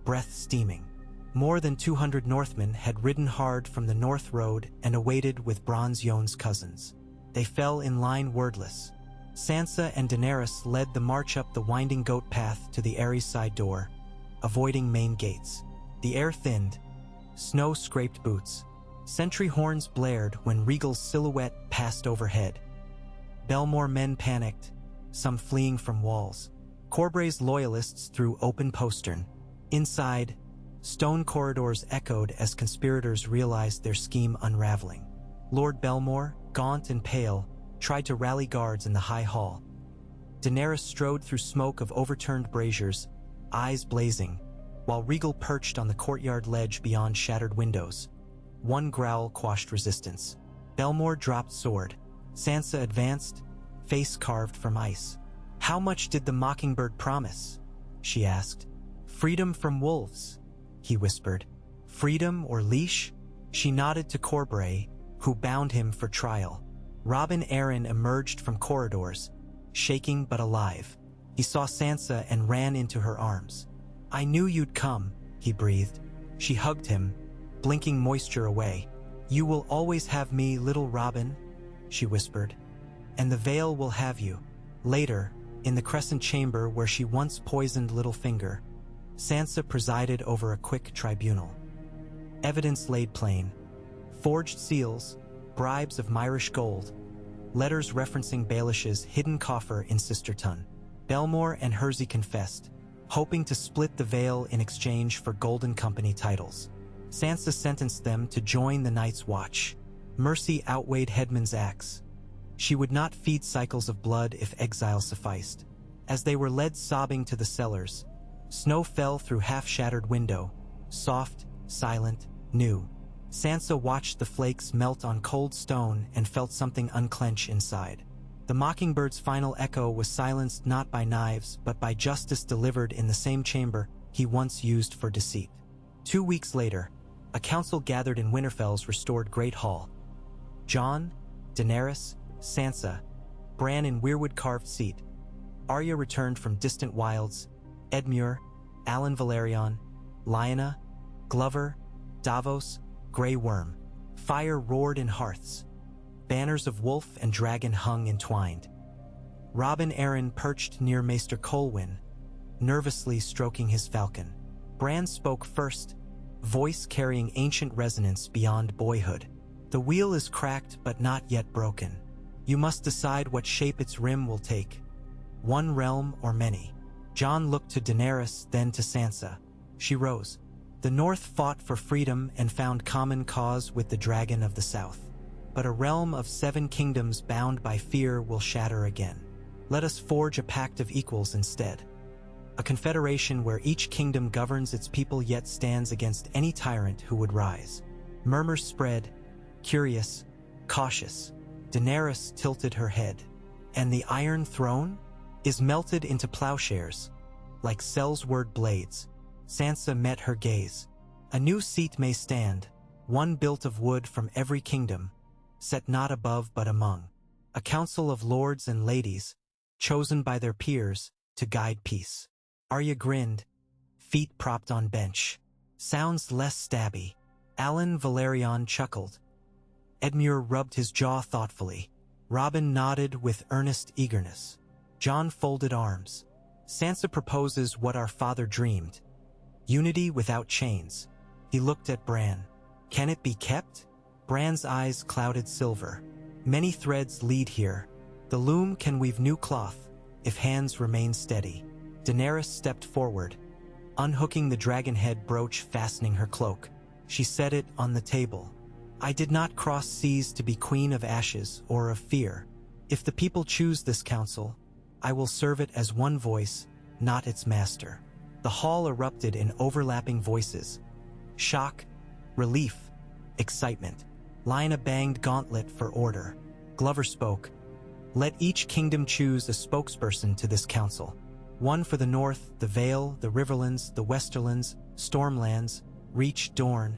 Speaker 1: breath steaming. More than 200 Northmen had ridden hard from the North Road and awaited with Bronze Yohn's cousins. They fell in line wordless. Sansa and Daenerys led the march up the winding goat path to the Aerys side door, avoiding main gates. The air thinned, snow scraped boots. Sentry horns blared when Regal's silhouette passed overhead. Belmore men panicked, some fleeing from walls. Corbray's loyalists threw open postern. Inside, stone corridors echoed as conspirators realized their scheme unraveling. Lord Belmore, gaunt and pale, tried to rally guards in the high hall. Daenerys strode through smoke of overturned braziers, eyes blazing, while Regal perched on the courtyard ledge beyond shattered windows. One growl quashed resistance. Belmore dropped sword. Sansa advanced, face carved from ice. How much did the Mockingbird promise? She asked. Freedom from wolves, he whispered. Freedom or leash? She nodded to Corbray, who bound him for trial. Robin Arryn emerged from corridors, shaking but alive. He saw Sansa and ran into her arms. I knew you'd come, he breathed. She hugged him, blinking moisture away. You will always have me, little Robin, she whispered. And the Vale will have you. Later, in the Crescent Chamber where she once poisoned Littlefinger, Sansa presided over a quick tribunal. Evidence laid plain. Forged seals, bribes of Myrish gold, letters referencing Baelish's hidden coffer in Sisterton. Belmore and Hersey confessed, hoping to split the Vale in exchange for Golden Company titles. Sansa sentenced them to join the Night's Watch. Mercy outweighed Headman's axe. She would not feed cycles of blood if exile sufficed. As they were led sobbing to the cellars, snow fell through half-shattered window, soft, silent, new. Sansa watched the flakes melt on cold stone and felt something unclench inside. The Mockingbird's final echo was silenced not by knives but by justice delivered in the same chamber he once used for deceit. 2 weeks later, a council gathered in Winterfell's restored Great Hall. Jon, Daenerys, Sansa, Bran in weirwood carved seat. Arya returned from distant wilds, Edmure, Alan Valerion, Lyanna, Glover, Davos, Grey Worm. Fire roared in hearths. Banners of wolf and dragon hung entwined. Robin Arryn perched near Maester Colwyn, nervously stroking his falcon. Bran spoke first, voice carrying ancient resonance beyond boyhood. The wheel is cracked but not yet broken. You must decide what shape its rim will take. One realm or many. Jon looked to Daenerys, then to Sansa. She rose. The North fought for freedom and found common cause with the Dragon of the South. But a realm of 7 kingdoms bound by fear will shatter again. Let us forge a pact of equals instead. a confederation where each kingdom governs its people yet stands against any tyrant who would rise. Murmurs spread, curious, cautious. Daenerys tilted her head. And the Iron Throne is melted into plowshares, like Sellsword blades. Sansa met her gaze. A new seat may stand, one built of wood from every kingdom, set not above but among. A council of lords and ladies, chosen by their peers to guide peace. Arya grinned, feet propped on bench. Sounds less stabby. Alan Valerion chuckled. Edmure rubbed his jaw thoughtfully. Robin nodded with earnest eagerness. Jon folded arms. Sansa proposes what our father dreamed. Unity without chains. He looked at Bran. Can it be kept? Bran's eyes clouded silver. Many threads lead here. The loom can weave new cloth, if hands remain steady. Daenerys stepped forward, unhooking the dragon head brooch fastening her cloak. She set it on the table. I did not cross seas to be queen of ashes or of fear. If the people choose this council, I will serve it as one voice, not its master. The hall erupted in overlapping voices. Shock, relief, excitement. Lyanna banged gauntlet for order. Glover spoke. Let each kingdom choose a spokesperson to this council. One for the north, the Vale, the Riverlands, the Westerlands, Stormlands, Reach, Dorne,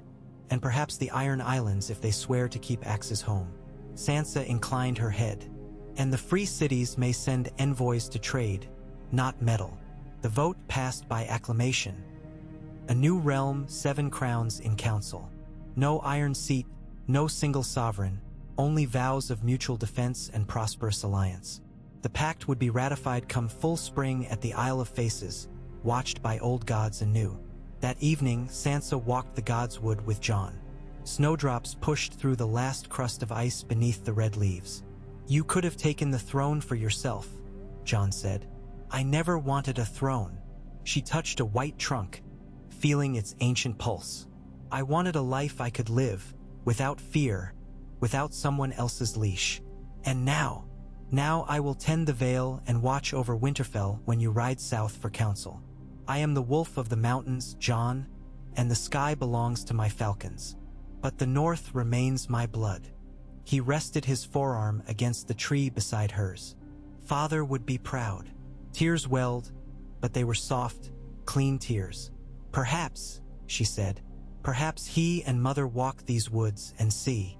Speaker 1: and perhaps the Iron Islands if they swear to keep axes home. Sansa inclined her head. And the free cities may send envoys to trade, not meddle. The vote passed by acclamation. A new realm, 7 crowns in council. No iron seat, no single sovereign, only vows of mutual defense and prosperous alliance. The pact would be ratified come full spring at the Isle of Faces, watched by old gods and new. That evening, Sansa walked the Godswood with Jon. Snowdrops pushed through the last crust of ice beneath the red leaves. You could have taken the throne for yourself, Jon said. I never wanted a throne. She touched a white trunk, feeling its ancient pulse. I wanted a life I could live, without fear, without someone else's leash. And now I will tend the Vale and watch over Winterfell when you ride south for council. I am the wolf of the mountains, Jon, and the sky belongs to my falcons. But the north remains my blood. He rested his forearm against the tree beside hers. Father would be proud. Tears welled, but they were soft, clean tears. Perhaps, she said, perhaps he and Mother walk these woods and see.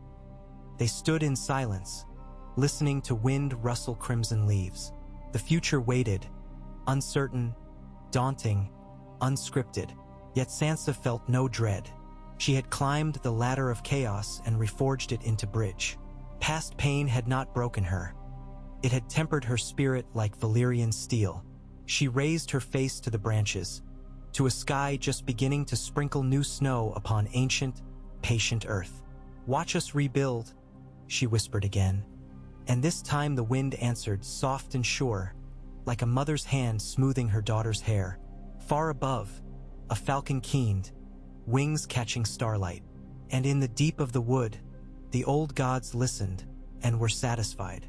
Speaker 1: They stood in silence, listening to wind rustle crimson leaves. The future waited, uncertain, daunting, unscripted, yet Sansa felt no dread. She had climbed the ladder of chaos and reforged it into bridge. Past pain had not broken her. It had tempered her spirit like Valyrian steel. She raised her face to the branches, to a sky just beginning to sprinkle new snow upon ancient, patient earth. Watch us rebuild, she whispered again. And this time the wind answered, soft and sure, like a mother's hand smoothing her daughter's hair. Far above, a falcon keened, wings catching starlight. And in the deep of the wood, the old gods listened and were satisfied.